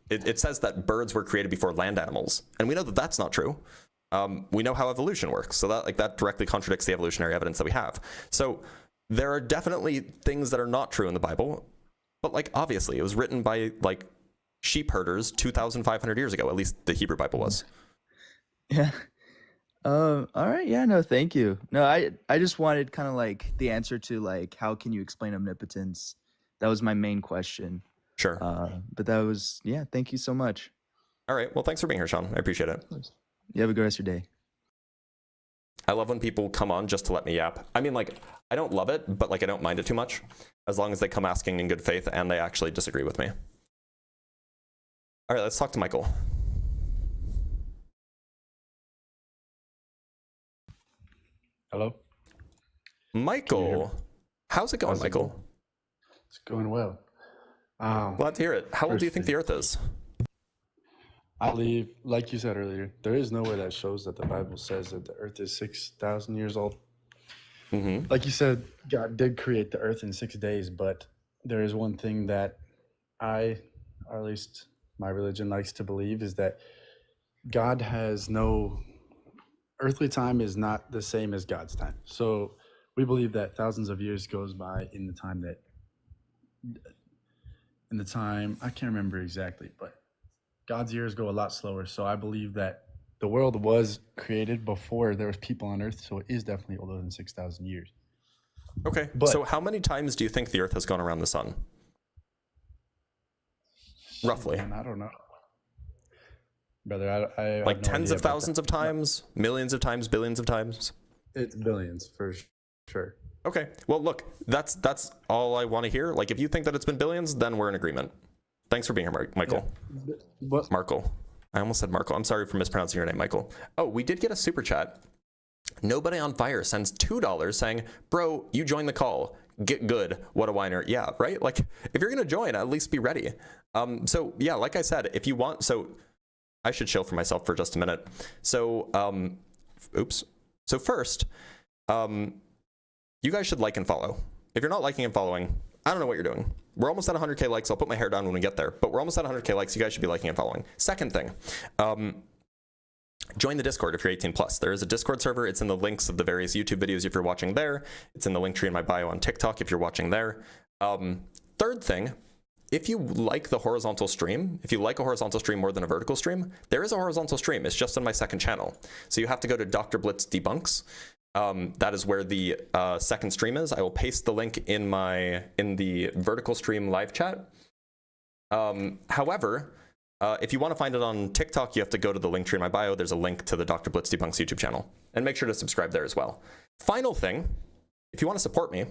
Speaker 1: It says that birds were created before land animals, and we know that that's not true. We know how evolution works, so that directly contradicts the evolutionary evidence that we have. So there are definitely things that are not true in the Bible, but like obviously it was written by like sheep herders 2,500 years ago. At least the Hebrew Bible was.
Speaker 18: Yeah. All right. Yeah, no, thank you. No, I just wanted kind of like the answer to like, how can you explain omnipotence? That was my main question.
Speaker 1: Sure.
Speaker 18: But that was, yeah, thank you so much.
Speaker 1: All right. Well, thanks for being here, Sean. I appreciate it.
Speaker 18: You have a good rest of your day.
Speaker 1: I love when people come on just to let me yap. I mean, like, I don't love it, but like, I don't mind it too much, as long as they come asking in good faith and they actually disagree with me. All right, let's talk to Michael.
Speaker 19: Hello?
Speaker 1: Michael. How's it going, Michael?
Speaker 19: It's going well.
Speaker 1: Glad to hear it. How old do you think the Earth is?
Speaker 19: I believe, like you said earlier, there is nowhere that shows that the Bible says that the Earth is 6,000 years old. Like you said, God did create the Earth in 6 days, but there is one thing that I, or at least my religion, likes to believe, is that God has no... Earthly time is not the same as God's time. So we believe that thousands of years goes by in the time, I can't remember exactly, but God's years go a lot slower. So I believe that the world was created before there was people on Earth, so it is definitely older than 6,000 years.
Speaker 1: Okay, so how many times do you think the Earth has gone around the sun? Roughly.
Speaker 19: Man, I don't know. Brother, I
Speaker 1: like tens of thousands of times, millions of times, billions of times?
Speaker 19: It's billions for sure.
Speaker 1: Okay, well, look, that's all I want to hear. Like, if you think that it's been billions, then we're in agreement. Thanks for being here, Michael.
Speaker 19: Yeah.
Speaker 1: Markle. I almost said Markle. I'm sorry for mispronouncing your name, Michael. Oh, we did get a super chat. Nobody on Fire sends $2 saying, bro, you joined the call. Get good. What a whiner. Yeah, right? Like, if you're going to join, at least be ready. So, yeah, like I said, if you want... So, I should chill for myself for just a minute. So, oops. So first, you guys should like and follow. If you're not liking and following, I don't know what you're doing. We're almost at 100K likes. I'll put my hair down when we get there, but we're almost at 100K likes. You guys should be liking and following. Second thing, join the Discord if you're 18 plus. There is a Discord server. It's in the links of the various YouTube videos if you're watching there. It's in the link tree in my bio on TikTok if you're watching there. Third thing, if you like the horizontal stream, if you like a horizontal stream more than a vertical stream, there is a horizontal stream. It's just on my second channel. So you have to go to Dr. Blitz Debunks. That is where the second stream is. I will paste the link in the vertical stream live chat. However, If you want to find it on TikTok, you have to go to the link tree in my bio. There's a link to the Dr. Blitz Debunks YouTube channel. And make sure to subscribe there as well. Final thing, if you want to support me,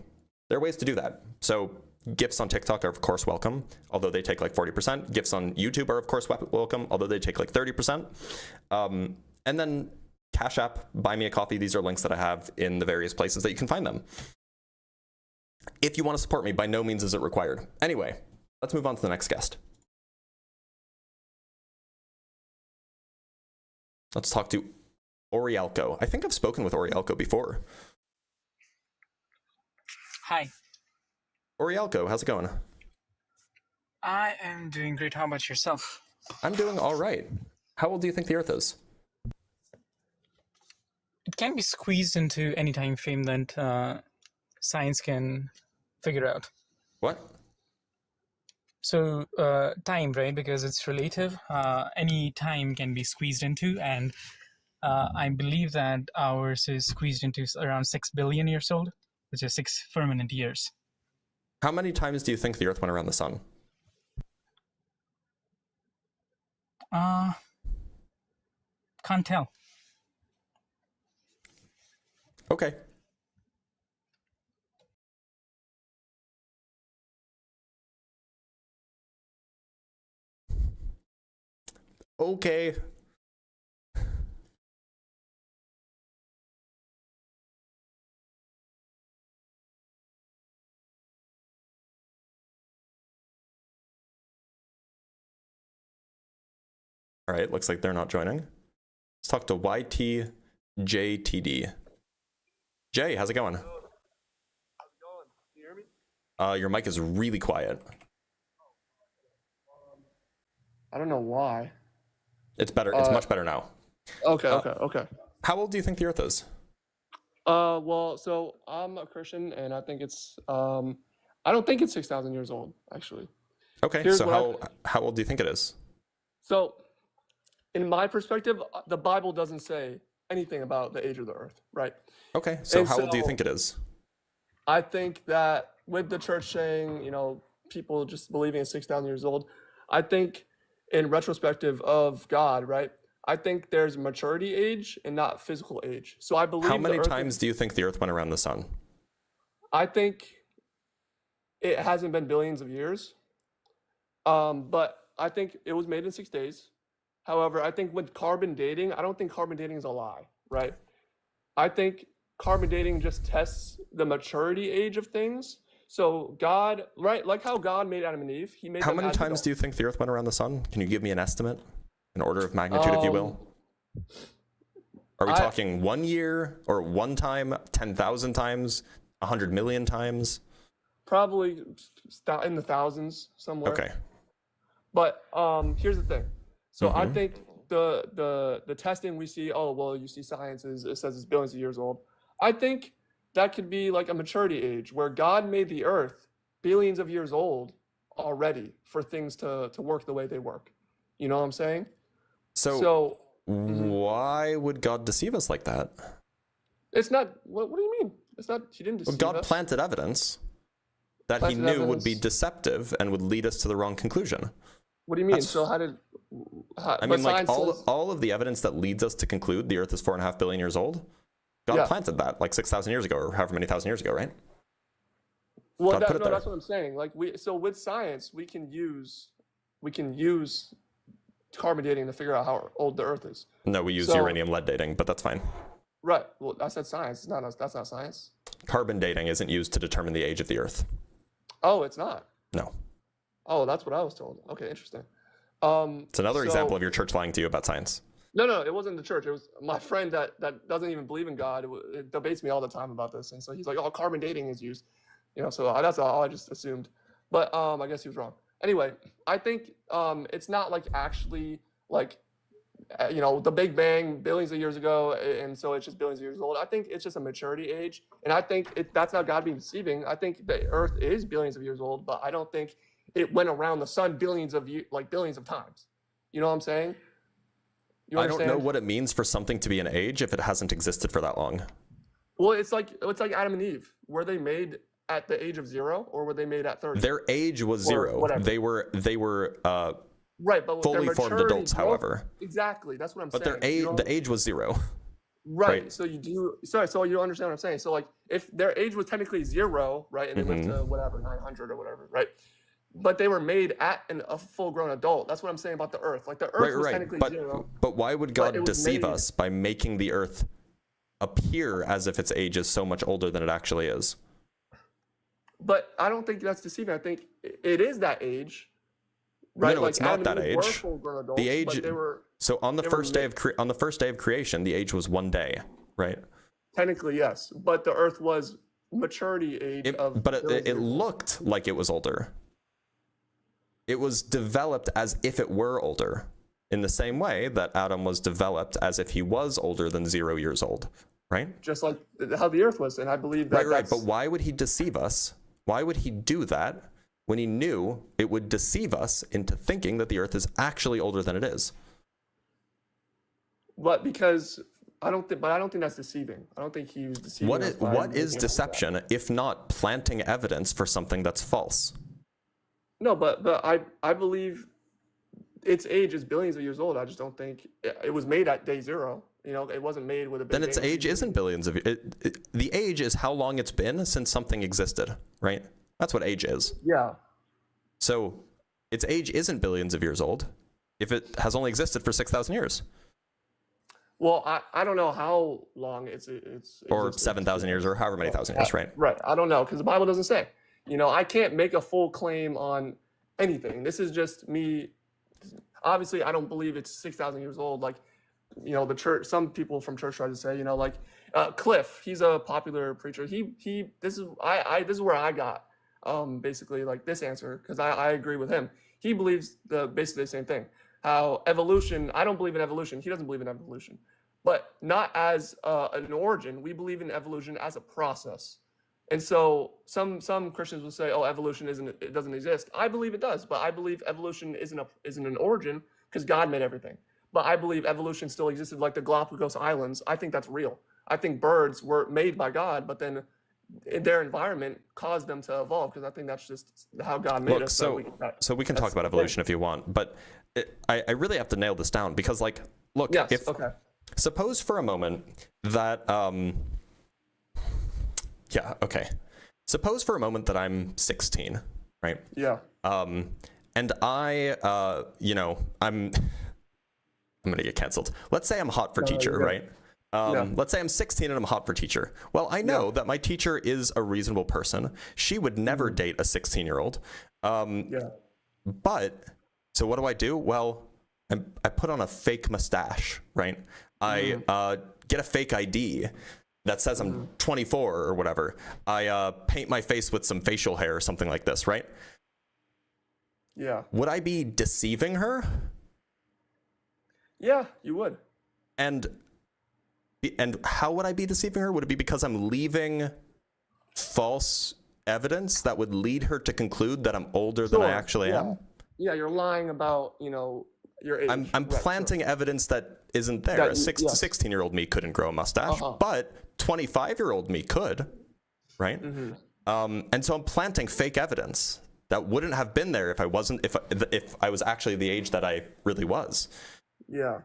Speaker 1: there are ways to do that. So gifts on TikTok are, of course, welcome, although they take like 40%. Gifts on YouTube are, of course, welcome, although they take like 30%. And then Cash App, Buy Me a Coffee. These are links that I have in the various places that you can find them. If you want to support me, by no means is it required. Anyway, let's move on to the next guest. Let's talk to Orielco. I think I've spoken with Orielco before.
Speaker 20: Hi.
Speaker 1: Orielco, how's it going?
Speaker 20: I am doing great. How about yourself?
Speaker 1: I'm doing all right. How old do you think the Earth is?
Speaker 20: It can be squeezed into any time frame that science can figure out.
Speaker 1: What?
Speaker 20: So time, right? Because it's relative. Any time can be squeezed into, and I believe that ours is squeezed into around 6 billion years old, which is 6 firmament years.
Speaker 1: How many times do you think the Earth went around the sun?
Speaker 20: Can't tell.
Speaker 1: Okay. Okay. All right, looks like they're not joining. Let's talk to YTJTD. Jay, how's it going?
Speaker 21: How's it going? Can you hear me?
Speaker 1: Your mic is really quiet.
Speaker 21: I don't know why.
Speaker 1: It's better. It's much better now.
Speaker 21: Okay.
Speaker 1: How old do you think the Earth is?
Speaker 21: Well, so I'm a Christian, and I think it's I don't think it's 6,000 years old, actually.
Speaker 1: Okay,
Speaker 21: Here's
Speaker 1: so how old do you think it is?
Speaker 21: So, in my perspective, the Bible doesn't say anything about the age of the Earth, right?
Speaker 1: Okay, so
Speaker 21: And
Speaker 1: how old do you think it is?
Speaker 21: I think that with the church saying, you know, people just believing it's 6,000 years old, I think in retrospective of God, right? I think there's maturity age and not physical age. So I believe.
Speaker 1: How many times do you think the Earth went around the sun?
Speaker 21: I think it hasn't been billions of years. But I think it was made in 6 days. However, I think with carbon dating, I don't think carbon dating is a lie, right? I think carbon dating just tests the maturity age of things. So God, right, like how God made Adam and Eve, he made
Speaker 1: How
Speaker 21: them
Speaker 1: many
Speaker 21: as
Speaker 1: times
Speaker 21: adults.
Speaker 1: do you think the Earth went around the sun? Can you give me an estimate? An order of magnitude, if you will? Are we talking 1 year or one time, 10,000 times, 100 million times?
Speaker 21: Probably in the thousands somewhere.
Speaker 1: Okay.
Speaker 21: But here's the thing. So I think the testing we see, oh, well, you see science it says it's billions of years old. I think that could be like a maturity age where God made the earth billions of years old already for things to work the way they work. You know what I'm saying?
Speaker 1: So why would God deceive us like that?
Speaker 21: It's not, what do you mean? It's not, he didn't deceive
Speaker 1: God
Speaker 21: us.
Speaker 1: planted evenance that he knew would be deceptive and would lead us to the wrong conclusion.
Speaker 21: What do you mean? So how did...
Speaker 1: I mean, like all of the evidence that leads us to conclude the Earth is 4.5 billion years old, God planted that like 6,000 years ago or however many thousand years ago, right?
Speaker 21: Well, that's what I'm saying. Like so with science, we can use carbon dating to figure out how old the Earth is.
Speaker 1: No, we use uranium lead dating, but that's fine.
Speaker 21: Right. Well, I said science. That's not science.
Speaker 1: Carbon dating isn't used to determine the age of the Earth.
Speaker 21: Oh, it's not.
Speaker 1: No.
Speaker 21: Oh, that's what I was told. Okay, interesting.
Speaker 1: It's another example of your church lying to you about science.
Speaker 21: No, it wasn't the church. It was my friend that doesn't even believe in God. It debates me all the time about this, and so he's like, "Oh, carbon dating is used," you know. So that's all I just assumed, but I guess he was wrong. Anyway, I think it's not like actually like you know the Big Bang billions of years ago, and so it's just billions of years old. I think it's just a maturity age, and I think that's not God being deceiving. I think the Earth is billions of years old, but I don't think it went around the sun billions of times. You know what I'm saying?
Speaker 1: I don't know what it means for something to be an age if it hasn't existed for that long.
Speaker 21: Well, it's like Adam and Eve. Were they made at the age of 0 or were they made at 30?
Speaker 1: Their age was 0.
Speaker 21: Whatever.
Speaker 1: They were
Speaker 21: Right, but with their
Speaker 1: fully formed
Speaker 21: maturity
Speaker 1: adults,
Speaker 21: growth-
Speaker 1: however.
Speaker 21: Exactly, that's what I'm
Speaker 1: But
Speaker 21: saying.
Speaker 1: their age,
Speaker 21: You know?
Speaker 1: the age was 0.
Speaker 21: Right. So you do. Sorry. So you understand what I'm saying. So like, if their age was technically 0, right, and they lived to whatever 900 or whatever, right, but they were made at a full-grown adult. That's what I'm saying about the Earth. Like the Earth was technically 0.
Speaker 1: But why would God
Speaker 21: it was
Speaker 1: deceive
Speaker 21: made-
Speaker 1: us by making the Earth appear as if its age is so much older than it actually is?
Speaker 21: But I don't think that's deceiving. I think it is that age. Right?
Speaker 1: No,
Speaker 21: Like,
Speaker 1: it's not
Speaker 21: Adam
Speaker 1: that
Speaker 21: and Eve were
Speaker 1: age.
Speaker 21: full-grown adults,
Speaker 1: The age.
Speaker 21: but they were,
Speaker 1: So on the
Speaker 21: they were
Speaker 1: first day of on the first day of creation, the age was 1 day, right?
Speaker 21: technically yes, but the Earth was maturity age of.
Speaker 1: But it looked like it was older. It was developed as if it were older, in the same way that Adam was developed as if he was older than 0 years old, right?
Speaker 21: Just like how the Earth was, and I believe that.
Speaker 1: Right. But why would he deceive us? Why would he do that when he knew it would deceive us into thinking that the Earth is actually older than it is?
Speaker 21: But because I don't think that's deceiving. I don't think he was deceiving.
Speaker 1: What
Speaker 21: us
Speaker 1: is,
Speaker 21: by
Speaker 1: what
Speaker 21: making
Speaker 1: is
Speaker 21: us
Speaker 1: deception if not planting evidence for something that's false?
Speaker 21: No, but I believe its age is billions of years old. I just don't think it was made at day 0. You know, it wasn't made with a big.
Speaker 1: Then its age isn't billions of. The age is how long it's been since something existed, right? That's what age is.
Speaker 21: Yeah.
Speaker 1: So its age isn't billions of years old if it has only existed for 6,000 years.
Speaker 21: Well, I don't know how long it's
Speaker 1: or 7,000 years or however many thousand years, right?
Speaker 21: Right. I don't know because the Bible doesn't say. You know, I can't make a full claim on anything. This is just me. Obviously, I don't believe it's 6,000 years old. Like, you know, the church. Some people from church try to say, you know, like Cliff. He's a popular preacher. This is where I got basically like this answer because I agree with him. He believes basically the same thing. How evolution. I don't believe in evolution. He doesn't believe in evolution, but not as an origin. We believe in evolution as a process. And so some Christians will say, "Oh, evolution it doesn't exist." I believe it does, but I believe evolution isn't an origin because God made everything. But I believe evolution still existed, like the Galapagos Islands. I think that's real. I think birds were made by God, but then their environment caused them to evolve because I think that's just how God made us.
Speaker 1: So we can talk about evolution if you want, but I really have to nail this down because, like, look, suppose for a moment that suppose for a moment that I'm 16, right?
Speaker 21: Yeah.
Speaker 1: And I, I'm gonna get canceled. Let's say I'm hot for teacher, right? Let's say I'm 16 and I'm hot for teacher. Well, I know that my teacher is a reasonable person. She would never date a 16-year-old. But, so what do? Well, I put on a fake mustache, right? I get a fake ID that says I'm 24 or whatever. I paint my face with some facial hair or something like this, right?
Speaker 21: Yeah.
Speaker 1: Would I be deceiving her?
Speaker 21: Yeah, you would.
Speaker 1: And how would I be deceiving her? Would it be because I'm leaving false evidence that would lead her to conclude that I'm older than I actually am?
Speaker 21: Yeah, you're lying about, you know, your age.
Speaker 1: I'm planting evidence that isn't there. A 16-year-old me couldn't grow a mustache, but 25-year-old me could, right? And so I'm planting fake evidence that wouldn't have been there if I was actually the age that I really was.
Speaker 21: Yeah.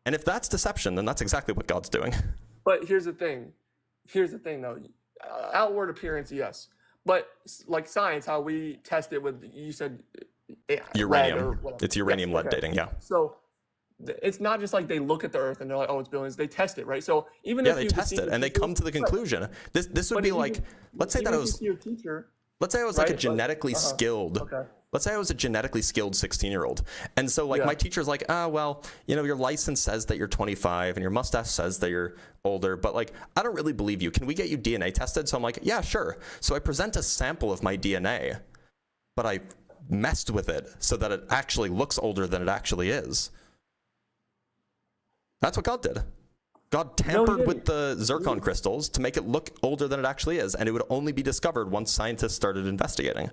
Speaker 1: And if that's deception, then that's exactly what God's doing.
Speaker 21: But here's the thing though. Outward appearance, yes. But like science, how we test it with, you said
Speaker 1: uranium. It's uranium lead dating, yeah.
Speaker 21: So it's not just like they look at the Earth and they're like, oh, it's billions. They test it, right? So even if
Speaker 1: they test it and they come to the conclusion. This would be like, let's say that I was
Speaker 21: your teacher.
Speaker 1: Let's say I was like a genetically skilled. Let's say I was a genetically skilled 16-year-old. And so like my teacher's like, well, you know, your license says that you're 25 and your mustache says that you're older, but like, I don't really believe you. Can we get you DNA tested? So I'm like, yeah, sure. So I present a sample of my DNA, but I messed with it so that it actually looks older than it actually is. That's what God did. God tampered with the zircon crystals to make it look older than it actually is, and it would only be discovered once scientists started investigating.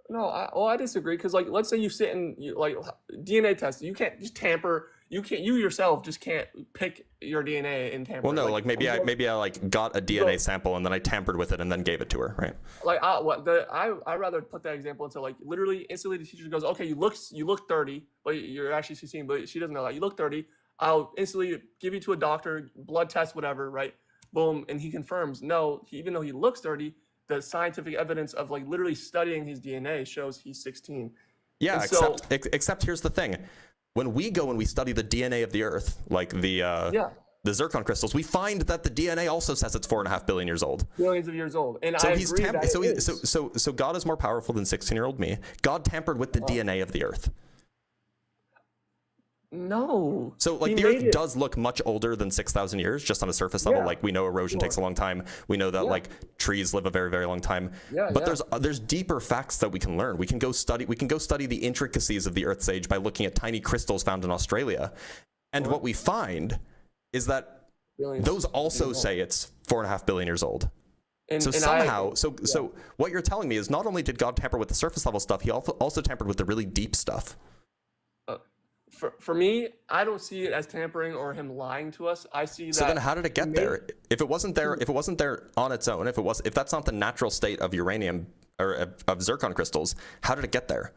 Speaker 21: No, I disagree because, like, let's say you sit and like DNA test, you can't just tamper. You yourself just can't pick your DNA and tamper.
Speaker 1: Well, no, like maybe I like got a DNA sample and then I tampered with it and then gave it to her, right?
Speaker 21: Like I rather put that example into like literally instantly the teacher goes, okay, you look 30, but you're actually 16, but she doesn't know that. You look 30. I'll instantly give you to a doctor, blood test, whatever, right? Boom, and he confirms no, even though he looks 30, the scientific evidence of like literally studying his DNA shows he's 16.
Speaker 1: Yeah, except here's the thing. When we go and we study the DNA of the Earth, like the zircon crystals, we find that the DNA also says it's 4.5 billion years old.
Speaker 21: Billions of years old. And
Speaker 1: so
Speaker 21: I
Speaker 1: he's
Speaker 21: agree that it is.
Speaker 1: so God is more powerful than 16-year-old me. God tampered with the DNA of the Earth.
Speaker 21: No.
Speaker 1: So like the Earth does look much older than 6,000 years just on a surface level. Like we know erosion takes a long time. We know that like trees live a very, very long time. But there's deeper facts that we can learn. We can go study the intricacies of the Earth's age by looking at tiny crystals found in Australia. And what we find is that those also say it's 4.5 billion years old. So what you're telling me is not only did God tamper with the surface level stuff, he also tampered with the really deep stuff.
Speaker 21: For me, I don't see it as tampering or him lying to us. I see that.
Speaker 1: So then, how did it get there? If it wasn't there on its own, if that's not the natural state of uranium or of zircon crystals, how did it get there?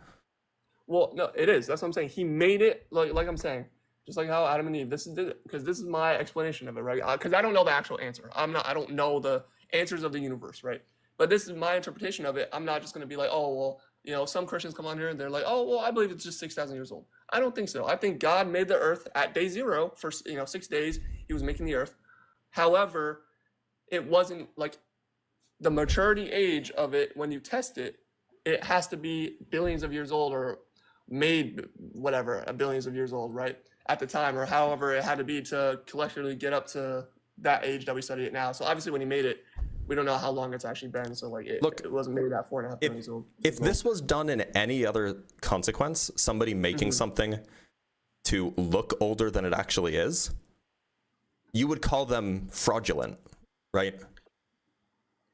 Speaker 21: Well, no, it is. That's what I'm saying. He made it like I'm saying, just like how Adam and Eve. This is my explanation of it, right? Because I don't know the actual answer. I don't know the answers of the universe, right? But this is my interpretation of it. I'm not just going to be like, oh well. You know, some Christians come on here and they're like, oh, well, I believe it's just 6,000 years old. I don't think so. I think God made the earth at day 0 for, 6 days. He was making the earth. However, it wasn't like the maturity age of it. When you test it, it has to be billions of years old or made whatever, billions of years old, right? At the time, or however it had to be to collectively get up to that age that we study it now. So obviously when he made it, we don't know how long it's actually been, so like it wasn't made at 4.5 billion years old.
Speaker 1: If this was done in any other consequence, somebody making something to look older than it actually is, you would call them fraudulent, right?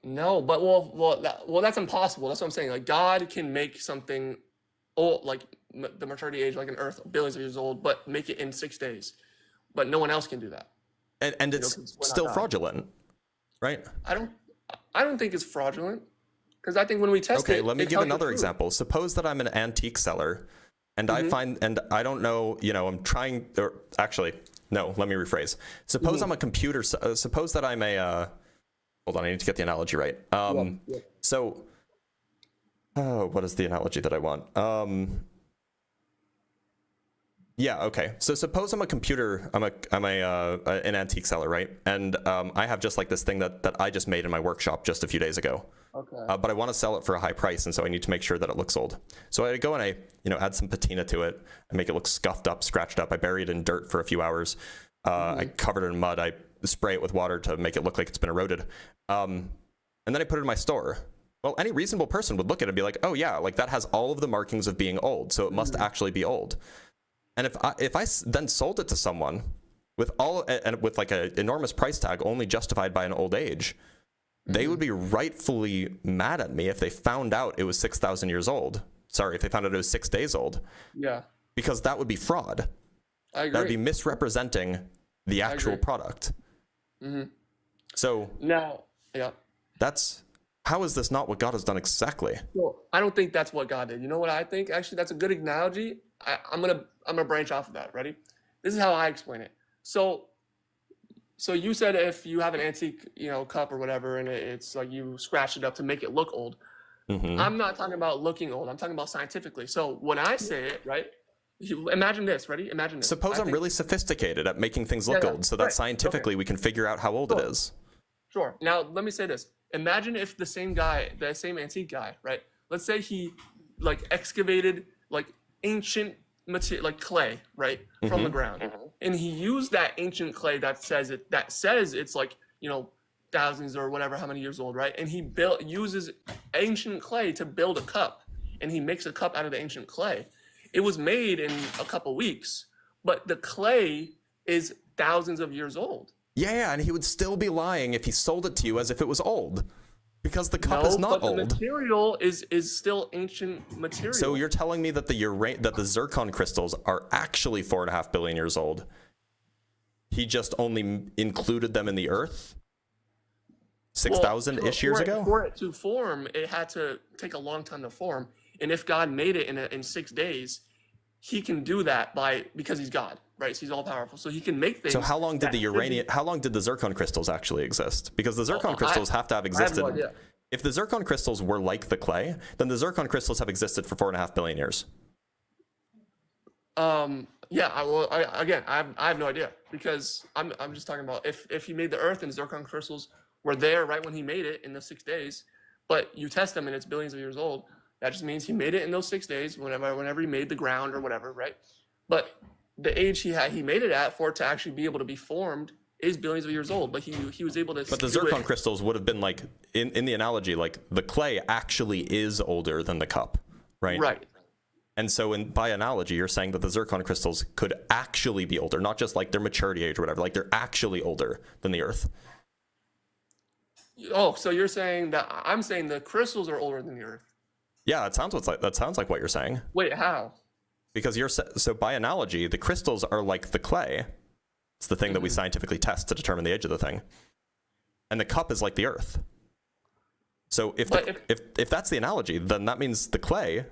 Speaker 21: No, but well, that's impossible. That's what I'm saying. Like God can make something old, like the maturity age, like an Earth, billions of years old, but make it in 6 days. But no one else can do that.
Speaker 1: And it's still fraudulent, right?
Speaker 21: I don't think it's fraudulent, because I think when we test it.
Speaker 1: Okay, let me give another example. Suppose that I'm an antique seller, and I find, and I don't know, I'm trying, or actually, no, let me rephrase. Suppose I'm a computer, suppose that I'm a, hold on, I need to get the analogy right. So, what is the analogy that I want? Yeah, okay. So suppose I'm a computer, I'm an antique seller, right? And I have just like this thing that I just made in my workshop just a few days ago.
Speaker 21: Okay.
Speaker 1: But I want to sell it for a high price, and so I need to make sure that it looks old. So I go and I, add some patina to it. I make it look scuffed up, scratched up. I bury it in dirt for a few hours. I cover it in mud. I spray it with water to make it look like it's been eroded. And then I put it in my store. Well, any reasonable person would look at it and be like, oh yeah, like that has all of the markings of being old, so it must actually be old. And if I then sold it to someone with with like an enormous price tag only justified by an old age, they would be rightfully mad at me if they found out it was 6,000 years old. Sorry, if they found out it was 6 days old.
Speaker 21: Yeah.
Speaker 1: Because that would be fraud.
Speaker 21: I agree.
Speaker 1: That would be misrepresenting the actual product. So
Speaker 21: now,
Speaker 1: how is this not what God has done exactly?
Speaker 21: Well, I don't think that's what God did. You know what I think? Actually, that's a good analogy. I'm gonna branch off of that. Ready? This is how I explain it. So you said if you have an antique, cup or whatever, and it's like you scratch it up to make it look old. I'm not talking about looking old. I'm talking about scientifically. So when I say it, right? Imagine this. Ready? Imagine this.
Speaker 1: Suppose I'm really sophisticated at making things look old, so that scientifically we can figure out how old it is.
Speaker 21: Sure. Now let me say this. Imagine if the same antique guy, right? Let's say he like excavated like ancient material, like clay, right, from the ground, and he used that ancient clay that says it's like thousands or whatever, how many years old, right? And he uses ancient clay to build a cup, and he makes a cup out of the ancient clay. It was made in a couple weeks, but the clay is thousands of years old.
Speaker 1: Yeah, and he would still be lying if he sold it to you as if it was old, Because the cup is not
Speaker 21: but
Speaker 1: old.
Speaker 21: The material is still ancient material.
Speaker 1: So you're telling me that the zircon crystals are actually 4.5 billion years old. He just only included them in the Earth 6,000-ish years ago?
Speaker 21: For it to form, it had to take a long time to form. And if God made it in 6 days, he can do that because he's God, right? So he's all powerful. So he can make things.
Speaker 1: So how long did how long did the zircon crystals actually exist? Because the zircon crystals have to have existed.
Speaker 21: I have no idea.
Speaker 1: If the zircon crystals were like the clay, then the zircon crystals have existed for 4.5 billion years.
Speaker 21: Yeah, I have no idea, because I'm just talking about if he made the Earth and zircon crystals were there right when he made it in the 6 days, but you test them and it's billions of years old. That just means he made it in those 6 days, whenever he made the ground or whatever, right? But the age he made it at for it to actually be able to be formed is billions of years old. But he was able to.
Speaker 1: But the zircon crystals would have been like in the analogy, like the clay actually is older than the cup, right?
Speaker 21: Right.
Speaker 1: And so by analogy, you're saying that the zircon crystals could actually be older, not just like their maturity age or whatever, like they're actually older than the Earth.
Speaker 21: Oh, so you're saying that I'm saying the crystals are older than the Earth?
Speaker 1: Yeah, that sounds like what you're saying.
Speaker 21: Wait, how?
Speaker 1: Because so by analogy, the crystals are like the clay. It's the thing that we scientifically test to determine the age of the thing. And the cup is like the Earth. So if that's the analogy, then that means the clay,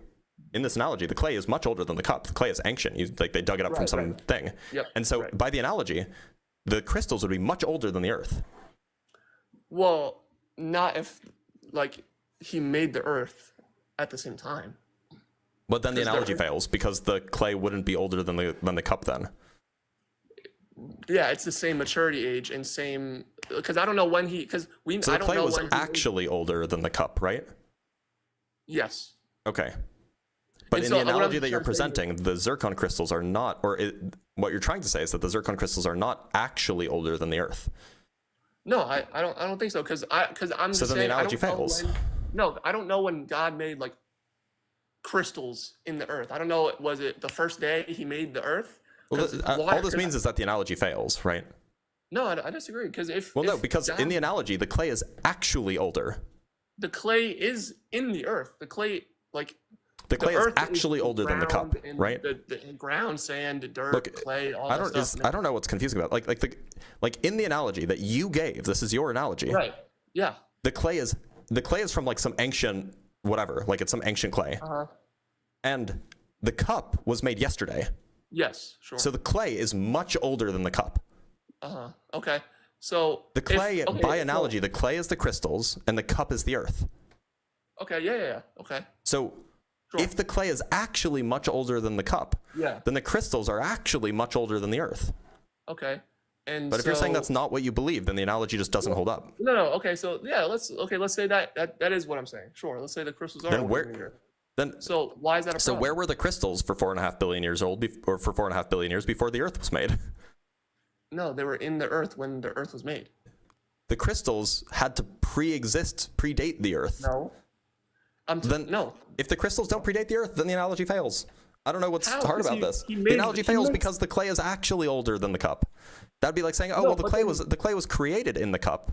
Speaker 1: in this analogy, the clay is much older than the cup. The clay is ancient. They dug it up from some thing.
Speaker 21: Yep,
Speaker 1: and so by the analogy, the crystals would be much older than the Earth.
Speaker 21: Well, not if he made the Earth at the same time.
Speaker 1: But then the analogy fails, because the clay wouldn't be older than the cup then.
Speaker 21: Yeah, it's the same maturity age and same, because I don't know when
Speaker 1: So the clay was actually older than the cup, right?
Speaker 21: Yes.
Speaker 1: Okay. But in the analogy that you're presenting, the zircon crystals are not, what you're trying to say is that the zircon crystals are not actually older than the Earth.
Speaker 21: No, I don't think so, because I'm just saying.
Speaker 1: So then the analogy fails.
Speaker 21: No, I don't know when God made crystals in the Earth. I don't know. Was it the first day he made the Earth?
Speaker 1: Well, all this means is that the analogy fails, right?
Speaker 21: No, I disagree, because
Speaker 1: because in the analogy, the clay is actually older.
Speaker 21: The clay is in the Earth. The clay
Speaker 1: is actually older than the cup, right?
Speaker 21: The ground, sand, dirt, clay, all that stuff.
Speaker 1: I don't know what's confusing about like in the analogy that you gave. This is your analogy,
Speaker 21: right? Yeah.
Speaker 1: The clay is from some ancient whatever, it's some ancient clay, and the cup was made yesterday.
Speaker 21: Yes, sure.
Speaker 1: So the clay is much older than the cup.
Speaker 21: Okay. So
Speaker 1: the clay, by analogy, the clay is the crystals and the cup is the Earth.
Speaker 21: Okay. Yeah. Okay.
Speaker 1: So if the clay is actually much older than the cup, then the crystals are actually much older than the Earth.
Speaker 21: Okay.
Speaker 1: But if you're saying that's not what you believe, then the analogy just doesn't hold up.
Speaker 21: No. Okay. So let's say that is what I'm saying. Sure. Let's say the crystals are older than the Earth. So why is that a problem?
Speaker 1: So where were the crystals for 4.5 billion years old, or for 4.5 billion years before the Earth was made?
Speaker 21: No, they were in the Earth when the Earth was made.
Speaker 1: The crystals had to predate the Earth.
Speaker 21: No. No.
Speaker 1: If the crystals don't predate the Earth, then the analogy fails. I don't know what's hard about this.
Speaker 21: The
Speaker 1: analogy fails because the clay is actually older than the cup. That'd be like saying, the clay was created in the cup.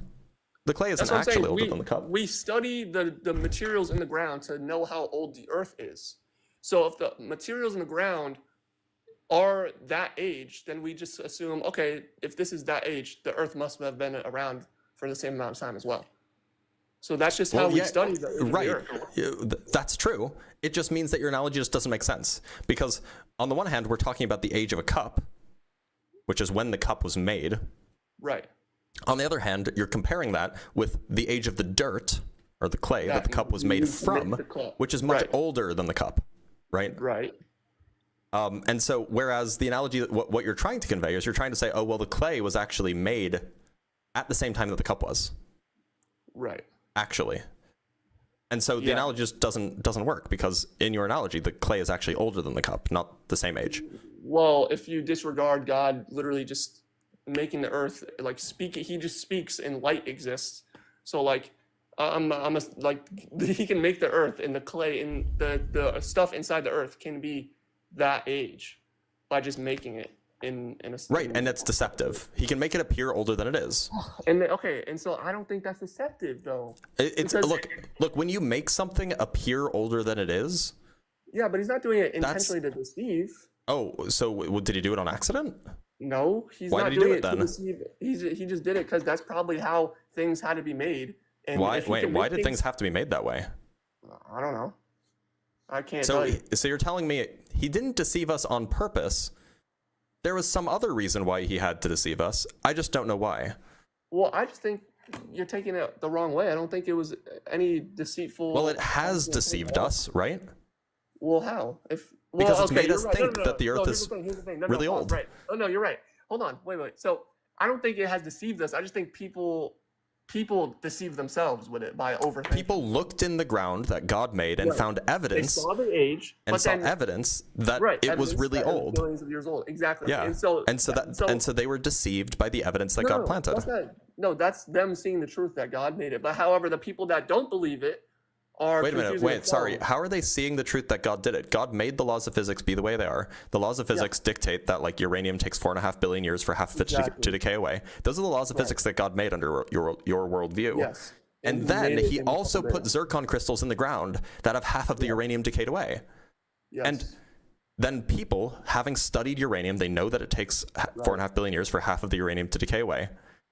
Speaker 1: The clay isn't actually older than the cup.
Speaker 21: We study the materials in the ground to know how old the Earth is. So if the materials in the ground are that age, then we just assume, okay, if this is that age, the Earth must have been around for the same amount of time as well. So that's just how we study the Earth.
Speaker 1: That's true. It just means that your analogy just doesn't make sense. Because on the one hand, we're talking about the age of a cup, which is when the cup was made.
Speaker 21: Right.
Speaker 1: On the other hand, you're comparing that with the age of the dirt, or the clay, that the cup was made from, which is much older than the cup, right?
Speaker 21: Right.
Speaker 1: And so, whereas the analogy, what you're trying to convey is you're trying to say, oh, well, the clay was actually made at the same time that the cup was.
Speaker 21: Right.
Speaker 1: Actually. And so the analogy just doesn't work, because in your analogy, the clay is actually older than the cup, not the same age.
Speaker 21: Well, if you disregard God literally just making the Earth, he just speaks and light exists. So he can make the Earth, and the clay and the stuff inside the Earth can be that age by just making it. in a
Speaker 1: Right, and it's deceptive. He can make it appear older than it is.
Speaker 21: And okay, and so I don't think that's deceptive though.
Speaker 1: It's look when you make something appear older than it is.
Speaker 21: Yeah, but he's not doing it intentionally to deceive.
Speaker 1: Oh, so did he do it on accident?
Speaker 21: No, he's
Speaker 1: Why
Speaker 21: not
Speaker 1: did he do
Speaker 21: doing
Speaker 1: it
Speaker 21: it to
Speaker 1: then?
Speaker 21: deceive. He just did it because that's probably how things had to be made. And
Speaker 1: Why?
Speaker 21: if he
Speaker 1: Wait,
Speaker 21: can
Speaker 1: why
Speaker 21: make
Speaker 1: did things have to be made that way?
Speaker 21: I don't know. I can't
Speaker 1: So,
Speaker 21: tell you.
Speaker 1: so you're telling me he didn't deceive us on purpose? There was some other reason why he had to deceive us. I just don't know why.
Speaker 21: Well, I just think you're taking it the wrong way. I don't think it was any deceitful.
Speaker 1: Well, it has deceived us, right?
Speaker 21: Well, how?
Speaker 1: Because it's made
Speaker 21: you're
Speaker 1: us
Speaker 21: right.
Speaker 1: think that the Earth is
Speaker 21: here's the thing.
Speaker 1: really
Speaker 21: pause,
Speaker 1: old.
Speaker 21: Right. Oh no, you're right. Hold on. Wait. So I don't think it has deceived us. I just think people deceive themselves with it by overthinking.
Speaker 1: People looked in the ground that God made and found evidence.
Speaker 21: They saw the age,
Speaker 1: and
Speaker 21: but
Speaker 1: saw
Speaker 21: then,
Speaker 1: evidence that it was
Speaker 21: evidence
Speaker 1: really
Speaker 21: that it was
Speaker 1: old.
Speaker 21: billions of years old. Exactly.
Speaker 1: Yeah. And so they were deceived by the evidence that God planted.
Speaker 21: That's them seeing the truth that God made it. But however, the people that don't believe it are
Speaker 1: Wait a minute.
Speaker 21: confusing
Speaker 1: Wait,
Speaker 21: themselves.
Speaker 1: sorry. How are they seeing the truth that God did it? God made the laws of physics be the way they are. The laws of physics dictate that like uranium takes 4.5 billion years for half of it to decay away. Those are the laws of physics that God made under your worldview.
Speaker 21: Yes.
Speaker 1: And then he also put zircon crystals in the ground that have half of the uranium decayed away.
Speaker 21: Yes.
Speaker 1: And then people, having studied uranium, they know that it takes 4.5 billion years for half of the uranium to decay away.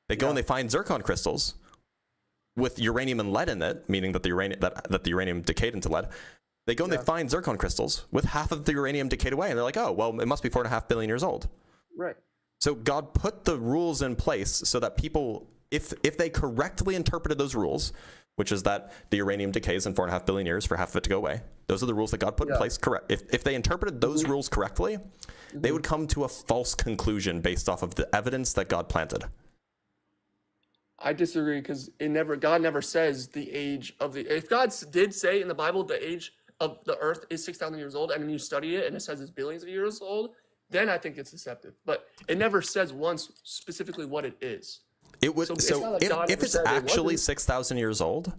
Speaker 1: They go and they find zircon crystals with uranium and lead in it, meaning that the uranium decayed into lead. They go and they find zircon crystals with half of the uranium decayed away, and they're like, oh, well, it must be 4.5 billion years old.
Speaker 21: Right.
Speaker 1: So God put the rules in place so that people, if they correctly interpreted those rules, which is that the uranium decays in 4.5 billion years for half of it to go away, those are the rules that God put in place. Correct. If they interpreted those rules correctly, they would come to a false conclusion based off of the evidence that God planted.
Speaker 21: I disagree because God never says the age of the. If God did say in the Bible the age of the Earth is 6,000 years old, and then you study it and it says it's billions of years old, then I think it's deceptive. But it never says once specifically what it is.
Speaker 1: It would. So if it's actually 6,000 years old,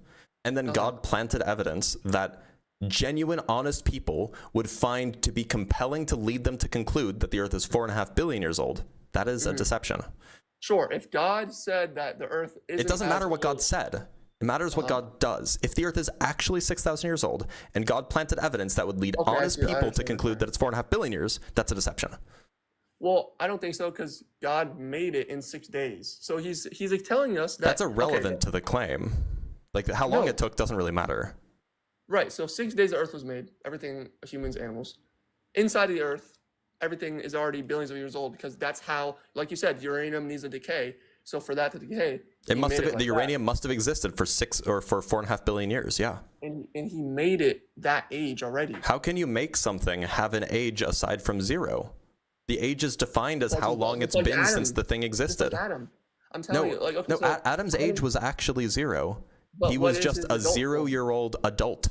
Speaker 1: and then God planted evidence that genuine, honest people would find to be compelling to lead them to conclude that the Earth is 4.5 billion years old, that is a deception.
Speaker 21: Sure, if God said that the Earth isn't,
Speaker 1: it doesn't matter what God said. It matters what God does. If the Earth is actually 6,000 years old, and God planted evidence that would lead honest people to conclude that it's 4.5 billion years, that's a deception.
Speaker 21: Well, I don't think so because God made it in 6 days. So he's like telling us that
Speaker 1: that's irrelevant to the claim. Like how long it took doesn't really matter.
Speaker 21: Right. So 6 days the Earth was made. Everything, humans, animals, inside of the Earth. Everything is already billions of years old because that's how, like you said, uranium needs to decay. So for that to decay,
Speaker 1: the uranium must have existed for 4.5 billion years. Yeah.
Speaker 21: And he made it that age already.
Speaker 1: How can you make something have an age aside from zero? The age is defined as how long it's been since the thing existed.
Speaker 21: Like Adam. I'm telling you, like
Speaker 1: Adam's age was actually zero. He was just a 0-year-old adult.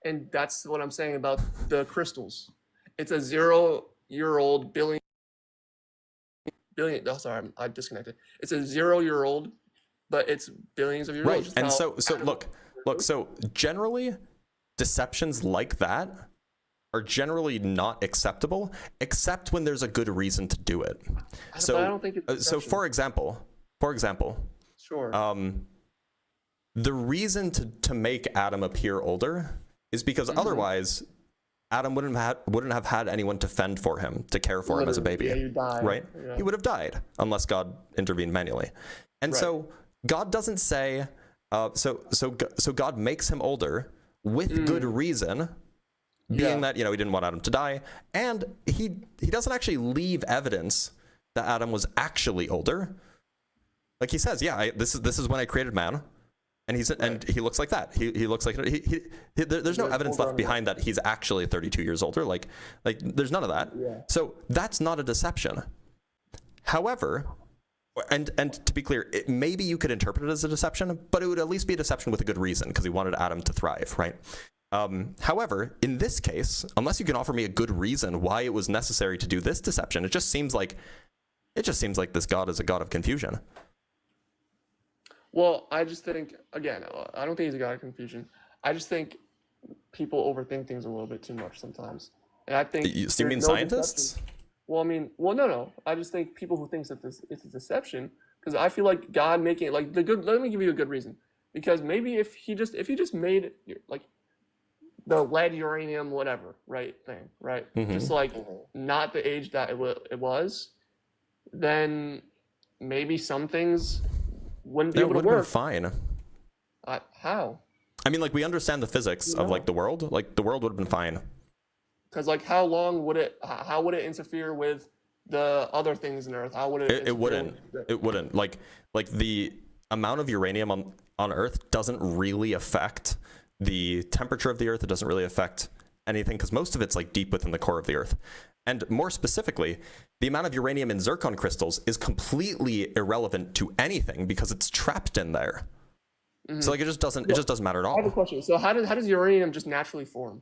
Speaker 21: And that's what I'm saying about the crystals. It's a 0-year-old billion. Oh, sorry, I disconnected. It's a 0-year-old, but it's billions of years old.
Speaker 1: Right, and so look. So generally, deceptions like that are generally not acceptable, except when there's a good reason to do it. So
Speaker 21: I don't think it's
Speaker 1: so for example,
Speaker 21: sure.
Speaker 1: The reason to make Adam appear older is because otherwise Adam wouldn't have had anyone to fend for him, to care for him as a baby, right? Yeah. He would have died unless God intervened manually. And so God doesn't say, so God makes him older with good reason, being that, he didn't want Adam to die, and he doesn't actually leave evidence that Adam was actually older. Like he says, this is when I created man. And he looks like that. He looks like there's no evidence left behind that he's actually 32 years older. Like there's none of that. Yeah. So that's not a deception. However, and to be clear, maybe you could interpret it as a deception, but it would at least be a deception with a good reason because he wanted Adam to thrive, right? However, in this case, unless you can offer me a good reason why it was necessary to do this deception, it just seems like this God is a God of confusion.
Speaker 21: Well, I just think, again, I don't think he's a God of confusion. I just think people overthink things a little bit too much sometimes. And I think
Speaker 1: you mean scientists?
Speaker 21: Well, I mean, well, no. I just think people who think that this it's a deception, because I feel like God making it like the good. Let me give you a good reason. Because maybe if he just made like the lead, uranium, whatever, right thing, right, just like not the age that it was, then maybe some things wouldn't be able to work.
Speaker 1: Fine.
Speaker 21: How?
Speaker 1: I mean, like, we understand the physics of like the world. Like, the world would have been fine.
Speaker 21: Because like, how long would it? How would it interfere with the other things in Earth? How would it?
Speaker 1: It wouldn't. It wouldn't. Like the amount of uranium on Earth doesn't really affect the temperature of the Earth. It doesn't really affect anything because most of it's like deep within the core of the Earth. And more specifically, the amount of uranium in zircon crystals is completely irrelevant to anything because it's trapped in there. So like, it just doesn't matter at all.
Speaker 21: I have a question. So how does uranium just naturally form?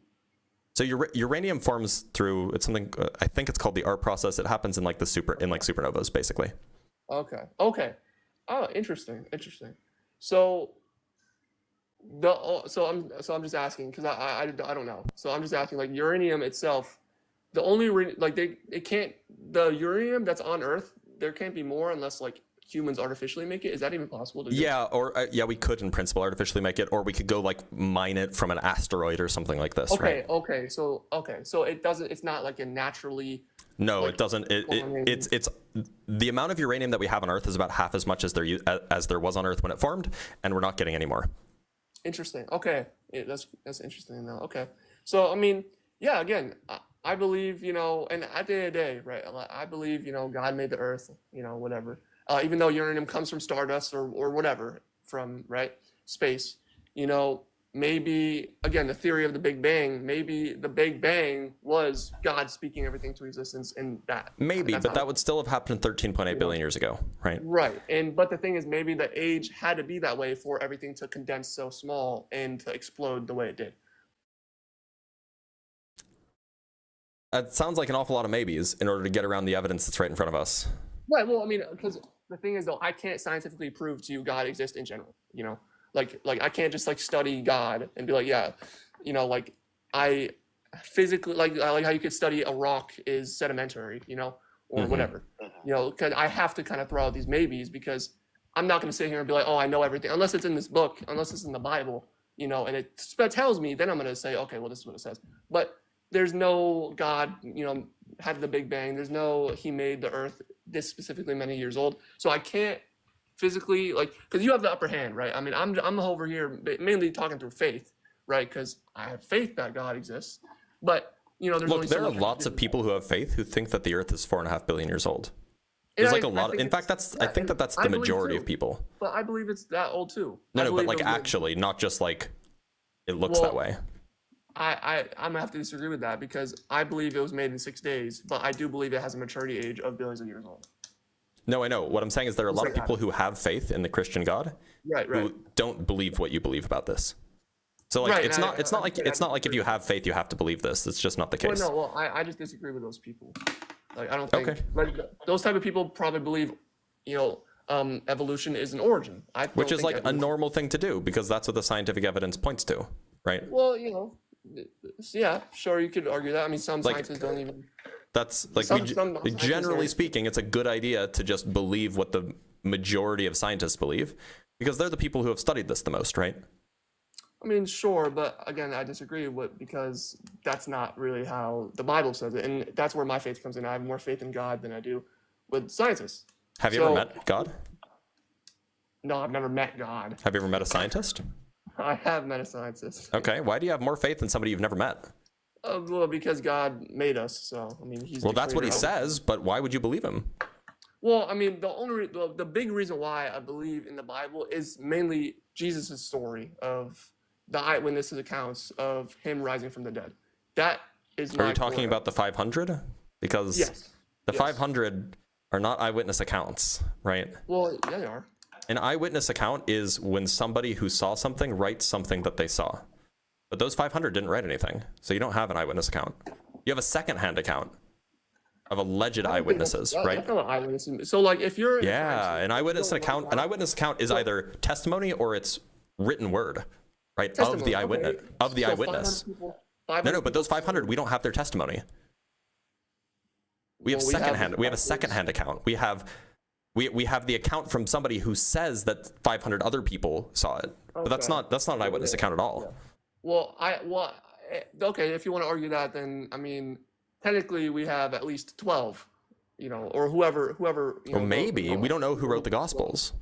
Speaker 1: So uranium forms through something I think it's called the ARP process. It happens in like supernovas, basically.
Speaker 21: Okay. Oh, interesting. So I'm just asking because I don't know. So I'm just asking, like, uranium itself, the only the uranium that's on Earth, there can't be more unless like humans artificially make it. Is that even possible to do?
Speaker 1: Yeah, or we could in principle artificially make it, or we could go like mine it from an asteroid or something like this.
Speaker 21: Okay,
Speaker 1: right?
Speaker 21: okay. So it's not like a naturally.
Speaker 1: No,
Speaker 21: like,
Speaker 1: it doesn't. It's the amount of uranium that we have on Earth is about half as much as there was on Earth when it formed, and we're not getting any more.
Speaker 21: Interesting. Okay, that's interesting to know. Okay, so I mean, yeah. Again, I believe, and at the end of the day, right? I believe, God made the Earth, whatever. Even though uranium comes from stardust or whatever from space, maybe, again, the theory of the Big Bang, maybe the Big Bang was God speaking everything to existence, and that
Speaker 1: would still have happened 13.8 billion years ago, right?
Speaker 21: Right, but the thing is, maybe the age had to be that way for everything to condense so small and to explode the way it did.
Speaker 1: It sounds like an awful lot of maybes in order to get around the evidence that's right in front of us.
Speaker 21: Right, well, I mean, because the thing is, though, I can't scientifically prove to you God exists in general, Like I can't just like study God and be like, yeah, like I physically like how you could study a rock is sedimentary, or whatever, because I have to kind of throw out these maybes because I'm not going to sit here and be like, oh, I know everything, unless it's in this book, unless it's in the Bible, and it tells me, then I'm going to say, okay, well, this is what it says. But there's no God, had the Big Bang. There's no he made the Earth this specifically many years old. So I can't physically, because you have the upper hand, right? I mean, I'm over here mainly talking through faith, right? Because I have faith that God exists. But, there's only
Speaker 1: there are lots of people who have faith who think that the Earth is 4.5 billion years old. There's a lot. In fact, I think that's the majority of people.
Speaker 21: But I believe it's that old too.
Speaker 1: No, but like actually, not just like it looks that way.
Speaker 21: I'm gonna have to disagree with that because I believe it was made in 6 days, but I do believe it has a maturity age of billions of years old.
Speaker 1: No, I know. What I'm saying is there are a lot of people who have faith in the Christian God, who don't believe what you believe about this. So like, it's not like if you have faith you have to believe this. It's just not the case.
Speaker 21: Well, I just disagree with those people. Like I don't think like those type of people probably believe, evolution is an origin.
Speaker 1: Which is like a normal thing to do because that's what the scientific evidence points to, right?
Speaker 21: Well, yeah, sure, you could argue that. I mean, some scientists don't even.
Speaker 1: That's like, generally speaking, it's a good idea to just believe what the majority of scientists believe because they're the people who have studied this the most, right?
Speaker 21: I mean, sure, but again, I disagree with because that's not really how the Bible says it, and that's where my faith comes in. I have more faith in God than I do with scientists.
Speaker 1: Have you ever met God?
Speaker 21: No, I've never met God.
Speaker 1: Have you ever met a scientist?
Speaker 21: I have met a scientist.
Speaker 1: Okay, why do you have more faith in somebody you've never met?
Speaker 21: Well, because God made us, so I mean, He's.
Speaker 1: Well, that's what He says, but why would you believe Him?
Speaker 21: Well, I mean, the big reason why I believe in the Bible is mainly Jesus' story of the eyewitnesses accounts of Him rising from the dead. That is.
Speaker 1: Are you talking about the 500? Because the 500 are not eyewitness accounts, right?
Speaker 21: Well, yeah, they are.
Speaker 1: An eyewitness account is when somebody who saw something writes something that they saw. But those 500 didn't write anything, so you don't have an eyewitness account. You have a second-hand account of alleged eyewitnesses, right?
Speaker 21: That's not eyewitnesses. So, like, if you're
Speaker 1: an eyewitness account is either testimony or it's written word, right? Testimony, of the eyewitness. Okay. Of the eyewitness. 500 people, 500
Speaker 21: no,
Speaker 1: but those 500, we don't have their testimony. We have
Speaker 21: Well,
Speaker 1: secondhand. We have a secondhand account. We have the account from somebody who says that 500 other people saw it, but that's not an eyewitness account at all.
Speaker 21: Well, okay, if you want to argue that, then I mean, technically we have at least 12, you know, or whoever. You know,
Speaker 1: Well, maybe we don't know who wrote the Gospels.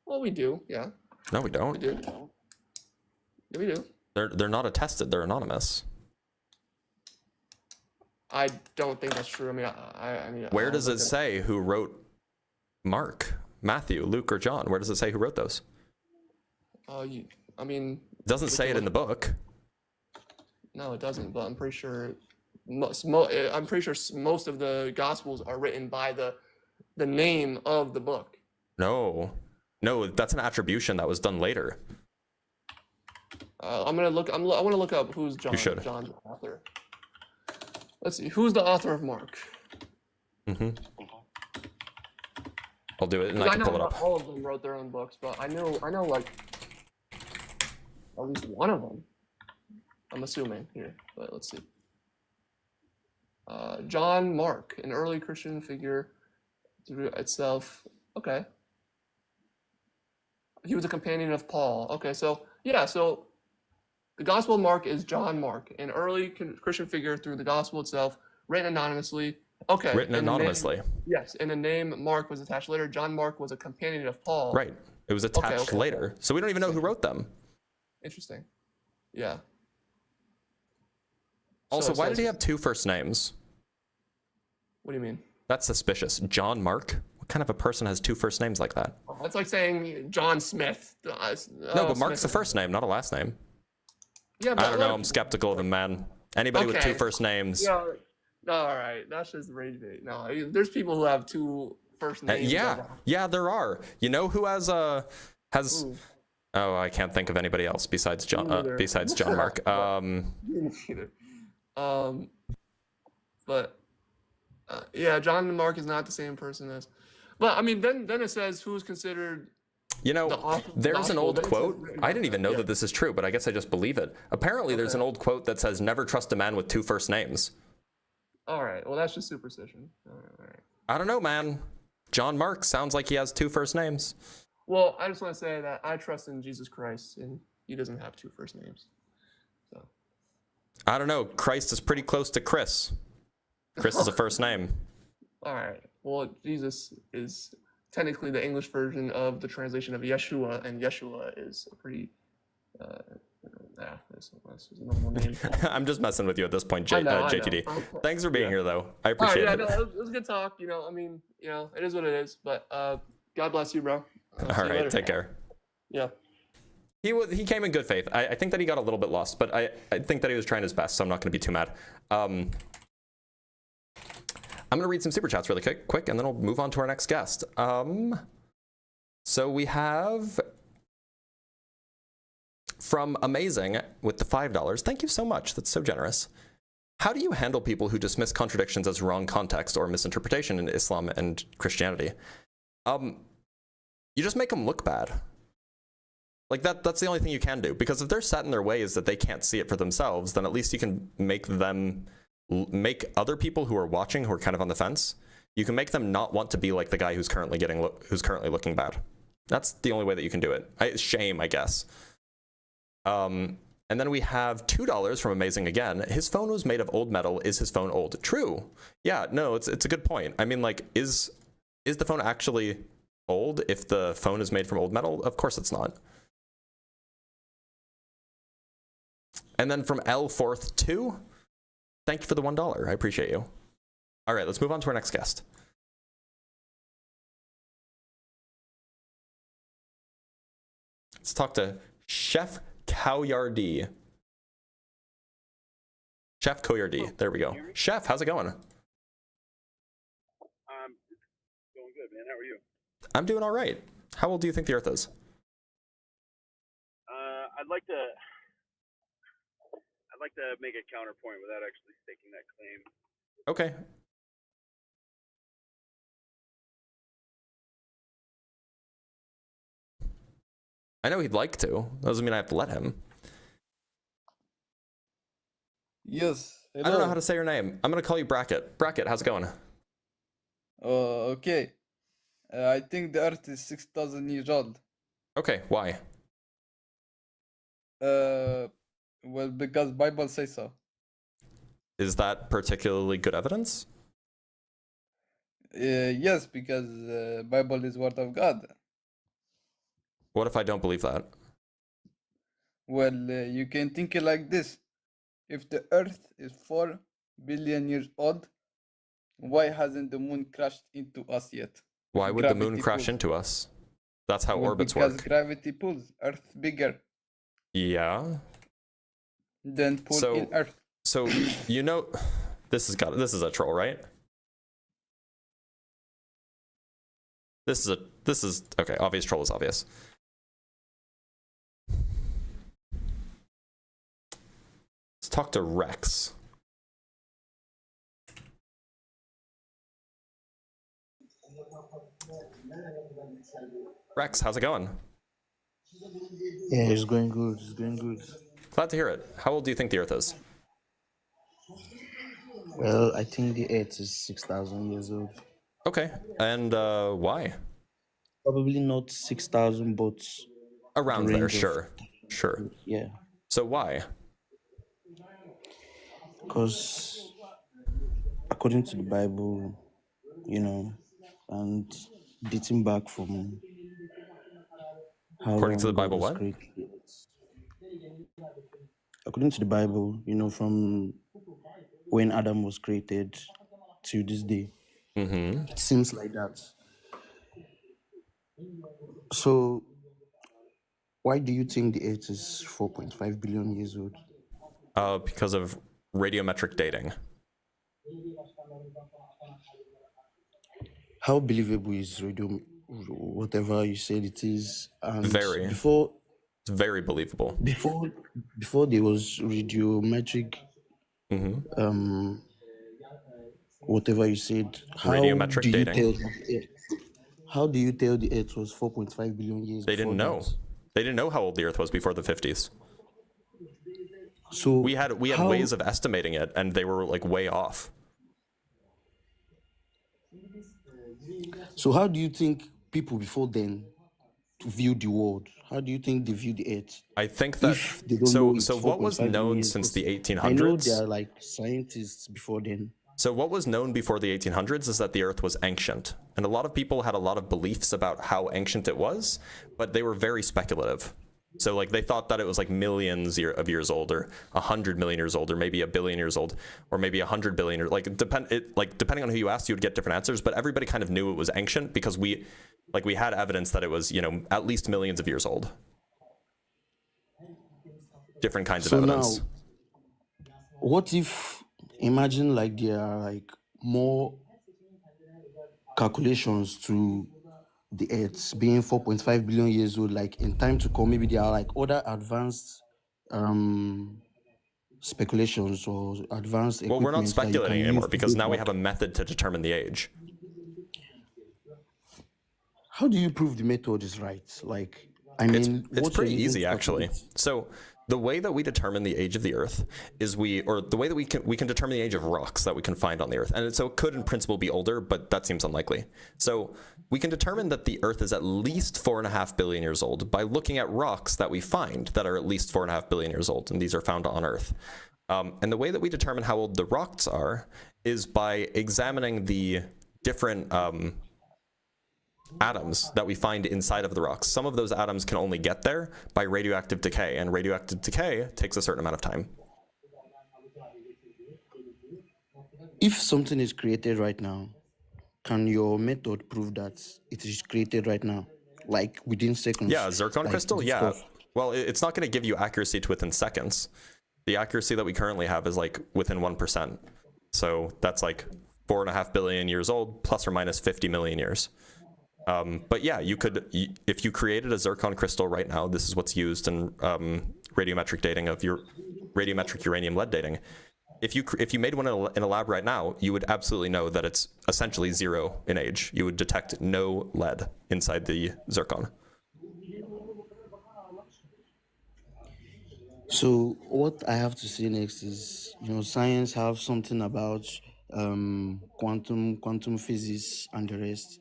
Speaker 21: Well, we do, yeah.
Speaker 1: No, we don't.
Speaker 21: We do. Yeah, we do.
Speaker 1: They're not attested. They're anonymous.
Speaker 21: I don't think that's true. I mean, I mean.
Speaker 1: Where does it say who wrote Mark, Matthew, Luke, or John? Where does it say who wrote those?
Speaker 21: I mean.
Speaker 1: It doesn't say it in the book.
Speaker 21: No, it doesn't. But I'm pretty sure. I'm pretty sure most of the Gospels are written by the name of the book.
Speaker 1: No, that's an attribution that was done later.
Speaker 21: I'm gonna look. I want to look up who's John.
Speaker 1: You should.
Speaker 21: John's author. Let's see. Who's the author of Mark?
Speaker 1: I'll do it, and I can pull it up.
Speaker 21: All of them wrote their own books, but I know like at least one of them. I'm assuming here, but let's see. John Mark, an early Christian figure through itself. Okay. He was a companion of Paul. Okay, so yeah, so the Gospel of Mark is John Mark, an early Christian figure through the Gospel itself, written anonymously. Okay.
Speaker 1: Written anonymously.
Speaker 21: Yes, and the name Mark was attached later. John Mark was a companion of Paul.
Speaker 1: Right. It was attached later, so we don't even know who wrote them.
Speaker 21: Interesting. Yeah.
Speaker 1: Also, why did he have two first names?
Speaker 21: What do you mean?
Speaker 1: That's suspicious. John Mark? What kind of a person has two first names like that?
Speaker 21: Oh, that's like saying John Smith.
Speaker 1: No, but Mark's a first name, not a last name.
Speaker 21: Yeah, but
Speaker 1: I don't know. I'm skeptical of him, man. Anybody with two first names.
Speaker 21: Yeah. All right. That's just rage bait. No, there's people who have two first names.
Speaker 1: Yeah, there are. You know who has Oh, I can't think of anybody else besides John Mark.
Speaker 21: Neither. But yeah, John and Mark is not the same person as. But I mean, then it says who's considered.
Speaker 1: You know, there's an old quote. I didn't even know that this is true, but I guess I just believe it. Apparently, there's an old quote that says, "Never trust a man with two first names."
Speaker 21: All right. Well, that's just superstition. All right.
Speaker 1: I don't know, man. John Mark sounds like he has two first names.
Speaker 21: Well, I just want to say that I trust in Jesus Christ, and he doesn't have two first names. So.
Speaker 1: I don't know. Christ is pretty close to Chris. Chris is a first name.
Speaker 21: All right. Well, Jesus is technically the English version of the translation of Yeshua, and Yeshua is a pretty, that's a normal name.
Speaker 1: I'm just messing with you at this point, JTD. Thanks for being here, though. I
Speaker 21: appreciate
Speaker 1: it.
Speaker 21: No, it was a good talk. You know, I mean, you know, it is what it is. But God bless you, bro.
Speaker 1: All right, take care.
Speaker 21: Yeah.
Speaker 1: He came in good faith. I think that he got a little bit lost, but I think that he was trying his best, so I'm not going to be too mad. I'm going to read some super chats really quick, and then we'll move on to our next guest. So we have from Amazing with the $5. Thank you so much. That's so generous. How do you handle people who dismiss contradictions as wrong context or misinterpretation in Islam and Christianity? You just make them look bad. Like that's the only thing you can do, because if they're set in their ways that they can't see it for themselves, then at least you can make other people who are watching, who are kind of on the fence, you can make them not want to be like the guy who's currently looking bad. That's the only way that you can do it. Shame, I guess. And then we have $2 from Amazing again. His phone was made of old metal. Is his phone old? True. Yeah, no, it's a good point. I mean, like, is the phone actually old if the phone is made from old metal? Of course it's not. And then from L4th2, thank you for the $1. I appreciate you. All right, let's move on to our next guest. Let's talk to Chef Koyardi. Chef Koyardi. There we go. Chef, how's it going?
Speaker 2: Going good, man. How are you?
Speaker 1: I'm doing all right. How old do you think the Earth is?
Speaker 2: I'd like to make a counterpoint without actually staking that claim.
Speaker 1: Okay. I know he'd like to. Doesn't mean I have to let him.
Speaker 15: Yes. Hello.
Speaker 1: I don't know how to say your name. I'm going to call you Bracket. Bracket, how's it going?
Speaker 15: Okay. I think the Earth is 6,000 years old.
Speaker 1: Okay, why?
Speaker 15: Well, because Bible says so.
Speaker 1: Is that particularly good evidence?
Speaker 15: Yes, because Bible is word of God.
Speaker 1: What if I don't believe that?
Speaker 15: Well, you can think it like this. If the Earth is 4 billion years old, why hasn't the moon crashed into us yet?
Speaker 1: Why
Speaker 15: If
Speaker 1: would the moon
Speaker 15: gravity
Speaker 1: crash
Speaker 15: pulls.
Speaker 1: into us? That's how
Speaker 15: Well,
Speaker 1: orbits
Speaker 15: because
Speaker 1: work.
Speaker 15: gravity pulls Earth bigger
Speaker 1: Yeah.
Speaker 15: than pull in Earth.
Speaker 1: So you know, this is a troll, right? This is okay. Obvious troll is obvious. Let's talk to Rex. Rex, how's it going?
Speaker 3: Yeah, it's going good. It's going good.
Speaker 1: Glad to hear it. How old do you think the Earth is?
Speaker 3: Well, I think the Earth is 6,000 years old.
Speaker 1: Okay, and why?
Speaker 3: Probably not 6,000, but
Speaker 1: around
Speaker 3: the
Speaker 1: there.
Speaker 3: range of-
Speaker 1: Sure.
Speaker 3: Yeah,
Speaker 1: So why?
Speaker 3: because according to the Bible, you know, and dating back from how
Speaker 1: According to the
Speaker 3: long God
Speaker 1: Bible,
Speaker 3: was
Speaker 1: what?
Speaker 3: created. According to the Bible, you know, from when Adam was created to this day, it seems like that. So, why do you think the Earth is 4.5 billion years old?
Speaker 1: Because of radiometric dating.
Speaker 3: How believable is radio, whatever you said it is? And
Speaker 1: Very.
Speaker 3: before,
Speaker 1: It's very believable.
Speaker 3: before there was radiometric, whatever you said, how
Speaker 1: Radiometric
Speaker 3: do you
Speaker 1: dating.
Speaker 3: tell the Earth? How do you tell the Earth was 4.5 billion years?
Speaker 1: They didn't
Speaker 3: before
Speaker 1: know.
Speaker 3: that?
Speaker 1: They didn't know how old the Earth was before the 50s.
Speaker 3: So
Speaker 1: we had
Speaker 3: how-
Speaker 1: ways of estimating it, and they were like way off.
Speaker 3: So how do you think people before then viewed the world? How do you think they viewed the Earth?
Speaker 1: I think that
Speaker 3: If they don't know it's
Speaker 1: so what was
Speaker 3: 4.5 billion
Speaker 1: known
Speaker 3: years,
Speaker 1: since the
Speaker 3: because I know
Speaker 1: 1800s?
Speaker 3: there are like scientists before then.
Speaker 1: So what was known before the 1800s is that the Earth was ancient. And a lot of people had a lot of beliefs about how ancient it was, but they were very speculative. So like they thought that it was like millions of years old, or 100 million years old, or maybe 1 billion years old, or maybe 100 billion, or depending on who you asked, you would get different answers, but everybody kind of knew it was ancient because we had evidence that it was, you know, at least millions of years old. Different kinds of evidence.
Speaker 3: Now, what if, imagine like there are like more calculations to the Earth being 4.5 billion years old, like in time to come, maybe there are like other advanced speculations or advanced
Speaker 1: Well, we're not
Speaker 3: equipments that you can
Speaker 1: speculating
Speaker 3: use
Speaker 1: anymore
Speaker 3: to
Speaker 1: because
Speaker 3: date
Speaker 1: now we
Speaker 3: back.
Speaker 1: have a method to determine the age.
Speaker 3: How do you prove the method is right? Like, I
Speaker 1: It's
Speaker 3: mean, what's your
Speaker 1: pretty
Speaker 3: reason
Speaker 1: easy
Speaker 3: to
Speaker 1: actually.
Speaker 3: calculate?
Speaker 1: So the way that we determine the age of the Earth is the way that we can determine the age of rocks that we can find on the Earth, and so it could in principle be older, but that seems unlikely. So we can determine that the Earth is at least 4.5 billion years old by looking at rocks that we find that are at least 4.5 billion years old, and these are found on Earth. And the way that we determine how old the rocks are is by examining the different atoms that we find inside of the rocks. Some of those atoms can only get there by radioactive decay, and radioactive decay takes a certain amount of time.
Speaker 3: If something is created right now, can your method prove that it is created right now, like within seconds?
Speaker 1: Yeah, zircon
Speaker 3: like
Speaker 1: crystal,
Speaker 3: the
Speaker 1: yeah.
Speaker 3: stuff?
Speaker 1: Well, it's not going to give you accuracy to within seconds. The accuracy that we currently have is like within 1%. So that's like 4.5 billion years old, plus or minus 50 million years. But yeah, you could, if you created a zircon crystal right now, this is what's used in radiometric dating of your radiometric uranium lead dating. If you made one in a lab right now, you would absolutely know that it's essentially 0 in age. You would detect no lead inside the zircon.
Speaker 3: So what I have to say next is, you know, science have something about quantum physics, and the rest.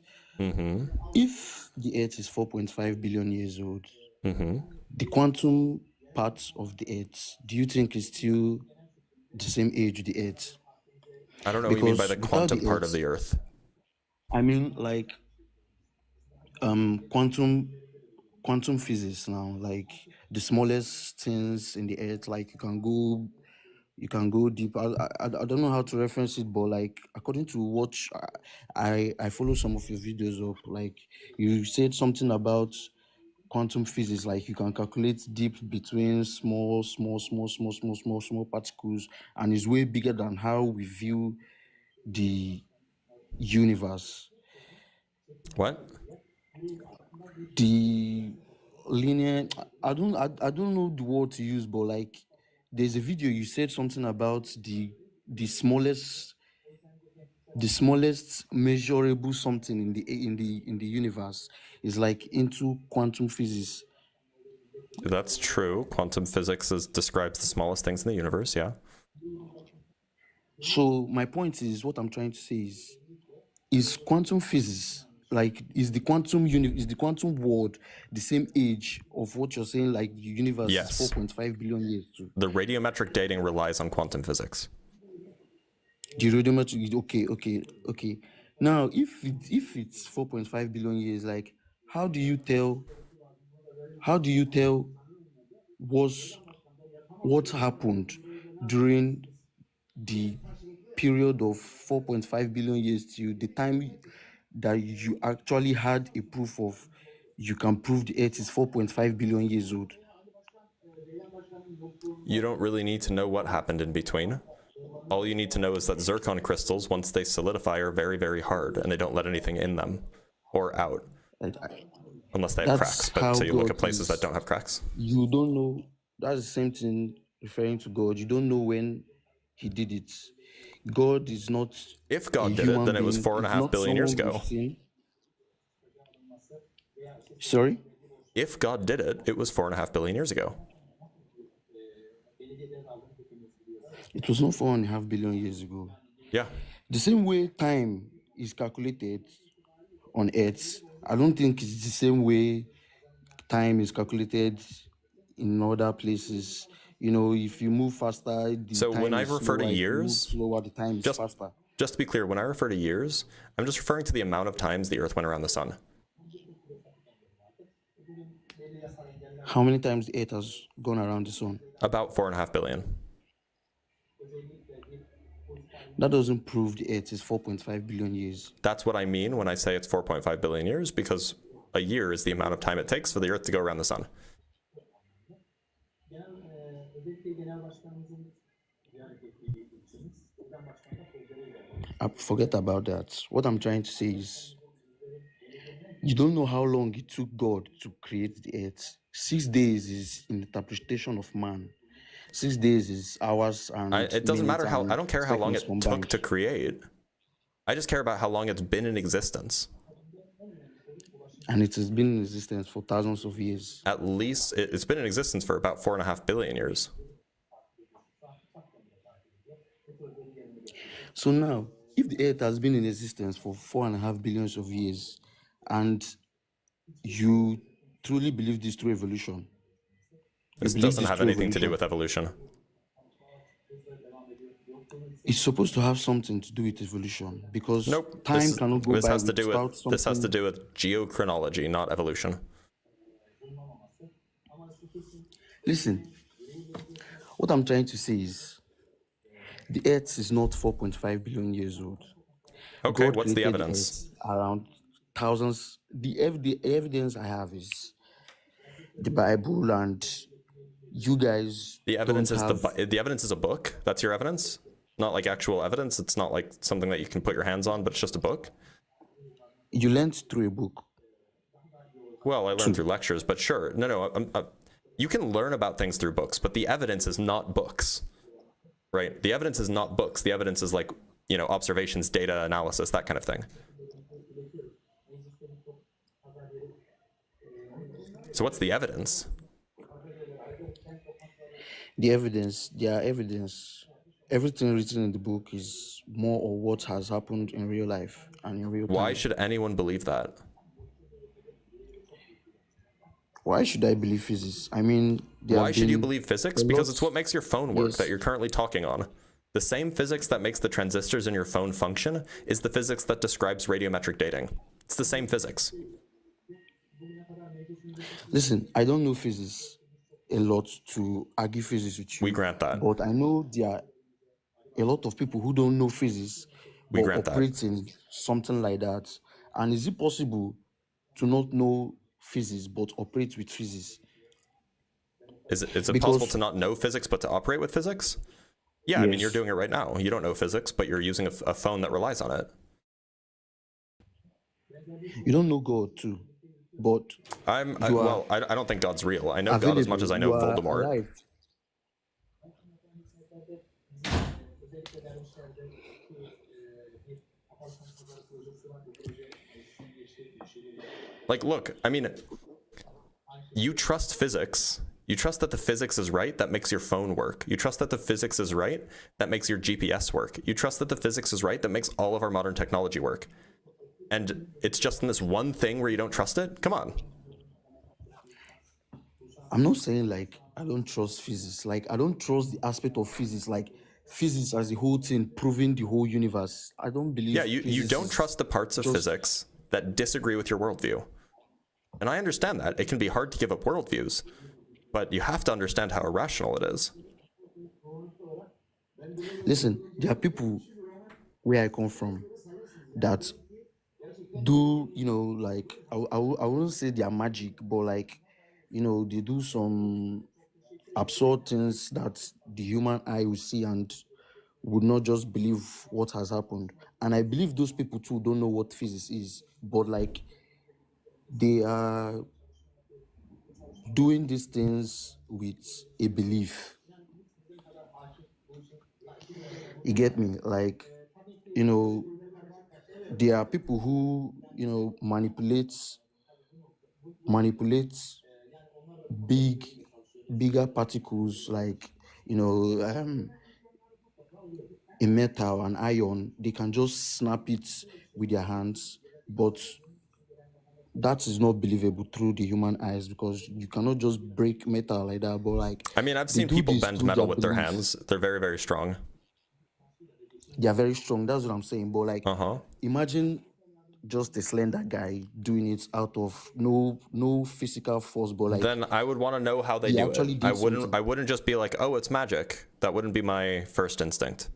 Speaker 3: If the Earth is 4.5 billion years old, the quantum part of the Earth, do you think is still the same age the Earth?
Speaker 1: I don't know what you mean by the
Speaker 3: without
Speaker 1: quantum part of the Earth.
Speaker 3: I mean, like quantum physics now, like the smallest things in the Earth, like you can go deep. I don't know how to reference it, but like according to what I follow some of your videos up, like you said something about quantum physics, like you can calculate deep between small particles, and is way bigger than how we view the universe.
Speaker 1: What?
Speaker 3: The linear, I don't know the word to use, but like there's a video you said something about the smallest measurable something in the universe is like into quantum physics.
Speaker 1: That's true. Quantum physics describes the smallest things in the universe, yeah.
Speaker 3: So my point is, what I'm trying to say is quantum physics, like is the quantum world the same age of what you're saying, like the universe is 4.5 billion years too?
Speaker 1: The radiometric dating relies on quantum physics.
Speaker 3: The radiometric, okay. Now, if it's 4.5 billion years, like how do you tell what happened during the period of 4.5 billion years to the time that you actually had a proof of, you can prove the Earth is 4.5 billion years old?
Speaker 1: You don't really need to know what happened in between. All you need to know is that zircon crystals, once they solidify, are very, very hard, and they don't let anything in them or out. Unless they have cracks, but so you look at places that don't have cracks.
Speaker 3: You don't know. That's the same thing referring to God. You don't know when he did it. God is not.
Speaker 1: If God did it, then it was 4.5 billion years ago.
Speaker 3: Sorry?
Speaker 1: If God did it, it was 4.5 billion years ago.
Speaker 3: It was not 4.5 billion years ago.
Speaker 1: Yeah.
Speaker 3: The same way time is calculated on Earth, I don't think it's the same way time is calculated in other places. You know, if you move faster, the time
Speaker 1: when I
Speaker 3: is
Speaker 1: refer
Speaker 3: slower.
Speaker 1: to
Speaker 3: If you move
Speaker 1: years,
Speaker 3: slower, the time is faster.
Speaker 1: Just to be clear, when I refer to years, I'm just referring to the amount of times the Earth went around the sun.
Speaker 3: How many times the Earth has gone around the sun?
Speaker 1: About 4.5 billion.
Speaker 3: That doesn't prove the Earth is 4.5 billion years.
Speaker 1: That's what I mean when I say it's 4.5 billion years, because a year is the amount of time it takes for the Earth to go around the sun.
Speaker 3: Forget about that. What I'm trying to say is, you don't know how long it took God to create the Earth. 6 days is in the interpretation of man. 6 days is hours and
Speaker 1: it doesn't matter how. I don't care how long it
Speaker 3: combined.
Speaker 1: took to create. I just care about how long it's been in existence.
Speaker 3: And it has been in existence for thousands of years.
Speaker 1: At least it's been in existence for about 4.5 billion years.
Speaker 3: So now, if the Earth has been in existence for 4.5 billions of years, and you truly believe this through evolution,
Speaker 1: this doesn't have anything to do with evolution.
Speaker 3: It's supposed to have something to do with evolution, because
Speaker 1: nope,
Speaker 3: time cannot go by without something.
Speaker 1: This has to do with geochronology, not evolution.
Speaker 3: Listen, what I'm trying to say is, the Earth is not 4.5 billion years old.
Speaker 1: Okay,
Speaker 3: God
Speaker 1: what's the
Speaker 3: created
Speaker 1: evidence?
Speaker 3: The Earth around thousands. The evidence I have is the Bible, and you guys.
Speaker 1: The evidence is the evidence is a book. That's your evidence, not like actual evidence. It's not like something that you can put your hands on, but it's just a book.
Speaker 3: You learned through a book.
Speaker 1: Well, I learned through lectures, but sure. No. You can learn about things through books, but the evidence is not books, right? The evidence is not books. The evidence is like, observations, data analysis, that kind of thing. So what's the evidence?
Speaker 3: There are evidence everything written in the book is more of what has happened in real life and in real time.
Speaker 1: Why should anyone believe that?
Speaker 3: Why should I believe physics? I mean,
Speaker 1: why should you believe physics? Because it's what makes your phone work that
Speaker 3: Yes.
Speaker 1: you're currently talking on. The same physics that makes the transistors in your phone function is the physics that describes radiometric dating. It's the same physics.
Speaker 3: Listen, I don't know physics a lot to argue physics with you.
Speaker 1: We grant that.
Speaker 3: But I know there are a lot of people who don't know physics
Speaker 1: We
Speaker 3: but
Speaker 1: grant that.
Speaker 3: operate in something like that. And is it possible to not know physics but operate with physics?
Speaker 1: Is it
Speaker 3: Because-
Speaker 1: possible to not know physics but to operate with physics? Yeah, I mean,
Speaker 3: Yes.
Speaker 1: you're doing it right now. You don't know physics, but you're using a phone that relies on it.
Speaker 3: You don't know God too, but you are
Speaker 1: I don't think God's real. I know God as much as I know
Speaker 3: you are
Speaker 1: Voldemort.
Speaker 3: alive.
Speaker 1: Like, look, I mean, you trust physics. You trust that the physics is right, that makes your phone work. You trust that the physics is right, that makes your GPS work. You trust that the physics is right, that makes all of our modern technology work. And it's just in this one thing where you don't trust it? Come on.
Speaker 3: I'm not saying like I don't trust physics. Like I don't trust the aspect of physics, like physics as a whole thing, proving the whole universe. I don't believe.
Speaker 1: Yeah, you
Speaker 3: physics
Speaker 1: don't
Speaker 3: is
Speaker 1: trust the parts of
Speaker 3: just-
Speaker 1: physics that disagree with your worldview. And I understand that. It can be hard to give up worldviews, but you have to understand how irrational it is.
Speaker 3: Listen, there are people where I come from that do, like I wouldn't say they are magic, but like, they do some absurd things that the human eye will see and would not just believe what has happened. And I believe those people too don't know what physics is, but like they are doing these things with a belief. You get me? Like, there are people who, manipulate bigger particles like, a metal, an iron. They can just snap it with their hands, but that is not believable through the human eyes because you cannot just break metal like that. But like,
Speaker 1: I mean, I've
Speaker 3: they
Speaker 1: seen
Speaker 3: do
Speaker 1: people
Speaker 3: this
Speaker 1: bend
Speaker 3: through
Speaker 1: metal
Speaker 3: their
Speaker 1: with their
Speaker 3: belief.
Speaker 1: hands. They're very, very strong.
Speaker 3: They are very strong. That's what I'm saying. But like, imagine just a slender guy doing it out of no physical force, but like
Speaker 1: Then I would want to know how they
Speaker 3: he
Speaker 1: do
Speaker 3: actually
Speaker 1: it.
Speaker 3: did
Speaker 1: I wouldn't just be like, oh, it's magic. That wouldn't be my first instinct.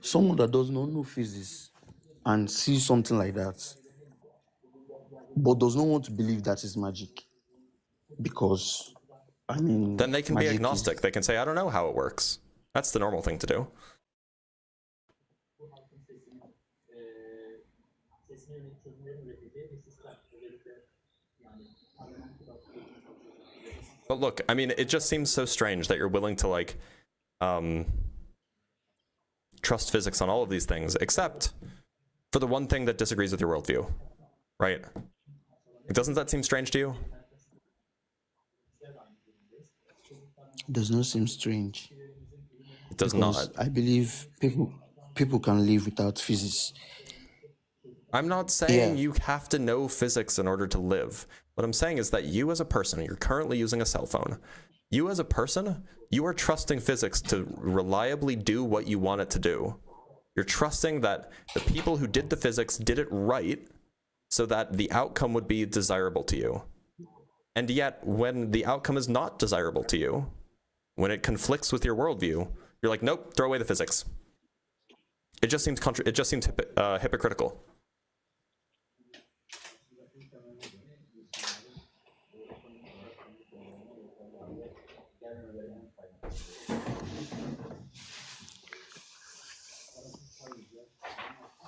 Speaker 3: someone that does not know physics and sees something like that, but does not want to believe that is magic, because I mean,
Speaker 1: Then they can be
Speaker 3: magic
Speaker 1: agnostic. They can say, I don't know how it works. That's the normal thing to do. But look, I mean, it just seems so strange that you're willing to like trust physics on all of these things, except for the one thing that disagrees with your worldview, right? Doesn't that seem strange to you?
Speaker 3: does not seem strange.
Speaker 1: It does
Speaker 3: because
Speaker 1: not.
Speaker 3: I believe people can live without physics.
Speaker 1: I'm not saying you have to know physics in order to live. What I'm saying is that you as a person, you're currently using a cell phone. You as a person, you are trusting physics to reliably do what you want it to do. You're trusting that the people who did the physics did it right so that the outcome would be desirable to you. And yet, when the outcome is not desirable to you, when it conflicts with your worldview, you're like, nope, throw away the physics. It just seems hypocritical.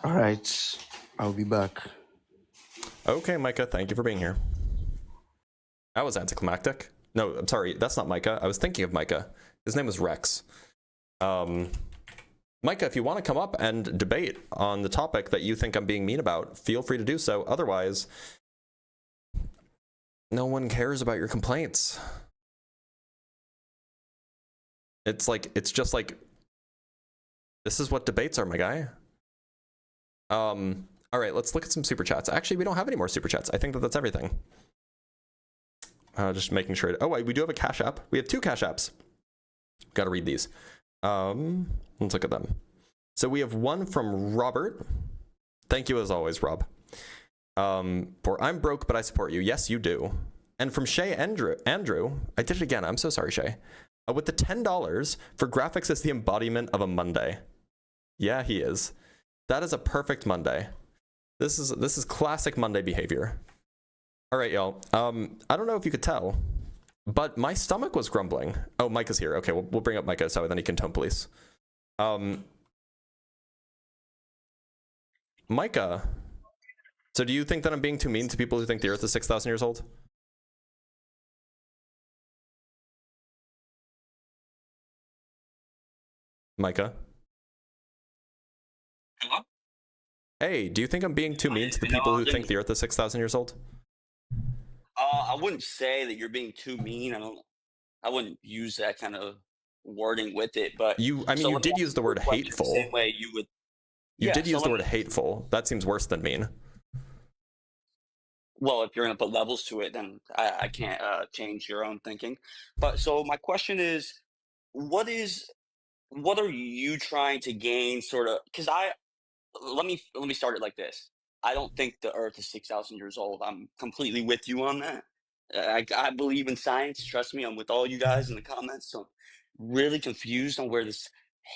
Speaker 3: All right, I'll be back.
Speaker 1: Okay, Micah, thank you for being here. That was anticlimactic. No, I'm sorry, that's not Micah. I was thinking of Micah. His name was Rex. Micah, if you want to come up and debate on the topic that you think I'm being mean about, feel free to do so. Otherwise, No one cares about your complaints. It's just like, this is what debates are, my guy. All right, let's look at some super chats. Actually, we don't have any more super chats. I think that's everything. Just making sure. Oh, wait, we do have a Cash App. We have 2 Cash Apps. Got to read these. Let's look at them. So we have one from Robert. Thank you as always, Rob. For I'm broke, but I support you. Yes, you do. And from Shay Andrew, I did it again. I'm so sorry, Shay. With the $10 for graphics is the embodiment of a Monday. Yeah, he is. That is a perfect Monday. This is classic Monday behavior. All right, y'all. I don't know if you could tell, but my stomach was grumbling. Oh, Micah's here. Okay, we'll bring up Micah so then he can tone police. Micah, so do you think that I'm being too mean to people who think the Earth is 6,000 years old? Micah?
Speaker 4: Hello?
Speaker 1: Hey, do you think I'm being too mean to the people who think the Earth is 6,000 years old?
Speaker 4: I wouldn't say that you're being too mean. I wouldn't use that kind of wording with it, but
Speaker 1: you did use the word hateful.
Speaker 4: The same way you would.
Speaker 1: You did use the word hateful. That seems worse than mean.
Speaker 4: Well, if you're going to put levels to it, then I can't change your own thinking. But so my question is, what are you trying to gain? Sort of, because let me start it like this. I don't think the Earth is 6,000 years old. I'm completely with you on that. I believe in science. Trust me, I'm with all you guys in the comments. So I'm really confused on where this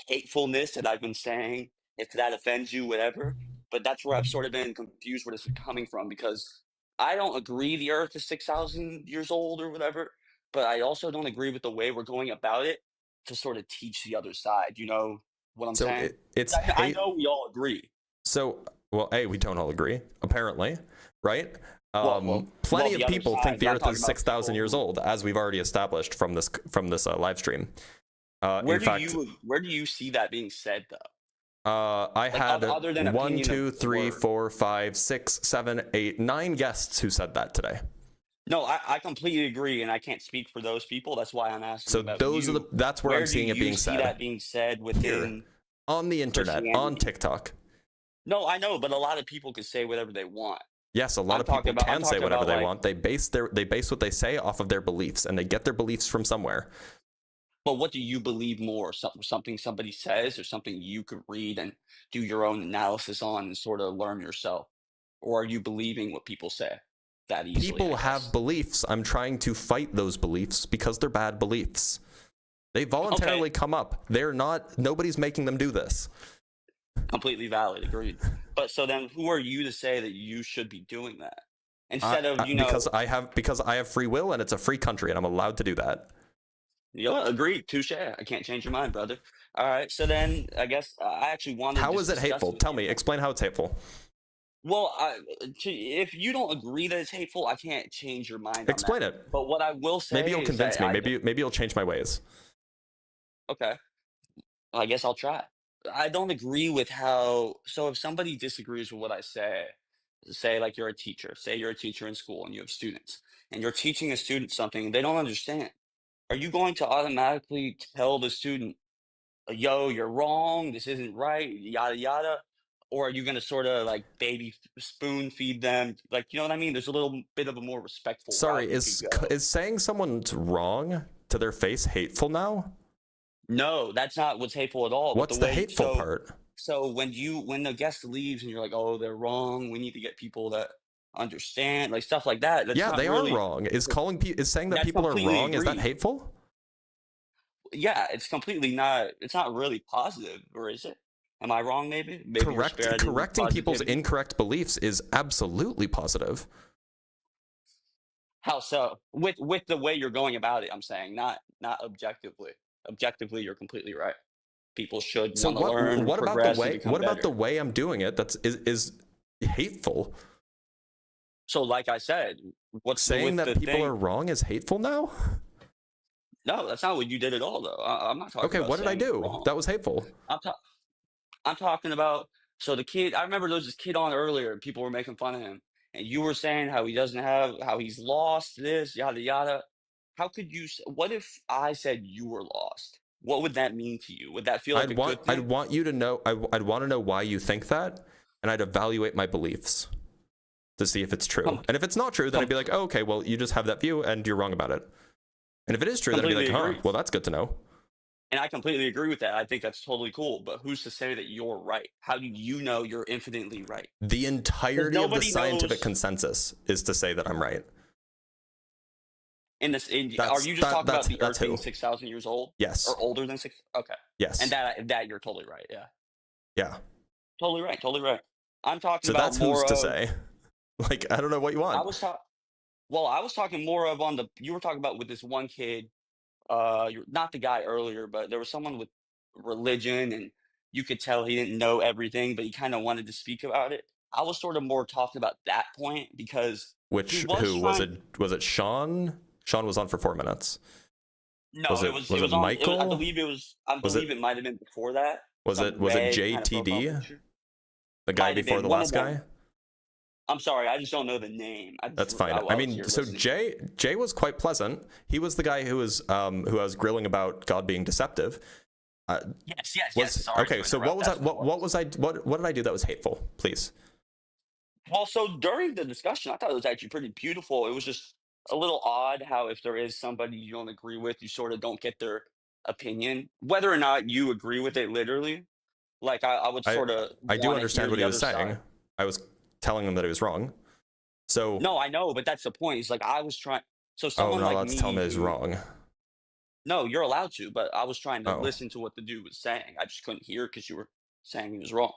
Speaker 4: hatefulness that I've been saying, if that offends you, whatever. But that's where I've sort of been confused where this is coming from, because I don't agree the Earth is 6,000 years old or whatever, but I also don't agree with the way we're going about it to sort of teach the other side. You know what I'm saying? I know we all agree.
Speaker 1: So, well, A, we don't all agree, apparently, right? Plenty of people think the Earth is 6,000 years old, as we've already established from this live stream.
Speaker 4: Where do you see that being said, though?
Speaker 1: I had 1, 2, 3, 4, 5, 6, 7, 8, 9 guests who said that today.
Speaker 4: No, I completely agree, and I can't speak for those people. That's why I'm asking.
Speaker 1: So
Speaker 4: about
Speaker 1: those
Speaker 4: you.
Speaker 1: are that's where I'm seeing it being said.
Speaker 4: Where do you see that being said within
Speaker 1: here, on the internet, on TikTok?
Speaker 4: No, I know, but a lot of people can say whatever they want.
Speaker 1: Yes, a lot of people can say whatever they want. They base what they say off of their beliefs, and they get their beliefs from somewhere.
Speaker 4: But what do you believe more? Something somebody says, or something you could read and do your own analysis on and sort of learn yourself? Or are you believing what people say that easily?
Speaker 1: People have beliefs. I'm trying to fight those beliefs because they're bad beliefs. They voluntarily come up. Nobody's making them do this.
Speaker 4: Completely valid, agreed. But so then who are you to say that you should be doing that? Instead of,
Speaker 1: because I have free will, and it's a free country, and I'm allowed to do that.
Speaker 4: Yeah, agreed. Touche. I can't change your mind, brother. All right. So then I guess I actually wanted to.
Speaker 1: How is it hateful? Tell me. Explain how it's hateful.
Speaker 4: Well, if you don't agree that it's hateful, I can't change your mind.
Speaker 1: Explain it.
Speaker 4: But what I will say,
Speaker 1: maybe you'll convince me. Maybe you'll change my ways.
Speaker 4: Okay. I guess I'll try. I don't agree with how. So if somebody disagrees with what I say like you're a teacher. Say you're a teacher in school and you have students, and you're teaching a student something and they don't understand. Are you going to automatically tell the student, yo, you're wrong, this isn't right, yada, yada? Or are you going to sort of like baby spoon feed them? Like, you know what I mean? There's a little bit of a more respectful.
Speaker 1: Sorry, is saying someone's wrong to their face hateful now?
Speaker 4: No, that's not what's hateful at all.
Speaker 1: What's the hateful part?
Speaker 4: So when the guest leaves and you're like, oh, they're wrong, we need to get people that understand, like stuff like that. That's
Speaker 1: yeah, they are wrong. Is saying that people are wrong, is that hateful?
Speaker 4: Yeah, it's completely not. It's not really positive, or is it? Am I wrong? Maybe
Speaker 1: correcting people's incorrect beliefs is absolutely positive.
Speaker 4: How so? With the way you're going about it, I'm saying, not objectively. Objectively, you're completely right. People should want to learn.
Speaker 1: What about the way? What about the way I'm doing it? Is hateful.
Speaker 4: So, like I said, what's
Speaker 1: saying that people are wrong is hateful now?
Speaker 4: No, that's not what you did at all, though. I'm not talking.
Speaker 1: Okay,
Speaker 4: about
Speaker 1: what did I do?
Speaker 4: Wrong.
Speaker 1: That was hateful.
Speaker 4: I'm talking about. So the kid, I remember there was this kid on earlier, and people were making fun of him, and you were saying how he's lost this, yada yada. How could you? What if I said you were lost? What would that mean to you? Would that feel like a good thing?
Speaker 1: I'd want you to know. I'd want to know why you think that, and I'd evaluate my beliefs to see if it's true. And if it's not true, then I'd be like, oh, okay, well, you just have that view and you're wrong about it. And if it is true, then I'd be like, huh, well, that's good to know.
Speaker 4: And I completely agree with that. I think that's totally cool. But who's to say that you're right? How do you know you're infinitely right?
Speaker 1: The entirety of the scientific consensus is to say that I'm right.
Speaker 4: Are you just talking about the Earth being 6,000 years old?
Speaker 1: Yes.
Speaker 4: Or older than 6? Okay.
Speaker 1: Yes.
Speaker 4: And that you're totally right. Yeah.
Speaker 1: Yeah.
Speaker 4: Totally right. Totally right. I'm talking
Speaker 1: so
Speaker 4: about
Speaker 1: that's
Speaker 4: more
Speaker 1: who's to
Speaker 4: of,
Speaker 1: say. Like, I don't know what you want.
Speaker 4: I was talking more of you were talking about with this one kid, you're not the guy earlier, but there was someone with religion and you could tell he didn't know everything, but he kind of wanted to speak about it. I was sort of more talking about that point because
Speaker 1: who was it? Was it Sean? Sean was on for 4 minutes.
Speaker 4: No,
Speaker 1: was it Michael?
Speaker 4: I believe it might have been before that.
Speaker 1: Was it JTD? The guy before the last guy?
Speaker 4: I'm sorry, I just don't know the name.
Speaker 1: That's fine. I mean, so Jay was quite pleasant. He was the guy who was grilling about God being deceptive.
Speaker 4: Yes. Sorry
Speaker 1: okay, so what did I do that was hateful? Please.
Speaker 4: Well, so during the discussion, I thought it was actually pretty beautiful. It was just a little odd how if there is somebody you don't agree with, you sort of don't get their opinion, whether or not you agree with it literally. Like I would sort of.
Speaker 1: I do understand what he was saying. Side. I was telling him that he was wrong. So
Speaker 4: no, I know, but that's the point. It's like I was trying. So someone
Speaker 1: like
Speaker 4: me,
Speaker 1: to tell me he's wrong.
Speaker 4: No, you're allowed to, but I was trying to listen to what the dude was saying. I just couldn't hear because you were saying he was wrong.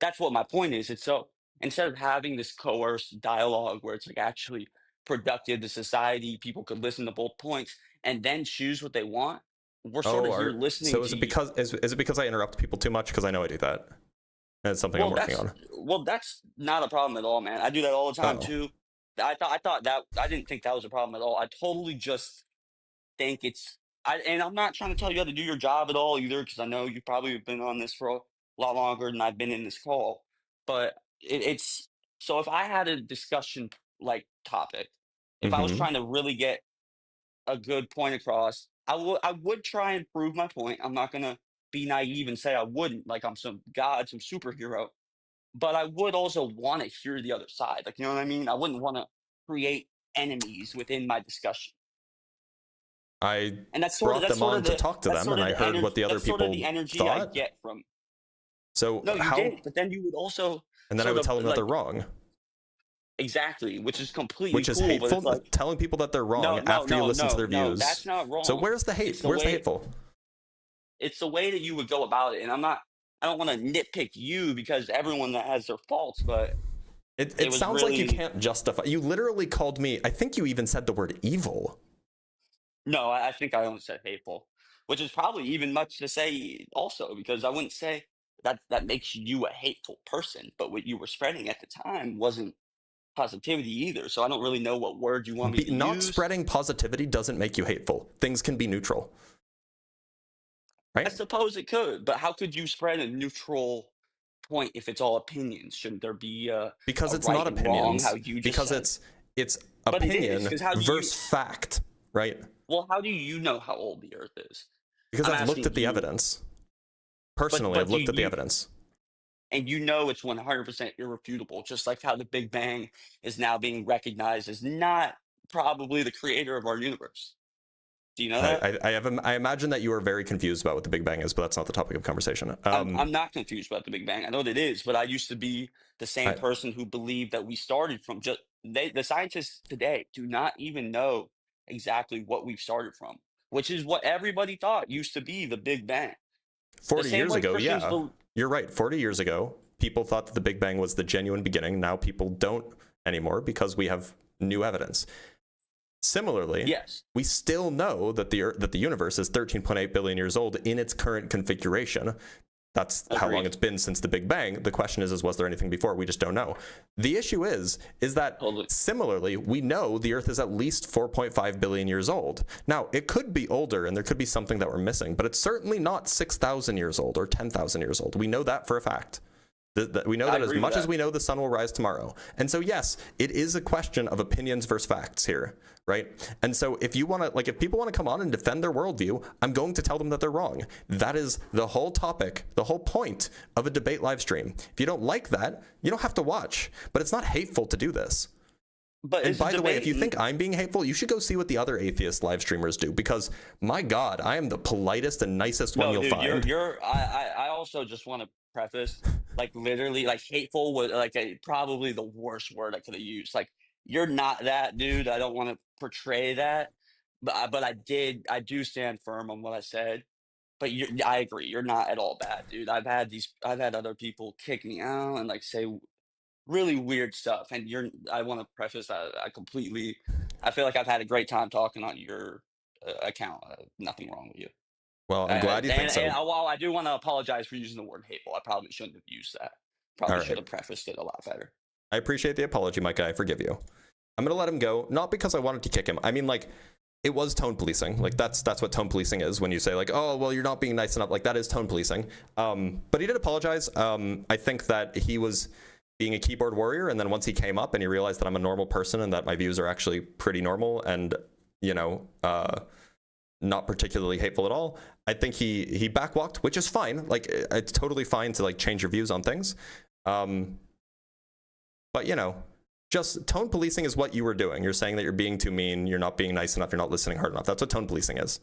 Speaker 4: That's what my point is. It's so instead of having this coerced dialogue where it's like actually productive to society, people could listen to both points and then choose what they want. We're sort of here listening.
Speaker 1: So is it because I interrupt people too much? Because I know I do that. And it's something I'm working on.
Speaker 4: Well, that's not a problem at all, man. I do that all the time too. I didn't think that was a problem at all. I totally just think and I'm not trying to tell you how to do your job at all either, because I know you've probably been on this for a lot longer than I've been in this call. But it's so if I had a discussion like topic, if I was trying to really get a good point across, I would try and prove my point. I'm not gonna be naive and say I wouldn't, like I'm some god, some superhero. But I would also want to hear the other side. Like, you know what I mean? I wouldn't want to create enemies within my discussion.
Speaker 1: And that's brought them on to talk to them, and I heard what the other people
Speaker 4: sort of the energy
Speaker 1: thought.
Speaker 4: I get from.
Speaker 1: So
Speaker 4: no, you did, but then you would also.
Speaker 1: And then I would tell them that they're wrong.
Speaker 4: Exactly, which is completely
Speaker 1: which is
Speaker 4: cool,
Speaker 1: hateful.
Speaker 4: But it's like,
Speaker 1: telling people that they're wrong after you listen to their views.
Speaker 4: That's not wrong.
Speaker 1: So where's the hate? Where's the hateful?
Speaker 4: It's the way that you would go about it, and I don't want to nitpick you because everyone that has their faults, but
Speaker 1: it sounds like you can't justify. You literally called me. I think you even said the word evil.
Speaker 4: No, I think I only said hateful, which is probably even much to say also, because I wouldn't say that makes you a hateful person, but what you were spreading at the time wasn't positivity either. So I don't really know what word you want me to use.
Speaker 1: Not spreading positivity doesn't make you hateful. Things can be neutral. Right?
Speaker 4: I suppose it could, but how could you spread a neutral point if it's all opinions? Shouldn't there be
Speaker 1: because it's
Speaker 4: right
Speaker 1: not opinions?
Speaker 4: How you just
Speaker 1: because
Speaker 4: said?
Speaker 1: It's opinion versus fact, right?
Speaker 4: Well, how do you know how old the Earth is?
Speaker 1: Because I've looked at the evidence. Personally, I've looked at the evidence.
Speaker 4: And you know it's 100% irrefutable, just like how the Big Bang is now being recognized as not probably the creator of our universe. Do you know that?
Speaker 1: I imagine that you are very confused about what the Big Bang is, but that's not the topic of conversation.
Speaker 4: I'm not confused about the Big Bang. I know what it is, but I used to be the same person who believed that we started from the scientists today do not even know exactly what we've started from, which is what everybody thought used to be the Big Bang.
Speaker 1: 40 years ago, yeah. You're right. 40 years ago, people thought that the Big Bang was the genuine beginning. Now people don't anymore because we have new evidence. Similarly,
Speaker 4: yes,
Speaker 1: we still know that the universe is 13.8 billion years old in its current configuration. That's how long it's been since the Big Bang. The question is was there anything before? We just don't know. The issue is that similarly, we know the Earth is at least 4.5 billion years old. Now, it could be older and there could be something that we're missing, but it's certainly not 6,000 years old or 10,000 years old. We know that for a fact. We know that as much as we know the sun will rise tomorrow. And so, yes, it is a question of opinions versus facts here, right? And so if you want to, like, if people want to come on and defend their worldview, I'm going to tell them that they're wrong. That is the whole topic, the whole point of a debate live stream. If you don't like that, you don't have to watch. But it's not hateful to do this. And by the way, if you think I'm being hateful, you should go see what the other atheist live streamers do, because my God, I am the politest and nicest one you'll find.
Speaker 4: I also just want to preface, like, literally, like, hateful was like probably the worst word I could have used. Like, you're not that, dude. I don't want to portray that, but I do stand firm on what I said. But I agree, you're not at all bad, dude. I've had other people kick me out and like say really weird stuff, and I want to preface that I feel like I've had a great time talking on your account. Nothing wrong with you.
Speaker 1: Well, I'm glad you think so.
Speaker 4: And while I do want to apologize for using the word hateful, I probably shouldn't have used that. Probably should have prefaced it a lot better.
Speaker 1: I appreciate the apology, Micah. I forgive you. I'm gonna let him go, not because I wanted to kick him. I mean, like, it was tone policing. Like, that's what tone policing is, when you say, like, oh, well, you're not being nice enough. Like, that is tone policing. But he did apologize. I think that he was being a keyboard warrior, and then once he came up and he realized that I'm a normal person and that my views are actually pretty normal and, you know, not particularly hateful at all, I think he backwalked, which is fine. Like, it's totally fine to, like, change your views on things. But, you know, just tone policing is what you were doing. You're saying that you're being too mean, you're not being nice enough, you're not listening hard enough. That's what tone policing is.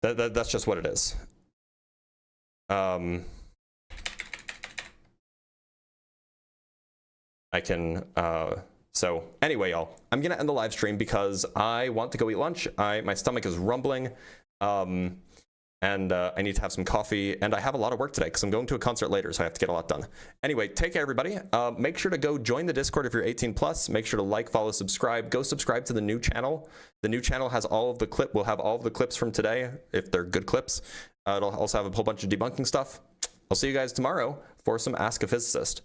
Speaker 1: That's just what it is. I can, so anyway, y'all, I'm gonna end the live stream because I want to go eat lunch. My stomach is rumbling, and I need to have some coffee, and I have a lot of work today because I'm going to a concert later, so I have to get a lot done. Anyway, take care, everybody. Make sure to go join the Discord if you're 18 plus. Make sure to like, follow, subscribe. Go subscribe to the new channel. The new channel has all of the will have all of the clips from today, if they're good clips. It'll also have a whole bunch of debunking stuff. I'll see you guys tomorrow for some Ask a Physicist.